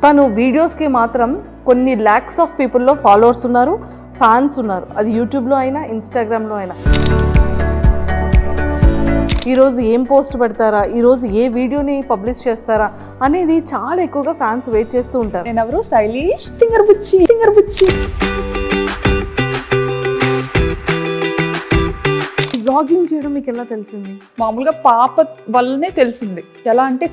తను వీడియోస్కి మాత్రం కొన్ని ల్యాక్స్ ఆఫ్ పీపుల్లో ఫాలోవర్స్ ఉన్నారు, ఫ్యాన్స్ ఉన్నారు. అది యూట్యూబ్లో అయినా ఇన్స్టాగ్రామ్లో అయినా. ఈరోజు ఏం పోస్ట్ పెడతారా, ఈరోజు ఏ వీడియోని పబ్లిష్ చేస్తారా అనేది చాలా ఎక్కువగా ఫ్యాన్స్ వెయిట్ చేస్తూ ఉంటారు. నేను ఎవరు స్టైలిష్ ఫింగర్ బుచ్చి బ్లాగింగ్ చేయడం మీకు ఎలా తెలిసింది? మామూలుగా పాప వల్లనే తెలిసింది. ఎలా అంటే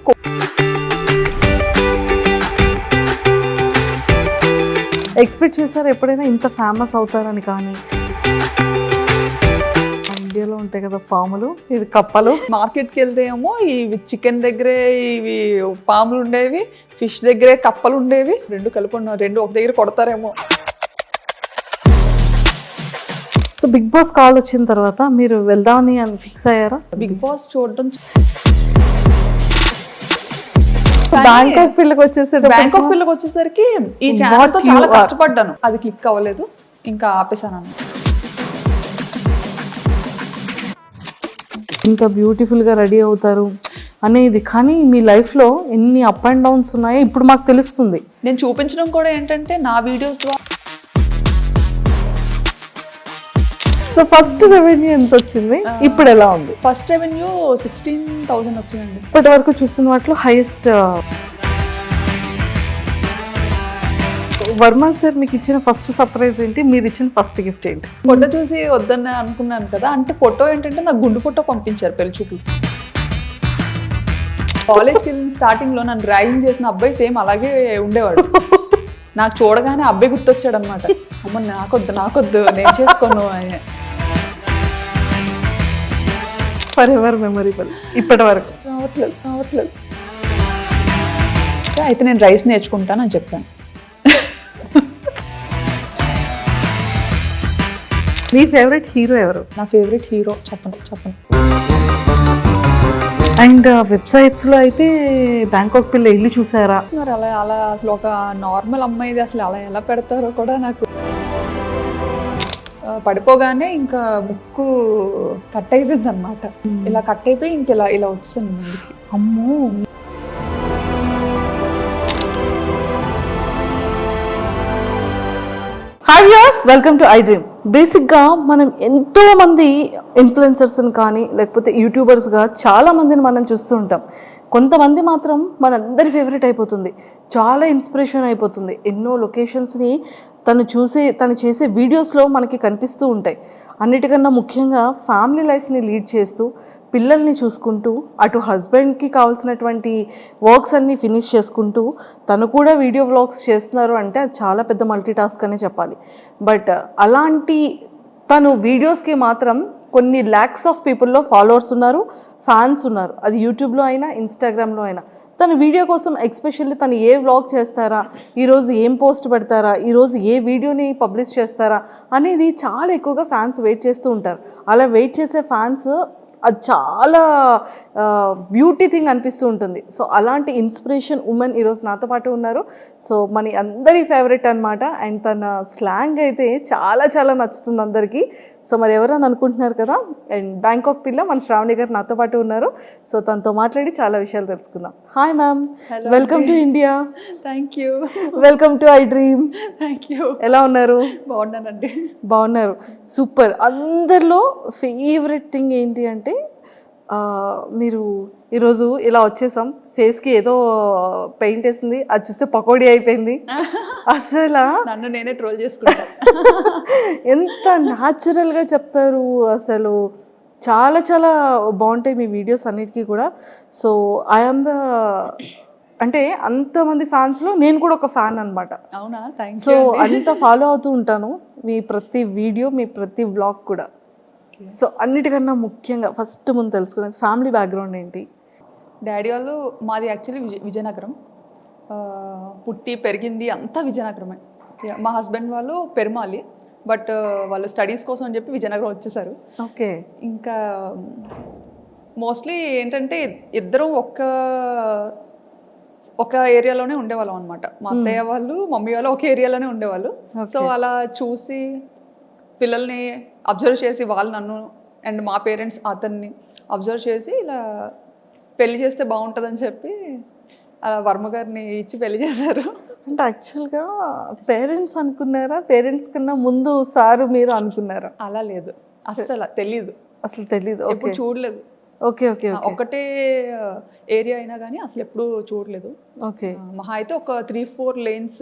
ఎక్స్పెక్ట్ చేశారు ఎప్పుడైనా ఇంత ఫేమస్ అవుతారని? కానీ ఇండియాలో ఉంటాయి కదా పాములు, ఇది కప్పలు. మార్కెట్కి వెళ్తే ఏమో ఇవి చికెన్ దగ్గరే ఇవి పాములు ఉండేవి, ఫిష్ దగ్గరే కప్పలు ఉండేవి. రెండు కలిపి ఉన్నారు, రెండు ఒక దగ్గర కొడతారేమో. సో బిగ్ బాస్ కాల్ వచ్చిన తర్వాత మీరు వెళ్దామని ఫిక్స్ అయ్యారా? బిగ్ బాస్ చూడడం బ్యాంకాక్ పిల్లకి వచ్చేసరికి ఈ ఛానల్ తో చాలా కష్టపడ్డాను, అది క్లిక్ అవ్వలేదు, ఇంకా ఆపేసాను. ఇంత బ్యూటిఫుల్గా రెడీ అవుతారు అనేది, కానీ మీ లైఫ్లో ఎన్ని అప్ అండ్ డౌన్స్ ఉన్నాయో ఇప్పుడు మాకు తెలుస్తుంది. నేను చూపించడం కూడా ఏంటంటే నా వీడియోస్ ద్వారా. సో ఫస్ట్ రెవెన్యూ ఎంత వచ్చింది, ఇప్పుడు ఎలా ఉంది? ఫస్ట్ రెవెన్యూ 16,000 వచ్చిందండి. ఇప్పటి వరకు చూసిన వాటిలో హైయెస్ట్. వర్మ సార్ మీకు ఇచ్చిన ఫస్ట్ సర్ప్రైజ్ ఏంటి, మీరు ఇచ్చిన ఫస్ట్ గిఫ్ట్ ఏంటి? ఫోటో చూసి వద్దని అనుకున్నాను కదా, అంటే ఫోటో ఏంటంటే నాకు గుండు ఫోటో పంపించారు పెళ్లి చూపులు. కాలేజ్కి వెళ్ళిన స్టార్టింగ్లో నన్ను డ్రాయింగ్ చేసిన అబ్బాయి సేమ్ అలాగే ఉండేవాడు. నాకు చూడగానే అబ్బాయి గుర్తొచ్చాడు అనమాట. అమ్మ నాకొద్దు నేను చేసుకోను అని. ఫర్ ఎవర్ మెమరబుల్ ఇప్పటి వరకు. రావట్లేదు. అయితే నేను రైస్ నేర్చుకుంటాను అని చెప్పాను. మీ ఫేవరెట్ హీరో ఎవరు? నా ఫేవరెట్ హీరో చెప్పండి. అండ్ వెబ్సైట్స్లో అయితే బ్యాంకాక్ పిల్ల ఇల్లు చూసారా? మరి అలా అసలు ఒక నార్మల్ అమ్మాయిది అసలు అలా ఎలా పెడతారో కూడా నాకు. పడిపోగానే ఇంకా ముక్కు కట్ అయిపోయింది అనమాట. ఇలా కట్ అయిపోయి ఇంక ఇలా వచ్చింది ముందుకి. అమ్మో. Hi viewers, welcome to I dream. బేసిక్గా మనం ఎంతో మంది ఇన్ఫ్లుయెన్సర్స్ని కానీ లేకపోతే యూట్యూబర్స్గా చాలా మందిని మనం చూస్తూ ఉంటాం. కొంతమంది మాత్రం మనందరి ఫేవరెట్ అయిపోతుంది, చాలా ఇన్స్పిరేషన్ అయిపోతుంది. ఎన్నో లొకేషన్స్ని తను చేసే వీడియోస్లో మనకి కనిపిస్తూ ఉంటాయి. అన్నిటికన్నా ముఖ్యంగా ఫ్యామిలీ లైఫ్ని లీడ్ చేస్తూ పిల్లల్ని చూసుకుంటూ అటు హస్బెండ్కి కావాల్సినటువంటి వర్క్స్ అన్నీ ఫినిష్ చేసుకుంటూ తను కూడా వీడియో వ్లాగ్స్ చేస్తున్నారు అంటే అది చాలా పెద్ద మల్టీ టాస్క్ అనే చెప్పాలి. బట్ అలాంటి తను వీడియోస్కి మాత్రం కొన్ని ల్యాక్స్ ఆఫ్ పీపుల్లో ఫాలోవర్స్ ఉన్నారు, ఫ్యాన్స్ ఉన్నారు. అది యూట్యూబ్లో అయినా ఇన్స్టాగ్రామ్లో అయినా. తన వీడియో కోసం ఎక్స్పెషల్లీ తను ఏ వ్లాగ్ చేస్తారా, ఈరోజు ఏం పోస్ట్ పెడతారా, ఈరోజు ఏ వీడియోని పబ్లిష్ చేస్తారా అనేది చాలా ఎక్కువగా ఫ్యాన్స్ వెయిట్ చేస్తూ ఉంటారు. అలా వెయిట్ చేసే ఫ్యాన్స్ అది చాలా బ్యూటీ థింగ్ అనిపిస్తూ ఉంటుంది. సో అలాంటి ఇన్స్పిరేషన్ ఉమెన్ ఈరోజు నాతో పాటు ఉన్నారు. సో మన అందరి ఫేవరెట్ అనమాట. అండ్ తన స్లాంగ్ అయితే చాలా చాలా నచ్చుతుంది అందరికీ. సో మరి ఎవరని అనుకుంటున్నారు కదా, అండ్ బ్యాంకాక్ పిల్ల మన శ్రావణి గారు నాతో పాటు ఉన్నారు. సో తనతో మాట్లాడి చాలా విషయాలు తెలుసుకుందాం. Hi ma'am, welcome to India. Thank you. Welcome to I dream. Thank you. ఎలా ఉన్నారు? బాగున్నానండి. బాగున్నారు, సూపర్. అందరిలో ఫేవరెట్ థింగ్ ఏంటి అంటే మీరు ఈరోజు ఇలా వచ్చేసాం, ఫేస్కి ఏదో పెయింట్ వేసింది, అది చూస్తే పకోడీ అయిపోయింది. అసలు నన్ను నేనే ట్రోల్ చేసుకుంటా. ఎంత న్యాచురల్గా చెప్తారు, అసలు చాలా చాలా బాగుంటాయి మీ వీడియోస్ అన్నిటికీ కూడా. సో ఐఎమ్ ద అంటే అంతమంది ఫ్యాన్స్లో నేను కూడా ఒక ఫ్యాన్ అనమాట. అవునా? Thank you. సో అంత ఫాలో అవుతూ ఉంటాను మీ ప్రతి వీడియో, మీ ప్రతి వ్లాగ్ కూడా. సో అన్నిటికన్నా ముఖ్యంగా ఫస్ట్ ముందు తెలుసుకునేది ఫ్యామిలీ బ్యాక్గ్రౌండ్ ఏంటి? డాడీ వాళ్ళు మాది యాక్చువల్లీ విజయనగరం, పుట్టి పెరిగింది అంతా విజయనగరమే. మా హస్బెండ్ వాళ్ళు పెరుమాలి, బట్ వాళ్ళు స్టడీస్ కోసం అని చెప్పి విజయనగరం వచ్చేసారు. ఓకే. ఇంకా మోస్ట్లీ ఏంటంటే ఇద్దరం ఒక ఏరియాలోనే ఉండేవాళ్ళం అనమాట. మా అత్తయ్య వాళ్ళు మమ్మీ వాళ్ళు ఒక ఏరియాలోనే ఉండేవాళ్ళు. సో అలా చూసి పిల్లల్ని అబ్జర్వ్ చేసి వాళ్ళు నన్ను అండ్ మా పేరెంట్స్ అతన్ని అబ్జర్వ్ చేసి ఇలా పెళ్లి చేస్తే బాగుంటుందని చెప్పి వర్మ గారిని ఇచ్చి పెళ్లి చేశారు. అంటే యాక్చువల్గా పేరెంట్స్ అనుకున్నారా, పేరెంట్స్ కన్నా ముందు సారు మీరు అనుకున్నారా? అలా లేదు, అస్సలు తెలీదు, అసలు తెలీదు. ఎప్పుడు చూడలేదు. ఓకే ఓకే ఓకే ఒకటే ఏరియా అయినా కానీ అసలు ఎప్పుడు చూడలేదు. ఓకే మహా అయితే ఒక 3-4 lanes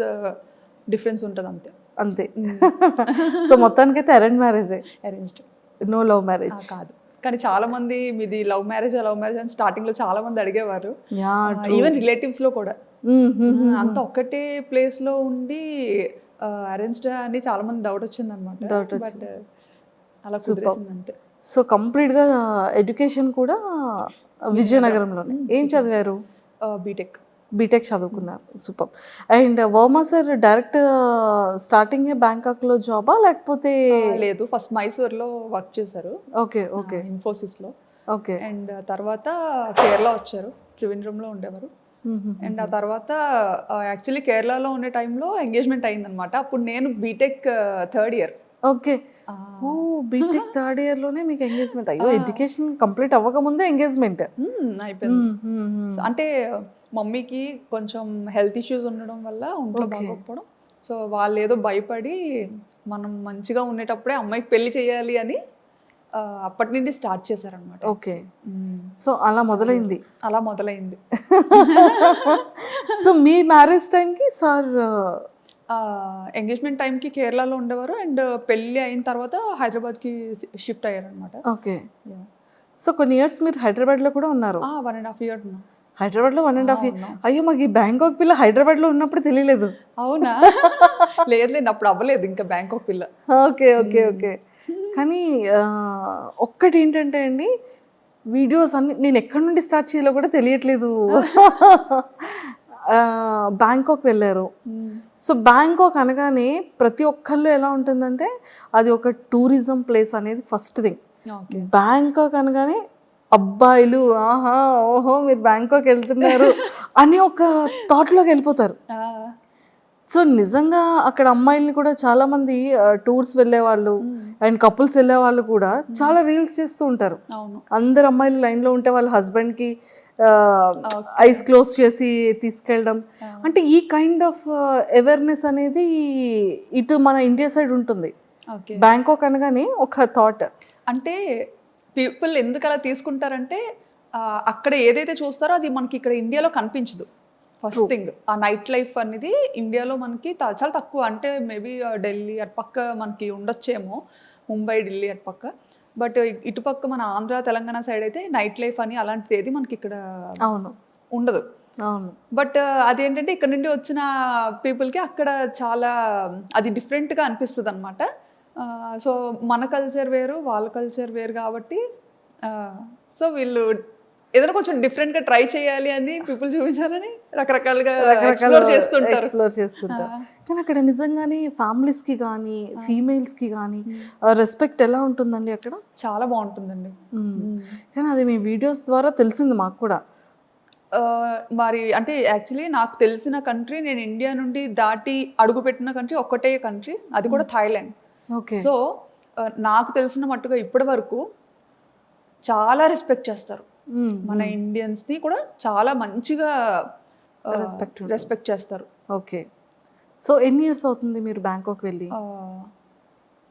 డిఫరెన్స్ ఉంటుంది అంతే. అంతే. సో మొత్తానికైతే అరేంజ్ మ్యారేజే, అరేంజ్డ్, నో లవ్ మ్యారేజ్? కాదు. కానీ చాలా మంది మీది లవ్ మ్యారేజ్ అని స్టార్టింగ్ లో చాలా మంది అడిగేవారు, యా ఈవెన్ రిలేటివ్స్ లో కూడా. అంత ఒక్కటే ప్లేస్ లో ఉండి అరేంజ్డ్ అని చాలా మంది డౌట్ వచ్చింది అనమాట. బట్ అలా కుదిరేసింది అంతే. సో కంప్లీట్గా ఎడ్యుకేషన్ కూడా విజయనగరంలోనే. ఏం చదివారు? బీటెక్. బీటెక్ చదువుకున్నారు, super. And Varma sir direct starting బ్యాంకాక్లో జాబా లేకపోతే? లేదు, ఫస్ట్ మైసూర్లో వర్క్ చేశారు. ఓకే ఓకే ఇన్ఫోసిస్లో. ఓకే. అండ్ తర్వాత కేరళ వచ్చారు, త్రివేంద్రంలో ఉండేవారు. అండ్ ఆ తర్వాత యాక్చువల్లీ కేరళలో ఉండే టైంలో ఎంగేజ్మెంట్ అయిందనమాట. అప్పుడు నేను బీటెక్ 3rd year. ఓకే. ఓ బీటెక్ 3rd year లోనే మీకు ఎంగేజ్మెంట్? అయ్యో, ఎడ్యుకేషన్ కంప్లీట్ అవ్వకముందే ఎంగేజ్మెంట్ అయిపోయింది. అంటే మమ్మీకి కొంచెం హెల్త్ ఇష్యూస్ ఉండడం వల్ల ఒంట్లో బాగోకపోవడం, సో వాళ్ళు ఏదో భయపడి మనం మంచిగా ఉండేటప్పుడే అమ్మాయికి పెళ్లి చేయాలి అని అప్పటి నుండి స్టార్ట్ చేశారనమాట. ఓకే. సో అలా మొదలైంది. అలా మొదలైంది. సో మీ మ్యారేజ్ టైంకి సార్ ఎంగేజ్మెంట్ టైంకి కేరళలో ఉండేవారు, అండ్ పెళ్ళి అయిన తర్వాత హైదరాబాద్కి షిఫ్ట్ అయ్యారనమాట. ఓకే. సో కొన్ని ఇయర్స్ మీరు హైదరాబాద్లో కూడా ఉన్నారు? 1.5 years ఉన్నా హైదరాబాద్లో. 1.5 years? అయ్యో, మాకు ఈ బ్యాంకాక్ పిల్ల హైదరాబాద్లో ఉన్నప్పుడు తెలియలేదు. అవునా? లేదు, అప్పుడు అవ్వలేదు ఇంకా బ్యాంకాక్ పిల్ల. Okay okay okay. కానీ ఒక్కటి ఏంటంటే అండి, వీడియోస్ అన్ని నేను ఎక్కడి నుండి స్టార్ట్ చేయాలో కూడా తెలియట్లేదు. బ్యాంకాక్ వెళ్ళారు. సో బ్యాంకాక్ అనగానే ప్రతి ఒక్కళ్ళు ఎలా ఉంటుందంటే అది ఒక టూరిజం ప్లేస్ అనేది ఫస్ట్ థింగ్. బ్యాంకాక్ అనగానే అబ్బాయిలు ఆహా ఓహో మీరు బ్యాంకాక్ వెళ్తున్నారు అని ఒక థాట్లోకి వెళ్ళిపోతారు. సో నిజంగా అక్కడ అమ్మాయిల్ని కూడా చాలా మంది టూర్స్ వెళ్ళే వాళ్ళు అండ్ కపుల్స్ వెళ్ళే వాళ్ళు కూడా చాలా రీల్స్ చేస్తూ ఉంటారు. అందరు అమ్మాయిలు లైన్లో ఉంటే వాళ్ళ హస్బెండ్కి ఐస్ క్లోజ్ చేసి తీసుకెళ్ళడం. అంటే ఈ కైండ్ ఆఫ్ అవేర్నెస్ అనేది ఇటు మన ఇండియా సైడ్ ఉంటుంది. బ్యాంకాక్ అనగానే ఒక థాట్. అంటే పీపుల్ ఎందుకు అలా తీసుకుంటారంటే అక్కడ ఏదైతే చూస్తారో అది మనకి ఇక్కడ ఇండియాలో కనిపించదు. ఫస్ట్ థింగ్, ఆ నైట్ లైఫ్ అనేది ఇండియాలో మనకి చాలా తక్కువ. అంటే మేబీ ఢిల్లీ అటు పక్క మనకి ఉండొచ్చేమో, ముంబై ఢిల్లీ అటు పక్క. బట్ ఇటుపక్క మన ఆంధ్ర తెలంగాణ సైడ్ అయితే నైట్ లైఫ్ అని అలాంటిది ఏది మనకి ఇక్కడ ఉండదు. బట్ అదేంటంటే ఇక్కడ నుండి వచ్చిన పీపుల్కి అక్కడ చాలా అది డిఫరెంట్గా అనిపిస్తుంది అనమాట. సో మన కల్చర్ వేరు, వాళ్ళ కల్చర్ వేరు కాబట్టి సో వీళ్ళు ఏదైనా కొంచెం డిఫరెంట్గా ట్రై చేయాలి అని పీపుల్ చూపించాలని రకరకాలుగా ఎక్స్ప్లోర్ చేస్తుంటారు. కానీ అక్కడ నిజంగానే ఫ్యామిలీస్కి కానీ ఫీమేల్స్కి కానీ రెస్పెక్ట్ ఎలా ఉంటుందండి అక్కడ? చాలా బాగుంటుందండి. కానీ అది మీ వీడియోస్ ద్వారా తెలిసింది మాకు కూడా. మరి అంటే యాక్చువల్లీ నాకు తెలిసిన కంట్రీ, నేను ఇండియా నుండి దాటి అడుగుపెట్టిన కంట్రీ ఒక్కటే కంట్రీ, అది కూడా థాయిలాండ్. సో నాకు తెలిసిన మట్టుగా ఇప్పటి వరకు చాలా రెస్పెక్ట్ చేస్తారు. మన ఇండియన్స్ని కూడా చాలా మంచిగా రెస్పెక్ట్ చేస్తారు. ఓకే. సో ఎన్ని ఇయర్స్ అవుతుంది మీరు బ్యాంకాక్ వెళ్ళి?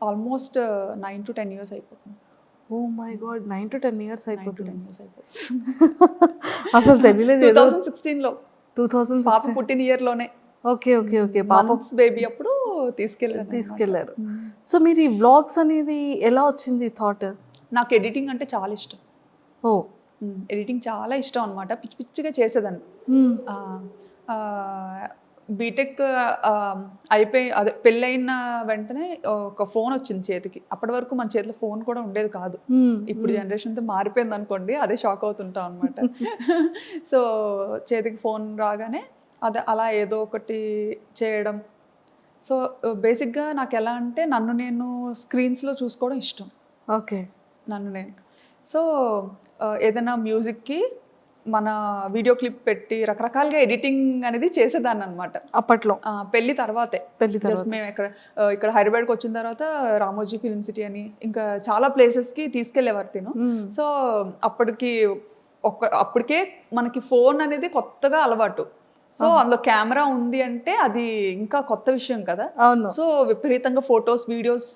ఆల్మోస్ట్ 9 to 10 years అయిపోతుంది. Oh my god, 9 to 10 years అయిపోతుంది. అసలు తెలియలేదు. 2016లో 2016 పాప పుట్టిన ఇయర్లోనే. Okay okay okay. పాప బేబీ అప్పుడు తీసుకెళ్లారు. సో మీరు ఈ వ్లాగ్స్ అనేది ఎలా వచ్చింది థాట్? నాకు ఎడిటింగ్ అంటే చాలా ఇష్టం. ఓ, ఎడిటింగ్ చాలా ఇష్టం అనమాట. పిచ్చి పిచ్చిగా చేసేదాన్ని. బీటెక్ అయిపోయి అదే పెళ్ళైన వెంటనే ఒక ఫోన్ వచ్చింది చేతికి. అప్పటి వరకు మన చేతిలో ఫోన్ కూడా ఉండేది కాదు. ఇప్పుడు జనరేషన్తో మారిపోయింది అనుకోండి, అదే షాక్ అవుతుంటాం అనమాట. సో చేతికి ఫోన్ రాగానే అదే అలా ఏదో ఒకటి చేయడం. సో బేసిక్గా నాకు ఎలా అంటే నన్ను నేను స్క్రీన్స్లో చూసుకోవడం ఇష్టం. ఓకే. నన్ను నేను సో ఏదైనా మ్యూజిక్కి మన వీడియో క్లిప్ పెట్టి రకరకాలుగా ఎడిటింగ్ అనేది చేసేదాన్ని అనమాట అప్పట్లో పెళ్లి తర్వాతే. పెళ్లి తర్వాత జస్ట్ మేము ఇక్కడ హైదరాబాద్కి వచ్చిన తర్వాత రామోజీ ఫిల్మ్ సిటీ అని ఇంకా చాలా ప్లేసెస్కి తీసుకెళ్లేవారు తిను. సో అప్పటికే మనకి ఫోన్ అనేది కొత్తగా అలవాటు. సో అందులో కెమెరా ఉంది అంటే అది ఇంకా కొత్త విషయం కదా. అవును. సో విపరీతంగా ఫొటోస్ వీడియోస్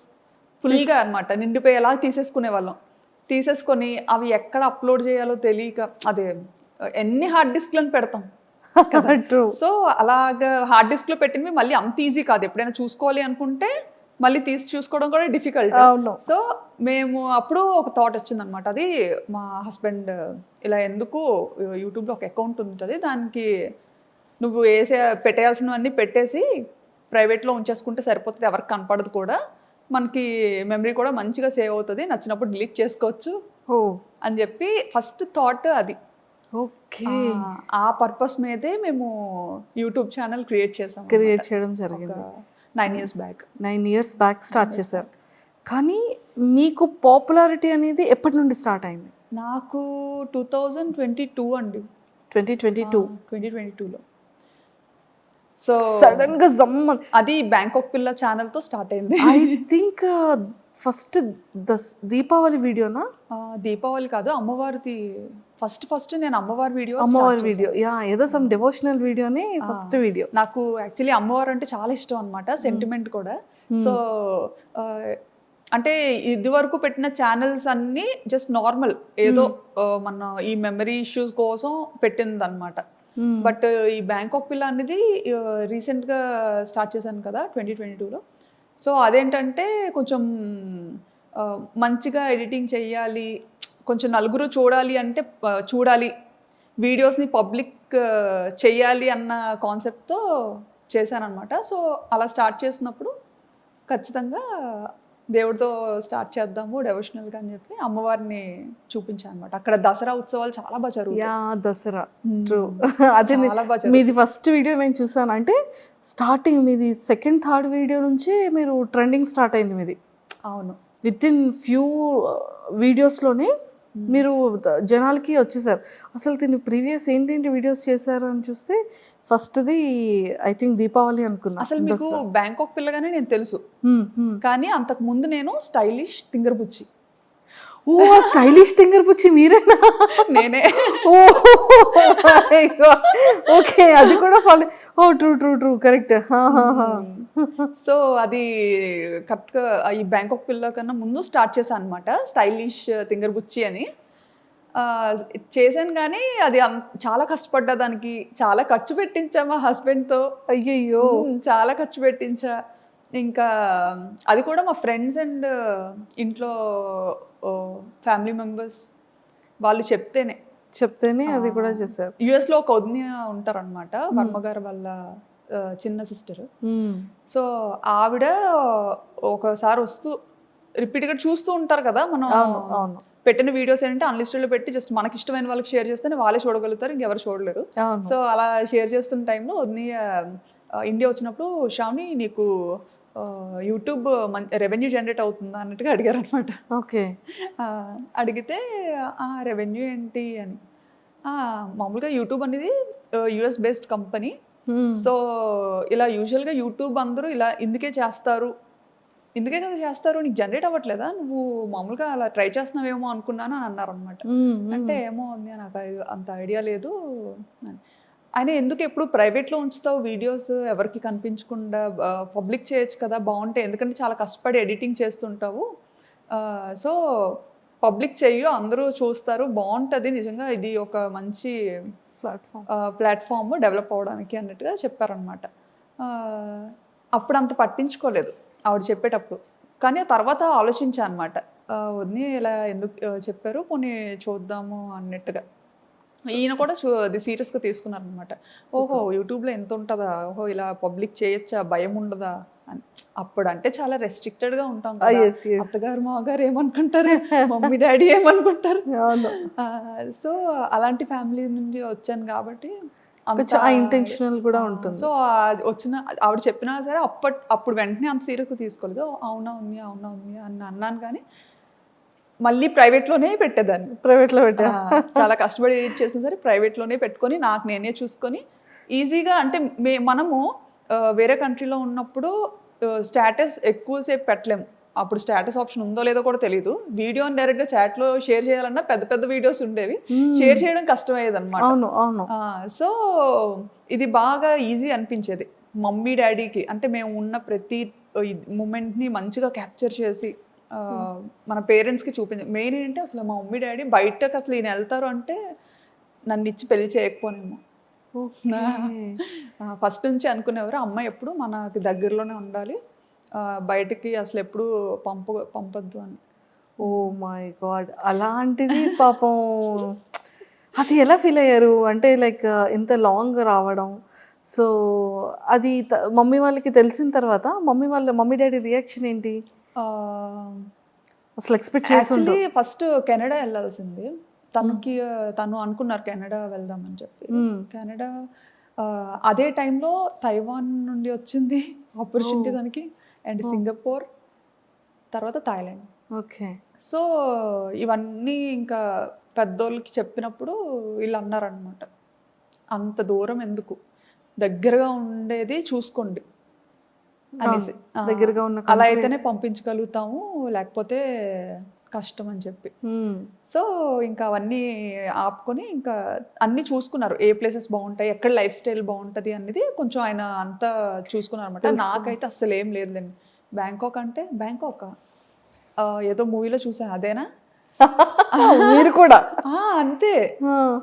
ఫుల్గా అనమాట నిండిపోయేలా తీసేసుకొని అవి ఎక్కడ అప్లోడ్ చేయాలో తెలియక అదే ఎన్ని హార్డ్ డిస్క్లను పెడతాం. ట్రూ. సో అలాగా హార్డ్ డిస్క్లో పెట్టినవి మళ్ళీ అంత ఈజీ కాదు. ఎప్పుడైనా చూసుకోవాలి అనుకుంటే మళ్ళీ తీసి చూసుకోవడం కూడా డిఫికల్ట్. అవును. సో మేము అప్పుడు ఒక థాట్ వచ్చింది అనమాట. అది మా హస్బెండ్ ఇలా ఎందుకు యూట్యూబ్లో ఒక అకౌంట్ ఉంటుంది, దానికి నువ్వు పెట్టేయాల్సినవన్నీ పెట్టేసి ప్రైవేట్లో ఉంచేసుకుంటే సరిపోతుంది, ఎవరికి కనపడదు కూడా, మనకి మెమరీ కూడా మంచిగా సేవ్ అవుతుంది, నచ్చినప్పుడు డిలీట్ చేసుకోవచ్చు అని చెప్పి ఫస్ట్ థాట్ అది. ఓకే. ఆ పర్పస్ మీదే మేము యూట్యూబ్ ఛానల్ క్రియేట్ చేయడం జరిగింది 9 years back. 9 years back start చేశారు. కానీ మీకు పాపులారిటీ అనేది ఎప్పటి నుండి స్టార్ట్ అయింది? నాకు 2022 అండి. 2022లో సో సడన్ గా జమ్ అది బ్యాంకాక్ పిల్ల ఛానల్తో స్టార్ట్ అయింది. ఐ థింక్ ఫస్ట్ దీపావళి వీడియోనా? దీపావళి కాదు, అమ్మవారిది ఫస్ట్ నేను అమ్మవారి వీడియో యా, ఏదో సమ్ డివోషనల్ వీడియోని ఫస్ట్ వీడియో. నాకు యాక్చువల్లీ అమ్మవారు అంటే చాలా ఇష్టం అనమాట, సెంటిమెంట్ కూడా. సో అంటే ఇది వరకు పెట్టిన ఛానల్స్ అన్నీ జస్ట్ నార్మల్ ఏదో మన ఈ మెమరీ ఇష్యూస్ కోసం పెట్టింది అనమాట. బట్ ఈ బ్యాంకాక్ పిల్ల అనేది రీసెంట్గా స్టార్ట్ చేశాను కదా 2022లో. సో అదేంటంటే కొంచెం మంచిగా ఎడిటింగ్ చెయ్యాలి, కొంచెం నలుగురు చూడాలి వీడియోస్ని పబ్లిక్ చెయ్యాలి అన్న కాన్సెప్ట్తో చేశానమాట. సో అలా స్టార్ట్ చేసినప్పుడు ఖచ్చితంగా దేవుడితో స్టార్ట్ చేద్దాము డెవోషనల్గా అని చెప్పి అమ్మవారిని చూపించాను అనమాట. అక్కడ దసరా ఉత్సవాలు చాలా బాగా జరుగుతాయి. దసరా ట్రూ. అదే మీది ఫస్ట్ వీడియో నేను చూసాను. అంటే స్టార్టింగ్ మీది సెకండ్ థర్డ్ వీడియో నుంచి మీరు ట్రెండింగ్ స్టార్ట్ అయింది మీది. అవును. విత్ ఇన్ ఫ్యూ వీడియోస్లోనే మీరు జనాలకి వచ్చేసారు. అసలు దీన్ని ప్రీవియస్ ఏంటేంటి వీడియోస్ చేశారు అని చూస్తే ఫస్ట్ది ఐ థింక్ దీపావళి అనుకున్నా. అసలు మీకు బ్యాంకాక్ పిల్లగానే నేను తెలుసు, కానీ అంతకు ముందు నేను స్టైలిష్ తింగర్బుచ్చి. ఓ స్టైలిష్ తింగర్బుచ్చి మీరేనా? నేనే. ఓకే, అది కూడా ఫాలో. ఓ ట్రూ కరెక్ట్. సో అది కరెక్ట్గా ఈ బ్యాంకాక్ పిల్ల కన్నా ముందు స్టార్ట్ చేశాను అనమాట, స్టైలిష్ తింగర్బుచ్చి అని చేశాను. కానీ అది చాలా కష్టపడ్డా, దానికి చాలా ఖర్చు పెట్టించా మా హస్బెండ్తో. అయ్యయ్యో, చాలా ఖర్చు పెట్టించా. ఇంకా అది కూడా మా ఫ్రెండ్స్ అండ్ ఇంట్లో ఫ్యామిలీ మెంబర్స్ వాళ్ళు చెప్తేనే అది కూడా చేశారు. యుఎస్లో ఒక వదిన ఉంటారనమాట, వర్మగారు వాళ్ళ చిన్న సిస్టర్. సో ఆవిడ ఒకసారి వస్తూ రిపీట్గా చూస్తూ ఉంటారు కదా, మనం పెట్టిన వీడియోస్ ఏంటంటే అన్లిస్టెడ్లో పెట్టి జస్ట్ మనకి ఇష్టమైన వాళ్ళకి షేర్ చేస్తేనే వాళ్ళే చూడగలుగుతారు, ఇంకెవరు చూడలేరు. సో అలా షేర్ చేస్తున్న టైంలో వదిన ఇండియా వచ్చినప్పుడు శ్రావణి నీకు యూట్యూబ్ రెవెన్యూ జనరేట్ అవుతుందా అన్నట్టుగా అడిగారు అనమాట. ఓకే. అడిగితే రెవెన్యూ ఏంటి అని, మామూలుగా యూట్యూబ్ అనేది యుఎస్ బేస్డ్ కంపెనీ. సో ఇలా యూజువల్గా యూట్యూబ్ అందరూ ఇలా ఇందుకే కదా చేస్తారు, నీకు జనరేట్ అవ్వట్లేదా, నువ్వు మామూలుగా అలా ట్రై చేస్తున్నావేమో అనుకున్నాను అని అన్నారు అనమాట. అంటే ఏమో ఉంది, నాకు అంత ఐడియా లేదు అని. ఆయన ఎందుకు ఎప్పుడు ప్రైవేట్లో ఉంచుతావు వీడియోస్, ఎవరికి కనిపించకుండా పబ్లిక్ చేయొచ్చు కదా, బాగుంటాయి, ఎందుకంటే చాలా కష్టపడి ఎడిటింగ్ చేస్తుంటావు, సో పబ్లిక్ చెయ్యు, అందరూ చూస్తారు, బాగుంటుంది, నిజంగా ఇది ఒక మంచి ప్లాట్ఫామ్ డెవలప్ అవ్వడానికి అన్నట్టుగా చెప్పారనమాట. అప్పుడు అంత పట్టించుకోలేదు ఆవిడ చెప్పేటప్పుడు, కానీ తర్వాత ఆలోచించా అనమాట, వదిని ఇలా ఎందుకు చెప్పారు, పోనీ చూద్దాము అన్నట్టుగా. ఈయన కూడా అది సీరియస్గా తీసుకున్నారు అనమాట. ఓహో యూట్యూబ్లో ఎంత ఉంటుందా, ఓహో ఇలా పబ్లిక్ చేయొచ్చా, భయం ఉండదా అని. అప్పుడు అంటే చాలా రెస్ట్రిక్టెడ్గా ఉంటాం కదా, అత్తగారు మాగారు ఏమనుకుంటారు, మమ్మీ డాడీ ఏమనుకుంటారు. సో అలాంటి ఫ్యామిలీ నుండి వచ్చాను కాబట్టి ఇంటెన్షనల్ కూడా ఉంటుంది. సో వచ్చిన ఆవిడ చెప్పినా సరే అప్పుడు వెంటనే అంత సీరియస్గా తీసుకోలేదు. అవునా ఉంది అని అన్నాను, కానీ మళ్ళీ ప్రైవేట్లోనే పెట్టేదాన్ని. ప్రైవేట్లో పెట్టా. చాలా కష్టపడి ఎడిట్ చేసిన సరే ప్రైవేట్లోనే పెట్టుకొని నాకు నేనే చూసుకొని ఈజీగా అంటే మనము వేరే కంట్రీలో ఉన్నప్పుడు స్టేటస్ ఎక్కువసేపు పెట్టలేము. అప్పుడు స్టేటస్ ఆప్షన్ ఉందో లేదో కూడా తెలియదు. వీడియోని డైరెక్ట్గా చాట్లో షేర్ చేయాలన్నా పెద్ద పెద్ద వీడియోస్ ఉండేవి, షేర్ చేయడం కష్టమయ్యేది అనమాట. అవును అవును. సో ఇది బాగా ఈజీ అనిపించేది మమ్మీ డాడీకి. అంటే మేము ఉన్న ప్రతి మూమెంట్ని మంచిగా క్యాప్చర్ చేసి మన పేరెంట్స్కి చూపించ. మెయిన్ ఏంటంటే అసలు మా మమ్మీ డాడీ బయటకు అసలు ఈయన వెళ్తారు అంటే నన్ను ఇచ్చి పెళ్లి చేయకపోనేమో. ఫస్ట్ నుంచి అనుకునేవారు అమ్మాయి ఎప్పుడు మనకి దగ్గరలోనే ఉండాలి, బయటికి అసలు ఎప్పుడు పంపొద్దు అని. Oh my god. అలాంటిది పాపం అది ఎలా ఫీల్ అయ్యారు అంటే లైక్ ఇంత లాంగ్ రావడం. సో అది మమ్మీ వాళ్ళకి తెలిసిన తర్వాత మమ్మీ డాడీ రియాక్షన్ ఏంటి అసలు ఎక్స్పెక్ట్ చేస్తుండ్రు? ఫస్ట్ కెనడా వెళ్ళాల్సింది తను అనుకున్నారు కెనడా వెళ్దామని చెప్పి. కెనడా అదే టైంలో తైవాన్ నుండి వచ్చింది ఆపర్చునిటీ దానికి, అండ్ సింగపూర్, తర్వాత థాయిలాండ్. ఓకే. సో ఇవన్నీ ఇంకా పెద్దోళ్ళకి చెప్పినప్పుడు వీళ్ళు అన్నారనమాట, అంత దూరం ఎందుకు, దగ్గరగా ఉండేది చూసుకోండి అనేసి. దగ్గరగా ఉన్న అలా అయితేనే పంపించగలుగుతాము, లేకపోతే కష్టం అని చెప్పి. సో ఇంకా అవన్నీ ఆపుకొని ఇంకా అన్నీ చూసుకున్నారు, ఏ ప్లేసెస్ బాగుంటాయి, ఎక్కడ లైఫ్ స్టైల్ బాగుంటుంది అనేది కొంచెం ఆయన అంతా చూసుకున్నారు అనమాట. నాకైతే అస్సలు ఏం లేదులేండి. బ్యాంకాక్ అంటే బ్యాంకాక్ ఏదో మూవీలో చూసాను, అదేనా? మీరు కూడా అంతే,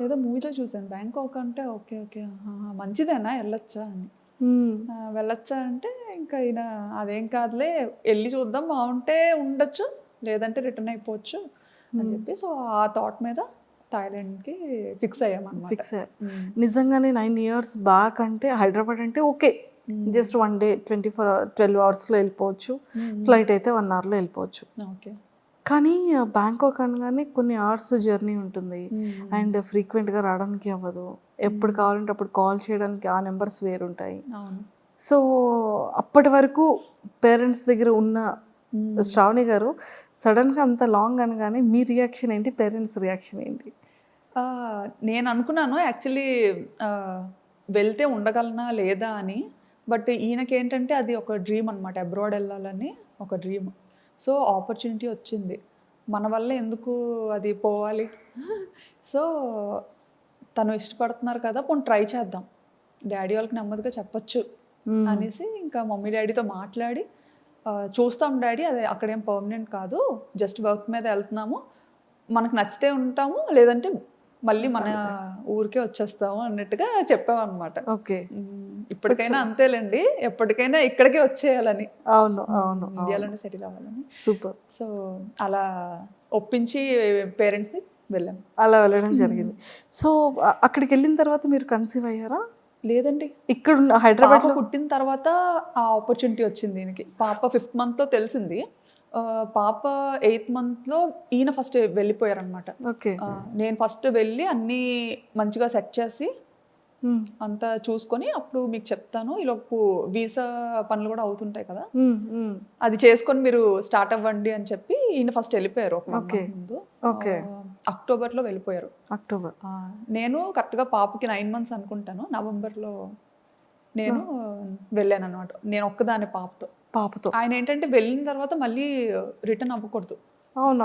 ఏదో మూవీలో చూసాను బ్యాంకాక్ అంటే ఓకే ఓకే మంచిదేనా వెళ్ళొచ్చా అని. వెళ్ళొచ్చా అంటే ఇంకా ఈయన అదేం కాదులే వెళ్ళి చూద్దాం, బాగుంటే ఉండొచ్చు లేదంటే రిటర్న్ అయిపోవచ్చు అని చెప్పి. సో ఆ థాట్ మీద థాయిలాండ్కి ఫిక్స్ అయ్యామన్నమాట. ఫిక్స్ అయ్యారు. నిజంగానే 9 years బ్యాక్ అంటే హైదరాబాద్ అంటే ఓకే, జస్ట్ 1 day 12 hours-లో వెళ్ళిపోవచ్చు, ఫ్లైట్ అయితే 1 hour-లో వెళ్ళిపోవచ్చు. ఓకే. కానీ బ్యాంకాక్ అనగానే కొన్ని అవర్స్ జర్నీ ఉంటుంది అండ్ ఫ్రీక్వెంట్గా రావడానికి అవ్వదు, ఎప్పుడు కావాలంటే అప్పుడు కాల్ చేయడానికి ఆ నెంబర్స్ వేరుంటాయి. సో అప్పటి వరకు పేరెంట్స్ దగ్గర ఉన్న శ్రావణి గారు సడన్గా అంత లాంగ్ అనగానే మీ రియాక్షన్ ఏంటి, పేరెంట్స్ రియాక్షన్ ఏంటి? నేను అనుకున్నాను యాక్చువల్లీ వెళ్తే ఉండగలనా లేదా అని. బట్ ఈయనకి ఏంటంటే అది ఒక డ్రీమ్ అనమాట, అబ్రాడ్ వెళ్ళాలని ఒక డ్రీమ్. సో ఆపర్చునిటీ వచ్చింది, మన వల్ల ఎందుకు అది పోవాలి. సో తను ఇష్టపడుతున్నారు కదా, పోనీ ట్రై చేద్దాం, డాడీ వాళ్ళకి నెమ్మదిగా చెప్పచ్చు అనేసి ఇంకా మమ్మీ డాడీతో మాట్లాడి చూస్తాం డాడీ, అదే అక్కడేం పర్మనెంట్ కాదు, జస్ట్ వర్క్ మీద వెళ్తున్నాము, మనకు నచ్చితే ఉంటాము లేదంటే మళ్ళీ మన ఊరికే వచ్చేస్తాము అన్నట్టుగా చెప్పామన్నమాట. ఓకే. ఇప్పటికైనా అంతేలేండి, ఎప్పటికైనా ఇక్కడికే వచ్చేయాలని. అవును అవును, ఇండియాలోనే సెటిల్ అవ్వాలని. సూపర్. సో అలా ఒప్పించి పేరెంట్స్ని వెళ్ళాం. అలా వెళ్ళడం జరిగింది. సో అక్కడికి వెళ్ళిన తర్వాత మీరు కన్సీవ్ అయ్యారా? లేదండి, ఇక్కడ హైదరాబాద్లో పుట్టిన తర్వాత ఆ ఆపర్చునిటీ వచ్చింది దీనికి. పాప 5th month తెలిసింది, పాప 8th month ఈయన ఫస్ట్ వెళ్ళిపోయారనమాట. ఓకే. నేను ఫస్ట్ వెళ్ళి అన్నీ మంచిగా సెట్ చేసి అంతా చూసుకొని అప్పుడు మీకు చెప్తాను, ఈలోపు వీసా పనులు కూడా అవుతుంటాయి కదా, అది చేసుకొని మీరు స్టార్ట్ అవ్వండి అని చెప్పి ఈయన ఫస్ట్ వెళ్ళిపోయారు ఒక ముందు. అక్టోబర్లో వెళ్ళిపోయారు. అక్టోబర్. నేను కరెక్ట్గా పాపకి 9 months అనుకుంటాను, నవంబర్లో నేను వెళ్ళాను అనమాట. నేను ఒక్కదాని పాపతో. ఆయన ఏంటంటే వెళ్ళిన తర్వాత మళ్ళీ రిటర్న్ అవ్వకూడదు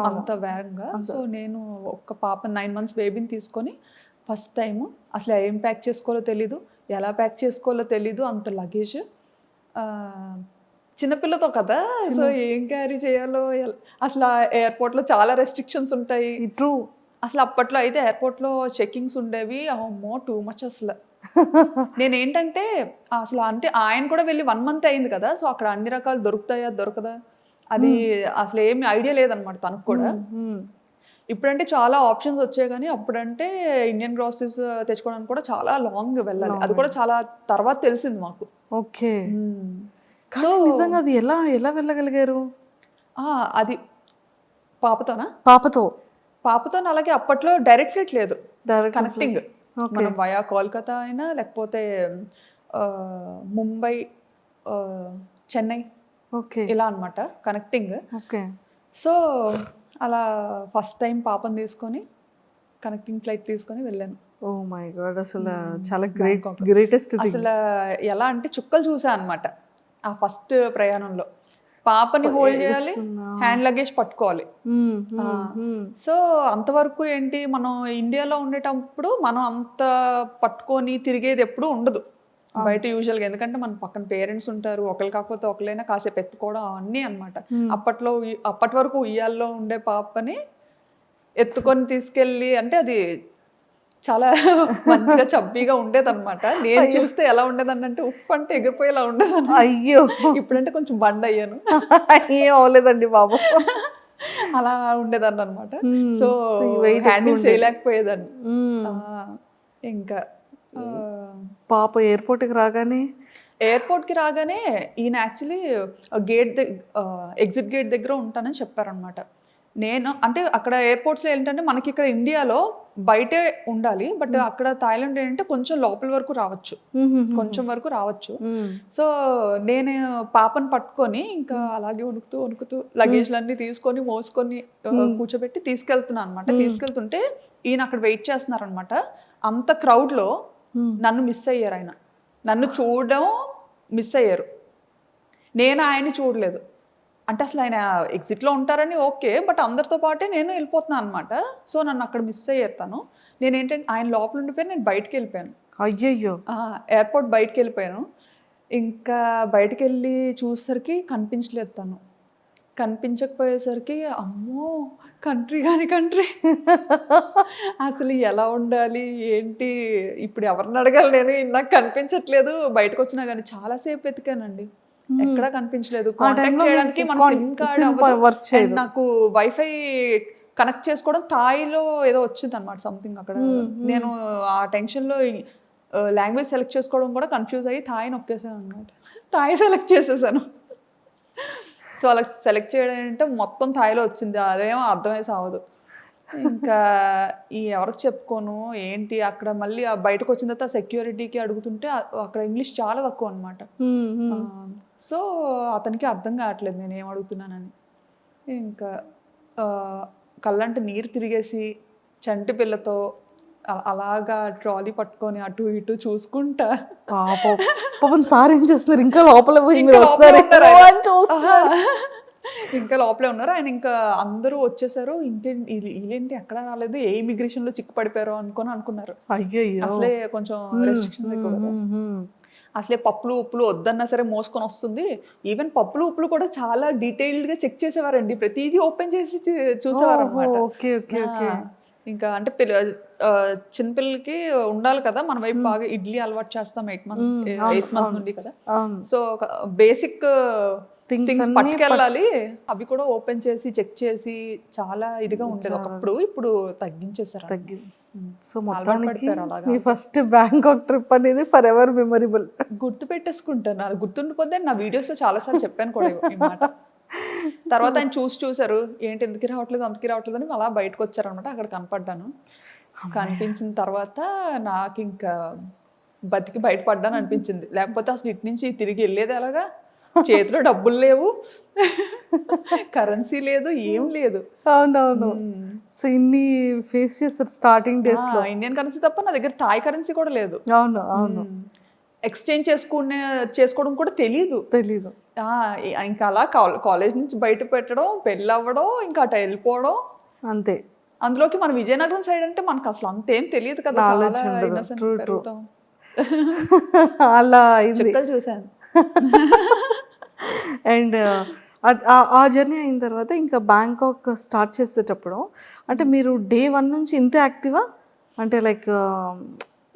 అంత వేగంగా. సో నేను ఒక్క పాప 9 months బేబీని తీసుకొని ఫస్ట్ టైం అసలు ఏం ప్యాక్ చేసుకోవాలో తెలీదు, ఎలా ప్యాక్ చేసుకోవాలో తెలీదు, అంత లగేజ్, చిన్నపిల్లతో కదా, సో ఏం క్యారీ చేయాలో అసలు ఎయిర్పోర్ట్లో చాలా రెస్ట్రిక్షన్స్ ఉంటాయి. ట్రూ. అసలు అప్పట్లో అయితే ఎయిర్పోర్ట్లో చెక్కింగ్స్ ఉండేవి, అమ్మో టూ మచ్ అసలు. నేనేంటంటే అసలు అంటే ఆయన కూడా వెళ్ళి 1 month అయింది కదా, సో అక్కడ అన్ని రకాలు దొరుకుతాయా దొరకదా అది అసలు ఏమి ఐడియా లేదనమాట తనకు కూడా. ఇప్పుడంటే చాలా ఆప్షన్స్ వచ్చాయి, కానీ అప్పుడంటే ఇండియన్ గ్రాసరీస్ తెచ్చుకోవడానికి కూడా చాలా లాంగ్ వెళ్ళాలి, అది కూడా చాలా తర్వాత తెలిసింది మాకు. ఓకే. నిజంగా అది ఎలా ఎలా వెళ్ళగలిగారు? అది పాపతోనా? పాపతో అలాగే అప్పట్లో డైరెక్ట్ ఫ్లైట్ లేదు, కనెక్టింగ్, మనం వయా కోల్కతా అయినా లేకపోతే ముంబై, చెన్నై, ఇలా అనమాట కనెక్టింగ్. సో అలా ఫస్ట్ టైం పాపని తీసుకొని కనెక్టింగ్ ఫ్లైట్ తీసుకొని వెళ్ళాను. ఓ మై గాడ్, అసలు చాలా బ్యాంకాక్. Greatest thing. అసలు ఎలా అంటే చుక్కలు చూసా అనమాట ఆ ఫస్ట్ ప్రయాణంలో. పాపని హోల్డ్ చేయాలి, హ్యాండ్ లగేజ్ పట్టుకోవాలి. సో అంతవరకు ఏంటి, మనం ఇండియాలో ఉండేటప్పుడు మనం అంత పట్టుకొని తిరిగేది ఎప్పుడు ఉండదు బయట యూజువల్గా. ఎందుకంటే మన పక్కన పేరెంట్స్ ఉంటారు, ఒకరు కాకపోతే ఒకరైనా కాసేపు ఎత్తుకోవడం అన్నీ అనమాట. అప్పటి వరకు ఉయ్యాల్లో ఉండే పాపని ఎత్తుకొని తీసుకెళ్ళి, అంటే అది చాలా మంచిగా చబ్బీగా ఉండేదన్నమాట. నేను చూస్తే ఎలా ఉండేదని అంటే ఉప్పు అంటే ఎగిరిపోయేలా ఉండేదని. అయ్యో, ఇప్పుడంటే కొంచెం బండ్ అయ్యాను. ఏం అవ్వలేదండి బాబు. అలా ఉండేదాన్ని అనమాట. సో హ్యాండిల్ చేయలేకపోయేదాన్ని. ఇంకా పాప ఎయిర్పోర్ట్కి రాగానే ఈయన యాక్చువల్లీ ఎగ్జిట్ గేట్ దగ్గర ఉంటానని చెప్పారనమాట. నేను అంటే అక్కడ ఎయిర్పోర్ట్స్లో ఏంటంటే మనకి ఇక్కడ ఇండియాలో బయటే ఉండాలి, బట్ అక్కడ థాయిలాండ్ ఏంటంటే కొంచెం లోపల వరకు రావచ్చు, కొంచెం వరకు రావచ్చు. సో నేను పాపను పట్టుకొని ఇంకా అలాగే వణుకుతూ లగేజ్లన్నీ తీసుకొని మోసుకొని కూర్చోబెట్టి తీసుకెళ్తున్నాను అనమాట. తీసుకెళ్తుంటే ఈయన అక్కడ వెయిట్ చేస్తున్నారు అనమాట. అంత క్రౌడ్లో నన్ను మిస్ అయ్యారు. ఆయన నన్ను చూడడం మిస్ అయ్యారు, నేను ఆయన్ని చూడలేదు. అంటే అసలు ఆయన ఎగ్జిట్లో ఉంటారని ఓకే, బట్ అందరితో పాటే నేను వెళ్ళిపోతున్నాను అనమాట. సో నన్ను అక్కడ మిస్ అయ్యారు తను. నేనేంటంటే ఆయన లోపల ఉండిపోయి నేను బయటకు వెళ్ళిపోయాను. అయ్యయ్యో, ఎయిర్పోర్ట్ బయటకు వెళ్ళిపోయాను. ఇంకా బయటకు వెళ్ళి చూసేసరికి కనిపించలేదు తను. కనిపించకపోయేసరికి అమ్మో కంట్రీ అసలు ఎలా ఉండాలి ఏంటి, ఇప్పుడు ఎవరిని అడగాలి, నేను నాకు కనిపించట్లేదు. బయటకు వచ్చినా కానీ చాలాసేపు ఎతికానండి, ఎక్కడా కనిపించలేదు. కాంటాక్ట్ చేయడానికి మన సిమ్ కార్డ్, నాకు వైఫై కనెక్ట్ చేసుకోవడం థాయిలో ఏదో వచ్చింది అనమాట సంథింగ్ అక్కడ. నేను ఆ టెన్షన్లో లాంగ్వేజ్ సెలెక్ట్ చేసుకోవడం కూడా కన్ఫ్యూజ్ అయ్యి థాయి నొక్కేసాను అనమాట. థాయి సెలెక్ట్ చేసేసాను. సో అలా సెలెక్ట్ చేయడం అంటే మొత్తం థాయిలో వచ్చింది, అదేమో అర్థమై సావదు. ఇంకా ఎవరికి చెప్పుకోను ఏంటి. అక్కడ మళ్ళీ బయటకు వచ్చిన తర్వాత సెక్యూరిటీకి అడుగుతుంటే అక్కడ ఇంగ్లీష్ చాలా తక్కువ అనమాట. సో అతనికి అర్థం కావట్లేదు నేను ఏం అడుగుతున్నానని. ఇంకా కళ్ళంటే నీరు తిరిగేసి చంటి పిల్లతో అలాగా ట్రాలీ పట్టుకొని అటు ఇటు చూసుకుంటా. పాపం సార్ ఏం చేస్తున్నారు, ఇంకా లోపల ఇంకా లోపలే ఉన్నారు ఆయన. ఇంకా అందరూ వచ్చేసారు, వీళ్ళేంటి ఎక్కడ రాలేదు, ఏ ఇమిగ్రేషన్ లో చిక్కు పడిపోయారో అనుకున్నారు. అసలే కొంచెం రెస్ట్రిక్షన్స్ ఎక్కువ కదా. అసలే పప్పులు ఉప్పులు వద్దన్నా సరే మోసుకొని వస్తుంది. ఈవెన్ పప్పులు ఉప్పులు కూడా చాలా డీటెయిల్డ్ గా చెక్ చేసేవారండి, ప్రతిదీ ఓపెన్ చేసి చూసేవారు అనమాట. ఇంకా అంటే చిన్నపిల్లలకి ఉండాలి కదా మన వైపు, బాగా ఇడ్లీ అలవాటు చేస్తాం 8 month నుండి కదా. సో బేసిక్ థింగ్స్ పట్టుకెళ్ళాలి, అవి కూడా ఓపెన్ చేసి చెక్ చేసి చాలా ఇదిగా ఉండేది ఒకప్పుడు. ఇప్పుడు తగ్గించేసారు. సో మొత్తానికి మీ ఫస్ట్ బ్యాంకాక్ ట్రిప్ అనేది ఫర్ ఎవర్ మెమరబుల్. గుర్తు పెట్టేసుకుంటాను, అది గుర్తుండిపోతే నా వీడియోస్ లో చాలా సార్లు చెప్పాను కూడా ఈ మాట. తర్వాత ఆయన చూసారు, ఏంటి ఎందుకు రావట్లేదు అని అలా బయటకు వచ్చారనమాట. అక్కడ కనపడ్డాను. కనిపించిన తర్వాత నాకు ఇంకా బతికి బయటపడ్డాను అనిపించింది. లేకపోతే అసలు ఇటు నుంచి తిరిగి వెళ్ళేది ఎలాగా, చేతిలో డబ్బులు లేవు, కరెన్సీ లేదు, ఏం లేదు. అవునవును. సో ఇన్ని ఫేస్ చేస్తారు స్టార్టింగ్ డేస్ లో. ఇండియన్ కరెన్సీ తప్ప నా దగ్గర థాయ్ కరెన్సీ కూడా లేదు. అవును. ఎక్స్చేంజ్ చేసుకోవడం కూడా తెలీదు. ఇంకా అలా కాలేజ్ నుంచి బయట పెట్టడం, పెళ్ళి అవ్వడం, ఇంకా అటు వెళ్ళిపోవడం అంతే. అందులోకి మన విజయనగరం సైడ్ అంటే మనకు అసలు అంతేం తెలియదు కదా, అలా చుక్కలు చూసాను. అండ్ ఆ జర్నీ అయిన తర్వాత ఇంకా బ్యాంకాక్ స్టార్ట్ చేసేటప్పుడు అంటే మీరు డే 1 నుంచి ఇంతే యాక్టివా? అంటే లైక్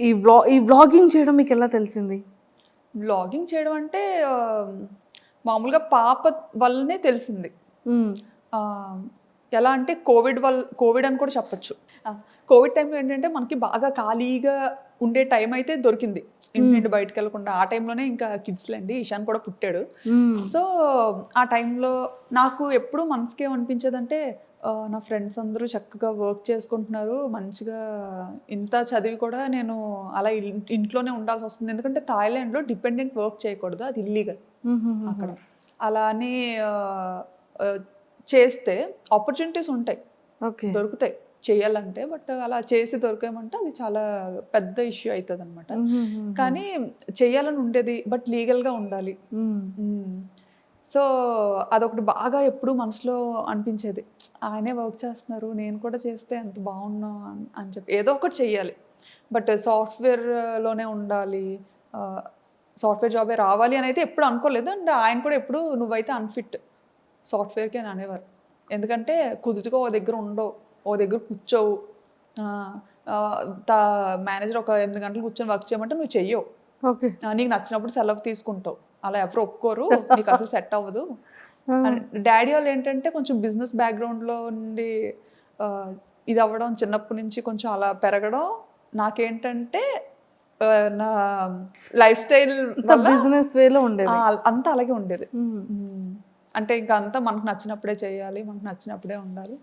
ఈ వ్లాగింగ్ చేయడం మీకు ఎలా తెలిసింది? వ్లాగింగ్ చేయడం అంటే మామూలుగా పాప వల్లనే తెలిసింది. ఎలా అంటే కోవిడ్ అని కూడా చెప్పచ్చు. కోవిడ్ టైంలో ఏంటంటే మనకి బాగా ఖాళీగా ఉండే టైం అయితే దొరికింది, ఇంటి నుండి బయటకు వెళ్ళకుండా. ఆ టైంలోనే ఇంకా కిడ్స్ లేండి, ఇషాన్ కూడా పుట్టాడు. సో ఆ టైంలో నాకు ఎప్పుడు మనసుకి ఏమనిపించేదంటే, నా ఫ్రెండ్స్ అందరూ చక్కగా వర్క్ చేసుకుంటున్నారు మంచిగా, ఇంత చదివి కూడా నేను అలా ఇంట్లోనే ఉండాల్సి వస్తుంది. ఎందుకంటే థాయిలాండ్లో డిపెండెంట్ వర్క్ చేయకూడదు, అది ఇల్లీగల్ అక్కడ. అలా అని చేస్తే ఆపర్చునిటీస్ ఉంటాయి, ఓకే. దొరుకుతాయి చేయాలంటే. బట్ అలా చేసి దొరికామంటే అది చాలా పెద్ద ఇష్యూ అవుతుంది అనమాట. కానీ చేయాలని ఉండేది, బట్ లీగల్గా ఉండాలి. సో అదొకటి బాగా ఎప్పుడు మనసులో అనిపించేది, ఆయనే వర్క్ చేస్తున్నారు, నేను కూడా చేస్తే ఎంత బాగున్నా అని చెప్పి ఏదో ఒకటి చెయ్యాలి. బట్ సాఫ్ట్వేర్లోనే ఉండాలి, సాఫ్ట్వేర్ జాబే రావాలి అని అయితే ఎప్పుడు అనుకోలేదు. అండ్ ఆయన కూడా ఎప్పుడు నువ్వైతే అన్ఫిట్ సాఫ్ట్వేర్కి అని అనేవారు. ఎందుకంటే కుదుటిగా ఓ దగ్గర ఉండవు, ఓ దగ్గర కూర్చోవు, మేనేజర్ ఒక 8 గంటలు కూర్చొని వర్క్ చేయమంటే నువ్వు చెయ్యవు, ఓకే. నీకు నచ్చినప్పుడు సెలవు తీసుకుంటావు, అలా ఎవరు ఒప్పుకోరు, నీకు అసలు సెట్ అవ్వదు. డాడీ వాళ్ళు ఏంటంటే కొంచెం బిజినెస్ బ్యాక్గ్రౌండ్లో ఉండి ఇది అవ్వడం, చిన్నప్పటి నుంచి కొంచెం అలా పెరగడం, నాకేంటంటే నా లైఫ్ స్టైల్ బిజినెస్ వేలో ఉండేది, అంతా అలాగే ఉండేది. అంటే ఇంకా అంతా మనకు నచ్చినప్పుడే చేయాలి, మనకు నచ్చినప్పుడే ఉండాలి,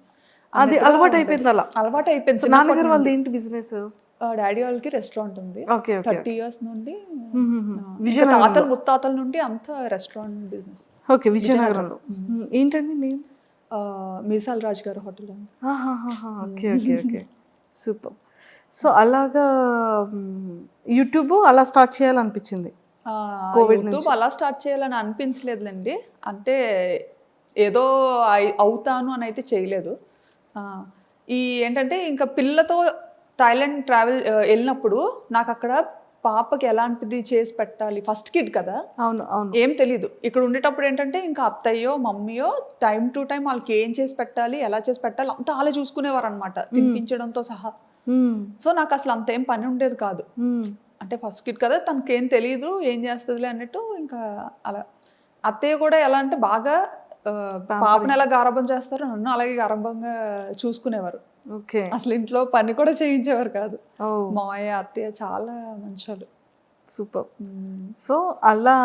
అది అలవాటు అయిపోయింది. అలా అలవాటు అయిపోయింది. నాన్నగారు వాళ్ళది ఏంటి బిజినెస్? డాడీ వాళ్ళకి రెస్టారెంట్ ఉంది, 30 years నుండి, తాతల ముత్తాతల నుండి అంతా రెస్టారెంట్ బిజినెస్. ఓకే, విజయనగరంలో. ఏంటండి నేమ్? మీసాల్ రాజ్ గారు hotel. Okay okay okay, super. So అలాగా యూట్యూబ్ అలా స్టార్ట్ చేయాలనిపించింది. యూట్యూబ్ అలా స్టార్ట్ చేయాలని అనిపించలేదులేండి, అంటే ఏదో అవుతాను అని అయితే చేయలేదు. ఈ ఏంటంటే ఇంకా పిల్లతో థాయిలాండ్ ట్రావెల్ వెళ్ళినప్పుడు నాకు అక్కడ పాపకి ఎలాంటిది చేసి పెట్టాలి, ఫస్ట్ కిడ్ కదా, అవును అవును, ఏం తెలీదు. ఇక్కడ ఉండేటప్పుడు ఏంటంటే ఇంకా అత్తయ్యో మమ్మీయో టైం టు టైం వాళ్ళకి ఏం చేసి పెట్టాలి, ఎలా చేసి పెట్టాలి అంతా వాళ్ళే చూసుకునేవారు అనమాట, తినిపించడంతో సహా. సో నాకు అసలు అంత ఏం పని ఉండేది కాదు, అంటే ఫస్ట్ కిడ్ కదా తనకేం తెలియదు, ఏం చేస్తుందిలే అన్నట్టు. ఇంకా అలా అత్తయ్య కూడా ఎలా అంటే బాగా పాపను ఎలా గారాబం చేస్తారో నన్ను అలాగే గారాబంగా చూసుకునేవారు. ఓకే, అసలు ఇంట్లో పని కూడా చేయించేవారు కాదు. మావయ్య అత్తయ్య చాలా మంచోళ్ళు. సూపర్. సో అలా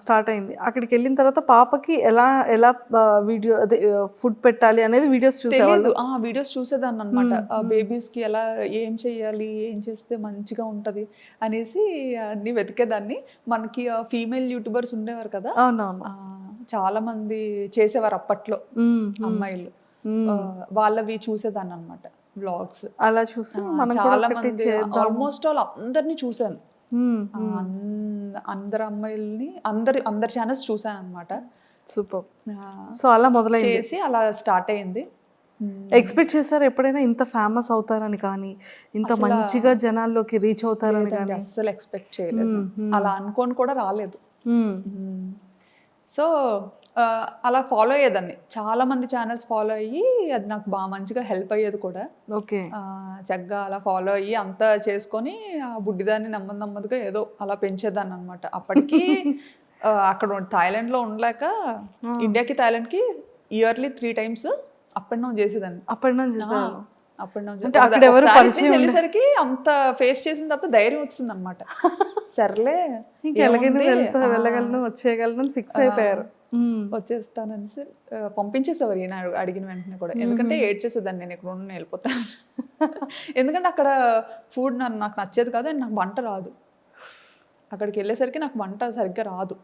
స్టార్ట్ అయింది. అక్కడికి వెళ్ళిన తర్వాత పాపకి ఎలా ఎలా వీడియో అదే ఫుడ్ పెట్టాలి అనేది వీడియోస్ చూసేవాళ్ళు. వీడియోస్ చూసేదాన్ని అనమాట. బేబీస్కి ఎలా ఏం చేయాలి, ఏం చేస్తే మంచిగా ఉంటుంది అనేసి అన్ని వెతికేదాన్ని. మనకి ఫీమేల్ యూట్యూబర్స్ ఉండేవారు కదా, అవునవును, చాలా మంది చేసేవారు అప్పట్లో అమ్మాయిలు, వాళ్ళవి చూసేదాన్ని అనమాట వ్లాగ్స్. అలా చూసి చాలా మంది ఆల్మోస్ట్ ఆల్ అందరినీ చూసాను, అందరు అమ్మాయిల్ని అందరి ఛానల్స్ చూసాను అనమాట. సూపర్. సో అలా మొదలైంది, చేసి అలా స్టార్ట్ అయింది. ఎక్స్పెక్ట్ చేశారు ఎప్పుడైనా ఇంత ఫేమస్ అవుతారని కానీ, ఇంత మంచిగా జనాల్లోకి రీచ్ అవుతారని కానీ? అస్సలు ఎక్స్పెక్ట్ చేయలేదు, అలా అనుకోని కూడా రాలేదు. సో అలా ఫాలో అయ్యేదాన్ని, చాలా మంది ఛానల్స్ ఫాలో అయ్యి అది నాకు బాగా మంచిగా హెల్ప్ అయ్యేది కూడా. ఓకే, చక్కగా అలా ఫాలో అయ్యి అంతా చేసుకొని ఆ బుడ్డిదాన్ని నెమ్మదిగా ఏదో అలా పెంచేదాన్ని అనమాట. అప్పటికి అక్కడ థాయిలాండ్లో ఉండలేక ఇండియాకి థాయిలాండ్కి yearly 3 times up and down చేసేదాన్ని. వెళ్ళేసరికి అంత ఫేస్ చేసిన తర్వాత ధైర్యం వచ్చింది అనమాట. సర్లే వెళ్ళగలను వచ్చేయగలను ఫిక్స్ అయిపోయారు. వచ్చేస్తానని పంపించేసేవారు ఈయన అడిగిన వెంటనే కూడా. ఎందుకంటే ఏడ్చేసేదాన్ని, నేను ఇక్కడ ఉండి వెళ్ళిపోతాను. ఎందుకంటే అక్కడ ఫుడ్ నాకు నచ్చేది కాదు, అండ్ నాకు వంట రాదు. అక్కడికి వెళ్ళేసరికి నాకు వంట సరిగ్గా రాదు.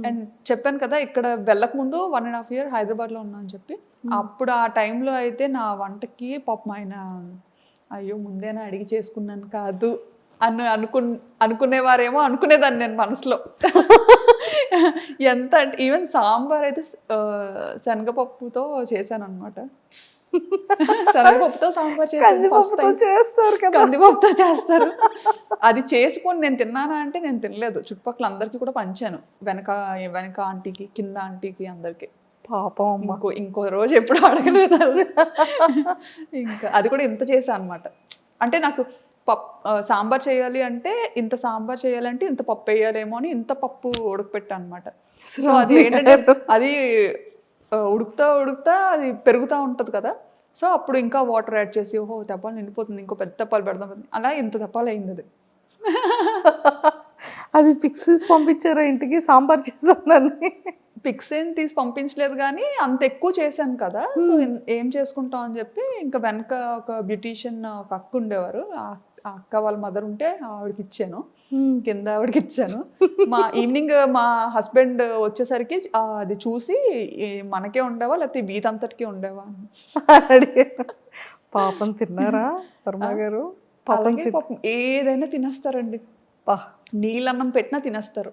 అండ్ చెప్పాను కదా ఇక్కడ వెళ్ళక ముందు 1.5 years హైదరాబాద్లో ఉన్నా అని చెప్పి. అప్పుడు ఆ టైంలో అయితే నా వంటకి పాపం ఆయన అయ్యో ముందేనా అడిగి చేసుకున్నాను కాదు అనుకునేవారేమో అనుకునేదాన్ని నేను మనసులో. ఎంత అంటే ఈవెన్ సాంబార్ అయితే శనగపప్పుతో చేశాను అనమాట. శనగపప్పుతో సాంబార్ చేస్తారు, కందిపప్పుతో చేస్తారు. అది చేసుకొని నేను తిన్నానా అంటే నేను తినలేదు, చుట్టుపక్కల అందరికీ కూడా పంచాను, వెనక ఆంటీకి కింద ఆంటీకి అందరికి. పాపం ఇంకో రోజు ఎప్పుడు అడగలేదు. ఇంకా అది కూడా ఇంత చేశాను అనమాట. అంటే నాకు సాంబార్ చేయాలి అంటే ఇంత సాంబార్ చేయాలంటే ఇంత పప్పు వేయాలేమో అని ఇంత పప్పు ఉడకపెట్టా అనమాట. సో అది ఏంటంటే అది ఉడుకుతా అది పెరుగుతూ ఉంటుంది కదా, సో అప్పుడు ఇంకా వాటర్ యాడ్ చేసి ఓహో తెప్పాలు నిండిపోతుంది, ఇంకో పెద్ద తెప్పాలు పెడదాం, అలా ఇంత తెప్పాలు అయింది. అది అది పిక్స్ పంపించారా ఇంటికి సాంబార్ చేశానని? పిక్స్ ఏం తీసి పంపించలేదు కానీ అంత ఎక్కువ చేశాను కదా, సో ఏం చేసుకుంటాం అని చెప్పి ఇంకా వెనక ఒక బ్యూటీషియన్ ఒక అక్క ఉండేవారు, ఆ అక్క వాళ్ళ మదర్ ఉంటే ఆవిడకి ఇచ్చాను, కింద ఆవిడకి ఇచ్చాను. ఈవినింగ్ మా హస్బెండ్ వచ్చేసరికి అది చూసి మనకే ఉండేవా లేకపోతే వీధంతటికి ఉండేవా అని అడిగారు. పాపం తిన్నారా వర్మ గారు? అలాగే పాపం ఏదైనా తినేస్తారండి. నీళ్ళన్నం పెట్టినా తినేస్తారు.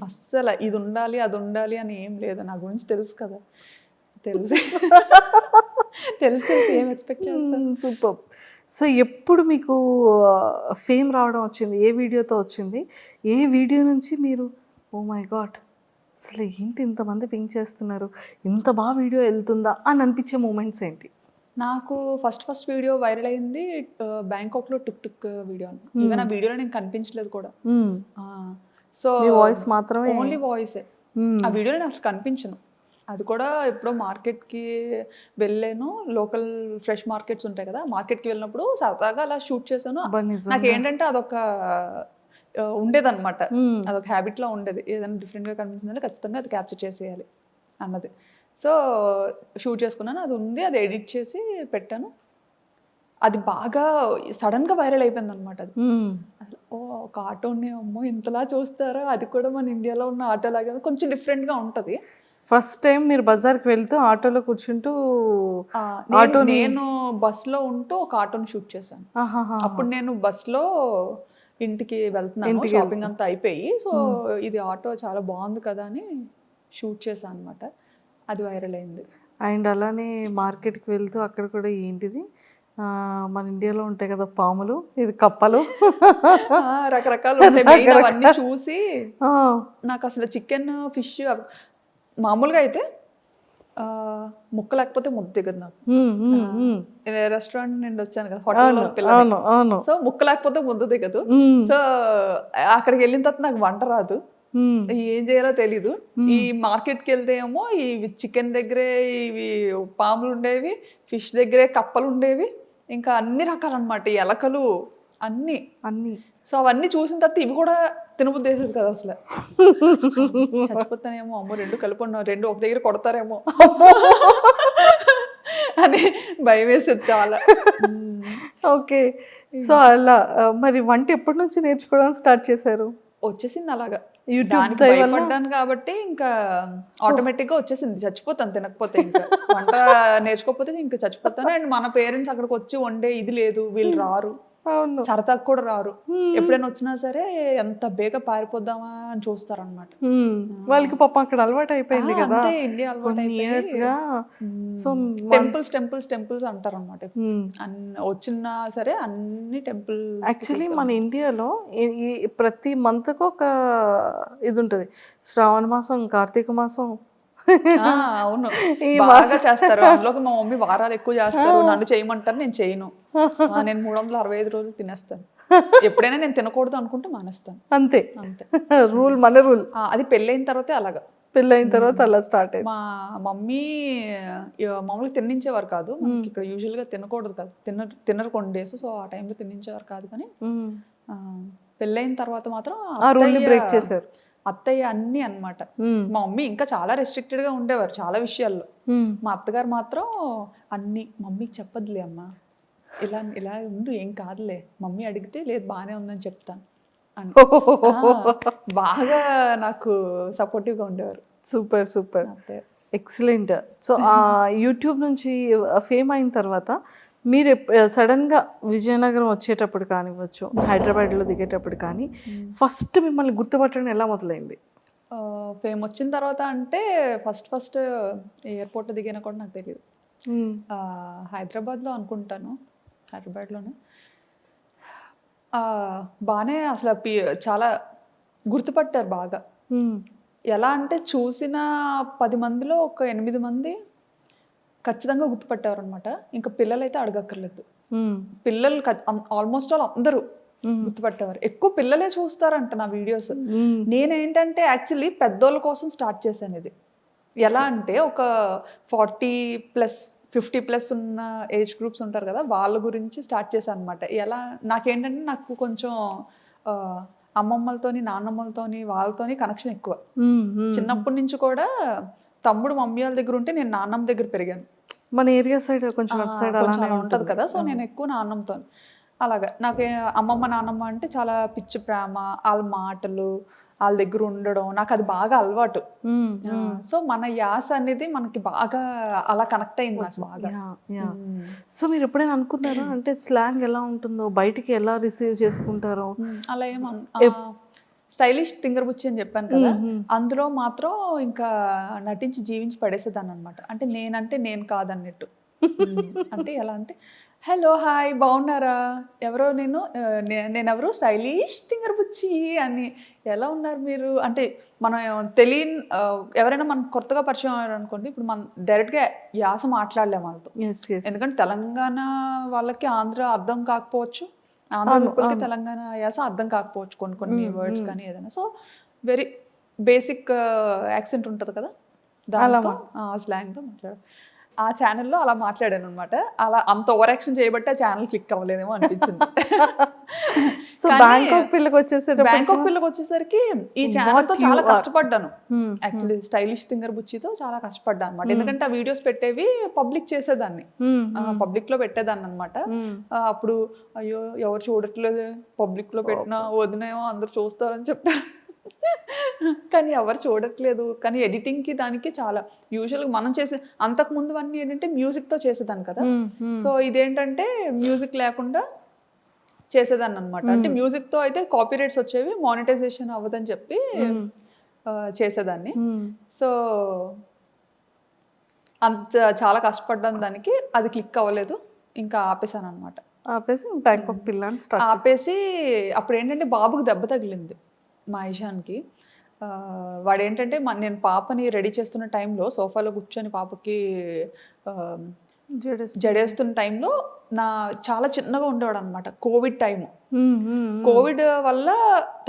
అస్సలు ఇది ఉండాలి అది ఉండాలి అని ఏం లేదు. నా గురించి తెలుసు కదా, తెలిసి తెలిసి ఏం ఎక్స్పెక్ట్ చేస్తాను. సూపర్. సో ఎప్పుడు మీకు ఫేమ్ రావడం వచ్చింది? ఏ వీడియోతో వచ్చింది? ఏ వీడియో నుంచి మీరు ఓ మై గాడ్ అసలు ఏంటి ఇంతమంది పింక్ చేస్తున్నారు, ఇంత బాగా వీడియో వెళ్తుందా అని అనిపించే మూమెంట్స్ ఏంటి? నాకు ఫస్ట్ వీడియో వైరల్ అయింది బ్యాంకాక్లో టుక్ టుక్ వీడియో. ఈవెన్ ఆ వీడియోలో నేను కనిపించలేదు కూడా. సో వాయిస్ మాత్రమే, ఓన్లీ వాయిసే. ఆ వీడియోలో నేను అసలు కనిపించను. అది కూడా ఎప్పుడో మార్కెట్కి వెళ్ళాను. లోకల్ ఫ్రెష్ మార్కెట్స్ ఉంటాయి కదా, మార్కెట్కి వెళ్ళినప్పుడు సరదాగా అలా షూట్ చేశాను. నాకు ఏంటంటే అదొక ఉండేదన్నమాట, అదొక హ్యాబిట్లో ఉండేది. ఏదైనా డిఫరెంట్గా కనిపించిందంటే ఖచ్చితంగా అది క్యాప్చర్ చేసేయాలి అన్నది. సో షూట్ చేసుకున్నాను, అది ఉంది, అది ఎడిట్ చేసి పెట్టాను. అది బాగా సడన్గా వైరల్ అయిపోయింది అనమాట. అది అసలు ఒక ఆటోని అమ్మో ఇంతలా చూస్తారా, అది కూడా మన ఇండియాలో ఉన్న ఆటో లాగా కొంచెం డిఫరెంట్గా ఉంటుంది. ఫస్ట్ టైం మీరు బజార్కి వెళ్తూ ఆటోలో కూర్చుంటూ నేను బస్లో ఉంటూ ఒక ఆటోని షూట్ చేశాను. అప్పుడు నేను బస్లో ఇంటికి వెళ్తున్నాను, షాపింగ్ అంతా అయిపోయి. సో ఇది ఆటో చాలా బాగుంది కదా అని షూట్ చేశాను అనమాట. అది వైరల్ అయింది. అండ్ అలానే మార్కెట్కి వెళ్తూ అక్కడ కూడా ఏంటిది మన ఇండియాలో ఉంటాయి కదా పాములు, ఇది కప్పలు, రకరకాలు అవన్నీ చూసి నాకు అసలు చికెన్ ఫిష్ మామూలుగా అయితే ముక్క లేకపోతే ముద్ద దిగదు నాకు. రెస్టారెంట్ నుండి వచ్చాను కదా, హోటల్లో పిల్లలు, సో ముక్క లేకపోతే ముద్ద దిగదు. సో అక్కడికి వెళ్ళిన తర్వాత నాకు వంట రాదు, ఏం చేయాలో తెలీదు. ఈ మార్కెట్కి వెళ్తే ఏమో ఇవి చికెన్ దగ్గరే ఇవి పాములు ఉండేవి, ఫిష్ దగ్గరే కప్పలు ఉండేవి, ఇంకా అన్ని రకాలు అనమాట, ఎలకలు అన్ని. సో అవన్నీ చూసిన తర్వాత ఇవి కూడా తినబుద్ధి వేసేది కదా అసలు. చచ్చిపోతానేమో, అమ్మో రెండు కలిపి ఉన్నావు, రెండు ఒక దగ్గర కొడతారేమో అని భయం వేసేది చాలా. ఓకే. సో అలా మరి వంట ఎప్పటి నుంచి నేర్చుకోవడం స్టార్ట్ చేశారు? వచ్చేసింది అలాగా, యూట్యూబ్ భయపడ్డాను కాబట్టి ఇంకా ఆటోమేటిక్ గా వచ్చేసింది. చచ్చిపోతాను తినకపోతే, ఇంకా వంట నేర్చుకోకపోతే ఇంకా చచ్చిపోతాను. అండ్ మన పేరెంట్స్ అక్కడికి వచ్చి వండే ఇది లేదు, వీళ్ళు రారు, సరదాకు కూడా రారు. ఎప్పుడైనా వచ్చినా సరే ఎంత బేగా పారిపోద్దామా అని చూస్తారనమాట. వాళ్ళకి పాపం అక్కడ అలవాటు అయిపోయింది కదా, ఇండియా అలవాటు ఇయర్స్ గా. సో టెంపుల్స్ అంటారు అనమాట. వచ్చినా సరే అన్ని టెంపుల్. యాక్చువల్లీ మన ఇండియాలో ప్రతి మంత్ కు ఒక ఇది ఉంటుంది, శ్రావణ మాసం, కార్తీక మాసం. అవును, బాగా చేస్తారు. అందులోకి మా మమ్మీ వారాలు ఎక్కువ చేస్తారు, నన్ను చేయమంటారు, నేను చేయను. నేను 365 రోజులు తినేస్తాను. ఎప్పుడైనా నేను తినకూడదు అనుకుంటే మానేస్తాను, అంతే. రూల్, మన రూల్. అది పెళ్ళైన తర్వాతే అలాగా, పెళ్ళైన తర్వాత అలా స్టార్ట్ అయింది. మా మమ్మీ మామూలుగా తినించేవారు కాదు, ఇక్కడ యూజువల్ గా తినకూడదు కదా, తినరు కొన్ని డేస్. సో ఆ టైంలో తినించేవారు కాదు. కానీ పెళ్ళైన తర్వాత మాత్రం బ్రేక్ చేశారు అత్తయ్య అన్ని అన్నమాట. మా మమ్మీ ఇంకా చాలా రెస్ట్రిక్టెడ్ గా ఉండేవారు చాలా విషయాల్లో. మా అత్తగారు మాత్రం అన్ని, మమ్మీకి చెప్పదులే అమ్మా, ఇలా ఇలా ఉండు, ఏం కాదులే, మమ్మీ అడిగితే లేదు బాగానే ఉందని చెప్తాను అని బాగా నాకు సపోర్టివ్గా ఉండేవారు. Super, excellent. సో ఆ యూట్యూబ్ నుంచి ఫేమ్ అయిన తర్వాత మీరు సడన్గా విజయనగరం వచ్చేటప్పుడు కానివ్వచ్చు, హైదరాబాద్లో దిగేటప్పుడు కానీ ఫస్ట్ మిమ్మల్ని గుర్తుపట్టడం ఎలా మొదలైంది? ఫేమ్ వచ్చిన తర్వాత అంటే ఫస్ట్ ఎయిర్పోర్ట్లో దిగినా కూడా నాకు తెలియదు. హైదరాబాద్లో అనుకుంటాను, హైదరాబాద్లోనే బాగానే అసలు చాలా గుర్తుపట్టారు బాగా. ఎలా అంటే చూసిన 10 మందిలో ఒక 8 మంది ఖచ్చితంగా గుర్తుపట్టేవారు అనమాట. ఇంకా పిల్లలైతే అడగక్కర్లేదు, పిల్లలు ఆల్మోస్ట్ ఆల్ అందరూ గుర్తుపట్టేవారు. ఎక్కువ పిల్లలే చూస్తారంట నా వీడియోస్. నేనేంటంటే యాక్చువల్లీ పెద్దోళ్ళ కోసం స్టార్ట్ చేశాను ఇది. ఎలా అంటే ఒక 40+ 50+ ఉన్న ఏజ్ గ్రూప్స్ ఉంటారు కదా, వాళ్ళ గురించి స్టార్ట్ చేశాను అనమాట. ఎలా నాకేంటంటే నాకు కొంచెం అమ్మమ్మలతోని, నాన్నమ్మలతోని, వాళ్ళతోని కనెక్షన్ ఎక్కువ. చిన్నప్పటి నుంచి కూడా తమ్ముడు మమ్మీ వాళ్ళ దగ్గర ఉంటే నేను నాన్నమ్మ దగ్గర పెరిగాను. మన ఏరియా సైడ్ కొంచెం అటు సైడ్ అలా ఉంటుంది కదా, సో నేను ఎక్కువ నాన్నమ్మతో. అలాగా నాకు అమ్మమ్మ నాన్నమ్మ అంటే చాలా పిచ్చి ప్రేమ, వాళ్ళ మాటలు, వాళ్ళ దగ్గర ఉండడం నాకు అది బాగా అలవాటు. సో మన యాస అనేది మనకి బాగా అలా కనెక్ట్ అయింది నాకు బాగా. యా. సో మీరు ఎప్పుడైనా అనుకున్నారా అంటే స్లాంగ్ ఎలా ఉంటుందో, బయటికి ఎలా రిసీవ్ చేసుకుంటారో? అలా స్టైలిష్ తింగరబుచ్చి అని చెప్పాను కదా, అందులో మాత్రం ఇంకా నటించి జీవించి పడేసేదాన్ని అనమాట. అంటే నేనంటే నేను కాదన్నట్టు. అంటే ఎలా అంటే, హలో హాయ్ బాగున్నారా, ఎవరో నేనెవరు స్టైలిష్ తింగరబుచ్చి అని, ఎలా ఉన్నారు మీరు అంటే మనం తెలియని ఎవరైనా మనకు కొత్తగా పరిచయం అయ్యారు అనుకోండి, ఇప్పుడు మనం డైరెక్ట్గా యాస మాట్లాడలేము వాళ్ళతో. ఎందుకంటే తెలంగాణ వాళ్ళకి ఆంధ్ర అర్థం కాకపోవచ్చు, ఆంధ్ర పీపుల్కి తెలంగాణ యాస అర్థం కాకపోవచ్చు కొన్ని వర్డ్స్ కానీ ఏదైనా. సో వెరీ బేసిక్ యాక్సెంట్ ఉంటుంది కదా, దాంతో స్లాంగ్తో మాట్లాడారు. ఆ ఛానల్లో అలా మాట్లాడాను అనమాట. అలా అంత ఓవర్ యాక్షన్ చేయబట్టి ఆ ఛానల్ క్లిక్ అవ్వలేదేమో అనిపించింది. సో బ్యాంకాక్ పిల్లకి వచ్చేసరికి ఈ ఛానల్తో చాలా కష్టపడ్డాను. యాక్చువల్లీ స్టైలిష్ తింగర్ బుచ్చితో చాలా కష్టపడ్డాను అనమాట. ఎందుకంటే ఆ వీడియోస్ పెట్టేవి పబ్లిక్ చేసేదాన్ని, పబ్లిక్ లో పెట్టేదాన్ని అనమాట. అప్పుడు అయ్యో ఎవరు చూడట్లేదు, పబ్లిక్ లో పెట్టినా వదినేమో అందరు చూస్తారని చెప్పారు. కానీ ఎవరు చూడట్లేదు. కానీ ఎడిటింగ్కి దానికి చాలా యూజువల్గా మనం చేసే అంతకు ముందు అన్నీ ఏంటంటే మ్యూజిక్తో చేసేదాన్ని కదా. సో ఇదేంటంటే మ్యూజిక్ లేకుండా చేసేదాన్ని అనమాట. అంటే మ్యూజిక్తో అయితే కాపీరైట్స్ వచ్చేవి, మానిటైజేషన్ అవ్వదని చెప్పి చేసేదాన్ని. సో అంత చాలా కష్టపడ్డాను దానికి, అది క్లిక్ అవ్వలేదు, ఇంకా ఆపేసాను అనమాట. ఆపేసి అప్పుడు ఏంటంటే బాబుకి దెబ్బ తగిలింది మా ఇషాన్కి. వాడు ఏంటంటే నేను పాపని రెడీ చేస్తున్న టైంలో సోఫాలో కూర్చొని పాపకి జడేస్తున్న టైంలో చాలా చిన్నగా ఉండేవాడు అనమాట. కోవిడ్ టైము, కోవిడ్ వల్ల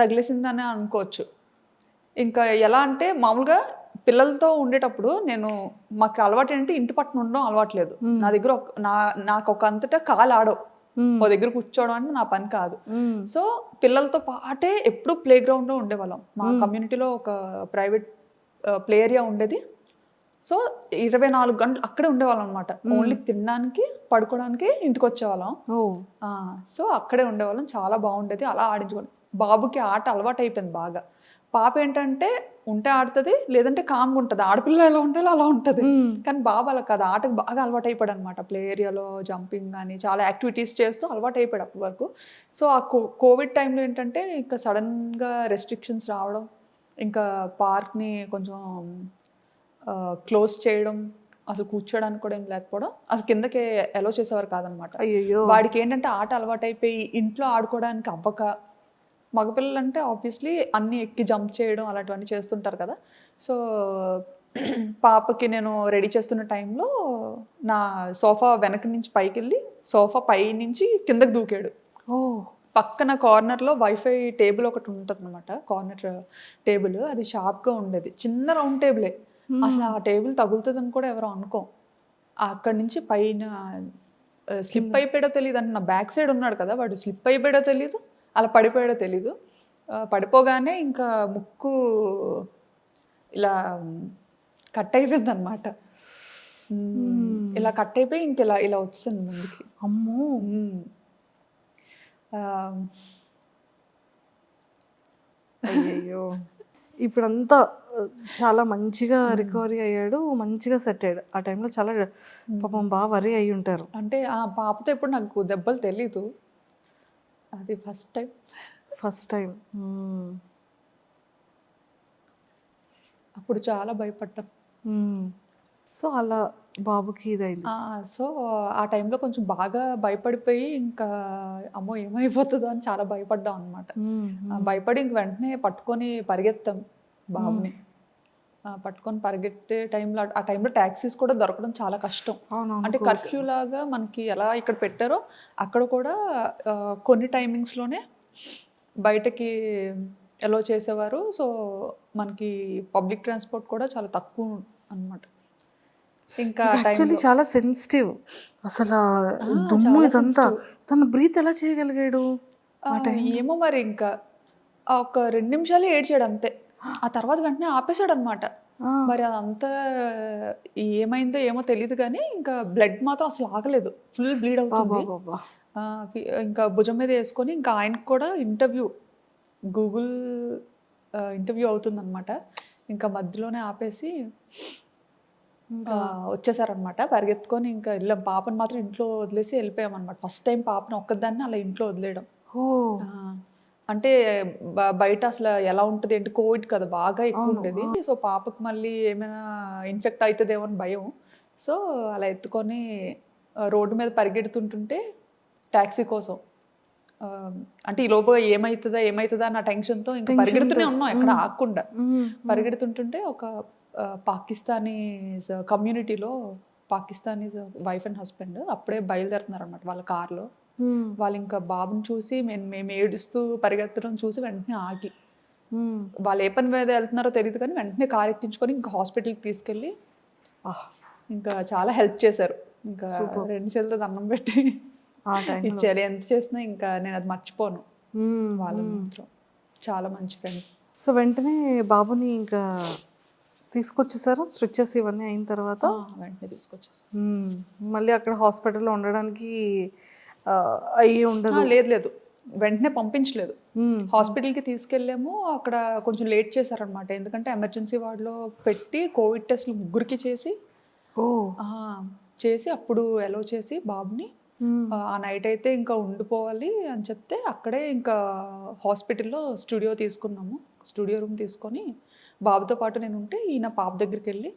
తగిలేసిందని అనుకోవచ్చు. ఇంకా ఎలా అంటే మామూలుగా పిల్లలతో ఉండేటప్పుడు మాకు అలవాటు ఏంటంటే ఇంటి పట్టున ఉండడం అలవాట్లేదు. నా దగ్గర నాకు ఒక అంతటా కాలు ఆడవు, ఓ దగ్గర కూర్చోవడం అంటే నా పని కాదు. సో పిల్లలతో పాటే ఎప్పుడు ప్లే గ్రౌండ్లో ఉండేవాళ్ళం. మా కమ్యూనిటీలో ఒక ప్రైవేట్ ప్లే ఏరియా ఉండేది. సో 24 గంటలు అక్కడే ఉండేవాళ్ళం అనమాట. ఓన్లీ తినడానికి పడుకోవడానికి ఇంటికి వచ్చేవాళ్ళం. సో అక్కడే ఉండేవాళ్ళం, చాలా బాగుండేది. అలా ఆడించుకోండి. బాబుకి ఆట అలవాటు అయిపోయింది బాగా. పాప ఏంటంటే ఉంటే ఆడుతుంది, లేదంటే కామ్గా ఉంటుంది. ఆడపిల్ల ఎలా ఉంటుందో అలా ఉంటుంది. కానీ బాబు అలా కాదు, ఆటకు బాగా అలవాటు అయిపోయాడు అనమాట. ప్లే ఏరియాలో జంపింగ్ కానీ చాలా యాక్టివిటీస్ చేస్తూ అలవాటు అయిపోయాడు అప్పటి వరకు. సో ఆ కోవిడ్ టైంలో ఏంటంటే ఇంకా సడన్గా రెస్ట్రిక్షన్స్ రావడం, ఇంకా పార్క్ని కొంచెం క్లోజ్ చేయడం, అసలు కూర్చోడానికి కూడా ఏం లేకపోవడం, అసలు కిందకి అలో చేసేవారు కాదనమాట. వాడికి ఏంటంటే ఆట అలవాటు అయిపోయి ఇంట్లో ఆడుకోవడానికి అవ్వక, మగపిల్లలు అంటే ఆబ్వియస్లీ అన్నీ ఎక్కి జంప్ చేయడం అలాంటివన్నీ చేస్తుంటారు కదా. సో పాపకి నేను రెడీ చేస్తున్న టైంలో నా సోఫా వెనక నుంచి పైకి వెళ్ళి సోఫా పై నుంచి కిందకి దూకాడు. పక్కన కార్నర్లో వైఫై టేబుల్ ఒకటి ఉంటుంది అనమాట, కార్నర్ టేబుల్. అది షార్ప్గా ఉండేది, చిన్న రౌండ్ టేబులే. అసలు ఆ టేబుల్ తగులుతుందని కూడా ఎవరో అనుకోం. అక్కడి నుంచి పైన స్లిప్ అయిపోయాడో తెలియదు అంటే, నా బ్యాక్ సైడ్ ఉన్నాడు కదా వాడు, స్లిప్ అయిపోయాడో తెలియదు, అలా పడిపోయాడో తెలీదు. పడిపోగానే ఇంకా ముక్కు ఇలా కట్ అయిపోయింది అనమాట. ఇలా కట్ అయిపోయి ఇంక ఇలా వచ్చింది ముందుకి. అమ్మో. అయ్యయ్యో. ఇప్పుడంతా చాలా మంచిగా రికవరీ అయ్యాడు, మంచిగా సెట్ అయ్యాడు. ఆ టైంలో చాలా పాపం బాగా వరీ అయ్యి ఉంటారు. అంటే ఆ పాపతో ఎప్పుడు నాకు దెబ్బలు తెలీదు, అది ఫస్ట్ టైం. అప్పుడు చాలా భయపడ్డాం. సో అలా బాబుకి ఇదైంది. సో ఆ టైంలో కొంచెం బాగా భయపడిపోయి ఇంకా అమ్మో ఏమైపోతుందో అని చాలా భయపడ్డాం అనమాట. భయపడి ఇంక వెంటనే పట్టుకొని పరిగెత్తాం బాబుని. పట్టుకొని పరిగెట్టే టైంలో, ఆ టైంలో ట్యాక్సీస్ కూడా దొరకడం చాలా కష్టం. అంటే కర్ఫ్యూ లాగా మనకి ఎలా ఇక్కడ పెట్టారో అక్కడ కూడా కొన్ని టైమింగ్స్లోనే బయటకి ఎలో చేసేవారు. సో మనకి పబ్లిక్ ట్రాన్స్పోర్ట్ కూడా చాలా తక్కువ అన్నమాట. ఇంకా యాక్చువల్లీ చాలా సెన్సిటివ్ అసలు దుమ్ము ఇదంతా. తను బ్రీత్ ఎలా చేయగలిగాడు? ఏమో మరి, ఇంకా ఒక 2 నిమిషాలు ఏడ్చాడు అంతే. ఆ తర్వాత వెంటనే ఆపేశాడు అనమాట. మరి అదంతా ఏమైందో ఏమో తెలియదు కానీ ఇంకా బ్లడ్ మాత్రం అసలు ఆగలేదు, ఫుల్ బ్లీడ్ అవుతుంది. ఇంకా భుజం మీద వేసుకొని ఇంకా ఆయనకు కూడా గూగుల్ ఇంటర్వ్యూ అవుతుందన్నమాట. ఇంకా మధ్యలోనే ఆపేసి వచ్చేసారనమాట. పరిగెత్తుకొని ఇంకా వెళ్ళాం. పాపను మాత్రం ఇంట్లో వదిలేసి వెళ్ళిపోయామన్నమాట. ఫస్ట్ టైం పాపను ఒక్కదాన్ని అలా ఇంట్లో వదిలేయడం. అంటే బయట అసలు ఎలా ఉంటుంది ఏంటి, కోవిడ్ కదా బాగా ఎక్కువ ఉండేది. సో పాపకు మళ్ళీ ఏమైనా ఇన్ఫెక్ట్ అవుతుందేమో అని భయం. సో అలా ఎత్తుకొని రోడ్డు మీద పరిగెడుతుంటుంటే ట్యాక్సీ కోసం, అంటే ఈ లోపు ఏమవుతుందా అన్న టెన్షన్తో ఇంకా పరిగెడుతూనే ఉన్నాం ఎక్కడ ఆగకుండా. పరిగెడుతుంటుంటే ఒక పాకిస్తానీస్ కమ్యూనిటీలో పాకిస్తానీస్ వైఫ్ అండ్ హస్బెండ్ అప్పుడే బయలుదేరుతున్నారు అనమాట వాళ్ళ కార్లో. వాళ్ళు ఇంకా బాబుని చూసి మేము ఏడుస్తూ పరిగెత్తడం చూసి వెంటనే ఆగి, వాళ్ళు ఏ పని మీద వెళ్తున్నారో తెలియదు కానీ వెంటనే కార్ ఎక్కించుకొని ఇంకా హాస్పిటల్కి తీసుకెళ్ళి ఇంకా చాలా హెల్ప్ చేశారు. ఇంకా 2 చేతులతో దండం పెట్టి ఇచ్చారు. ఎంత చేసినా ఇంకా నేను అది మర్చిపోను. వాళ్ళు మాత్రం చాలా మంచి ఫ్రెండ్స్. సో వెంటనే బాబుని ఇంకా తీసుకొచ్చేసారా స్ట్రిచెస్ ఇవన్నీ అయిన తర్వాత? వెంటనే తీసుకొచ్చేసారు. మళ్ళీ అక్కడ హాస్పిటల్లో ఉండడానికి అయ్యి ఉండదు? లేదు, వెంటనే పంపించలేదు. హాస్పిటల్కి తీసుకెళ్ళాము. అక్కడ కొంచెం లేట్ చేశారనమాట. ఎందుకంటే ఎమర్జెన్సీ వార్డులో పెట్టి కోవిడ్ టెస్ట్లు 3కి చేసి అప్పుడు ఎలో చేసి బాబుని ఆ నైట్ అయితే ఇంకా ఉండిపోవాలి అని చెప్తే అక్కడే ఇంకా హాస్పిటల్లో స్టూడియో రూమ్ తీసుకొని బాబుతో పాటు నేను ఉంటే ఈయన పాప దగ్గరికి వెళ్ళి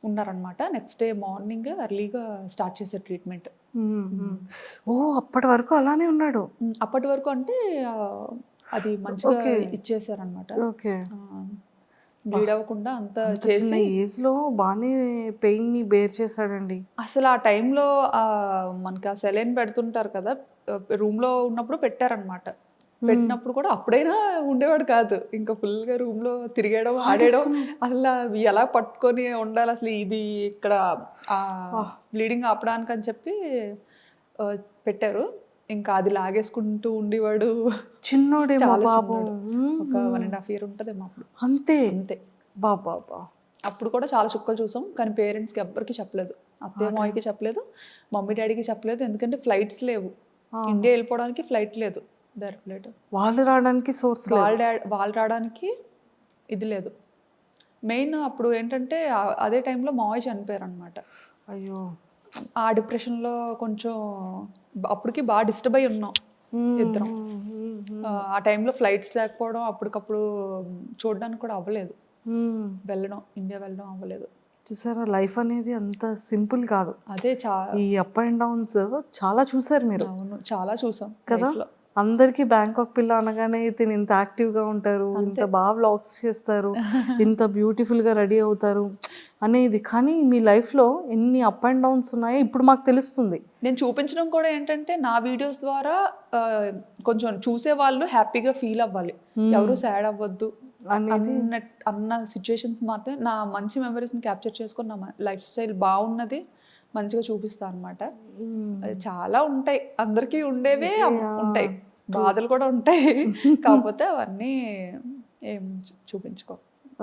ఉన్నారనమాట. నెక్స్ట్ డే మార్నింగ్ ఎర్లీగా స్టార్ట్ చేసే ట్రీట్మెంట్. అప్పటి వరకు అలానే ఉన్నాడు? అప్పటి వరకు అంటే అది మంచిగా ఇచ్చేసారనమాట. బ్లీడ్ అవ్వకుండా అంతా చిన్న ఏజ్ లో బాగానే పెయిన్ ని బేర్ చేశాడండి. అసలు ఆ టైంలో మనకి ఆ సెలైన్ పెడుతుంటారు కదా, రూమ్ లో ఉన్నప్పుడు పెట్టారనమాట. పెట్టినప్పుడు కూడా అప్పుడైనా ఉండేవాడు కాదు. ఇంకా ఫుల్ గా రూమ్ లో తిరిగేయడం, ఆడేయడం, అసలు ఎలా పట్టుకొని ఉండాలి అసలు ఇది ఇక్కడ బ్లీడింగ్ ఆపడానికి అని చెప్పి పెట్టారు. ఇంకా అది లాగేసుకుంటూ ఉండేవాడు. చిన్నోడేమో బాబు, ఒక 1.5 year ఉంటదేమో అప్పుడు. అంతే బాబా. అప్పుడు కూడా చాలా చుక్కలు చూసాం కానీ పేరెంట్స్కి ఎవ్వరికి చెప్పలేదు. అత్తయ్య మాయకి చెప్పలేదు, మమ్మీ డాడీకి చెప్పలేదు. ఎందుకంటే ఫ్లైట్స్ లేవు, ఇండియా వెళ్ళిపోవడానికి ఫ్లైట్ లేదు, డైరెక్ట్ ఫ్లైట్. వాళ్ళు రావడానికి సోర్స్, వాళ్ళు రావడానికి ఇది లేదు. మెయిన్ అప్పుడు ఏంటంటే అదే టైంలో మావయ్య చనిపోయారు అనమాట. అయ్యో, ఆ డిప్రెషన్లో కొంచెం అప్పటికి బాగా డిస్టర్బ్ అయి ఉన్నాం ఇద్దరం. ఆ టైంలో ఫ్లైట్స్ లేకపోవడం, అప్పటికప్పుడు చూడడానికి కూడా అవ్వలేదు, ఇండియా వెళ్ళడం అవ్వలేదు. చూసారా, లైఫ్ అనేది అంత సింపుల్ కాదు. అదే ఈ అప్ అండ్ డౌన్స్ చాలా చూసారు మీరు. అవును, చాలా చూసాం కదా. అందరికీ బ్యాంకాక్ పిల్ల అనగానే తిని ఇంత యాక్టివ్గా ఉంటారు, ఇంత బాగా వ్లాగ్స్ చేస్తారు, ఇంత బ్యూటిఫుల్గా రెడీ అవుతారు అనేది. కానీ మీ లైఫ్లో ఎన్ని అప్ అండ్ డౌన్స్ ఉన్నాయో ఇప్పుడు మాకు తెలుస్తుంది. నేను చూపించడం కూడా ఏంటంటే నా వీడియోస్ ద్వారా కొంచెం చూసే వాళ్ళు హ్యాపీగా ఫీల్ అవ్వాలి, ఎవరు సాడ్ అవ్వద్దు అన్న సిచ్యువేషన్స్ మాత్రమే నా మంచి మెమరీస్ని క్యాప్చర్ చేసుకొని నా లైఫ్ స్టైల్ బాగున్నది మంచిగా చూపిస్తాను అనమాట. చాలా ఉంటాయి, అందరికీ ఉండేవే ఉంటాయి, బాధలు కూడా ఉంటాయి, కాకపోతే అవన్నీ ఏం చూపించుకో.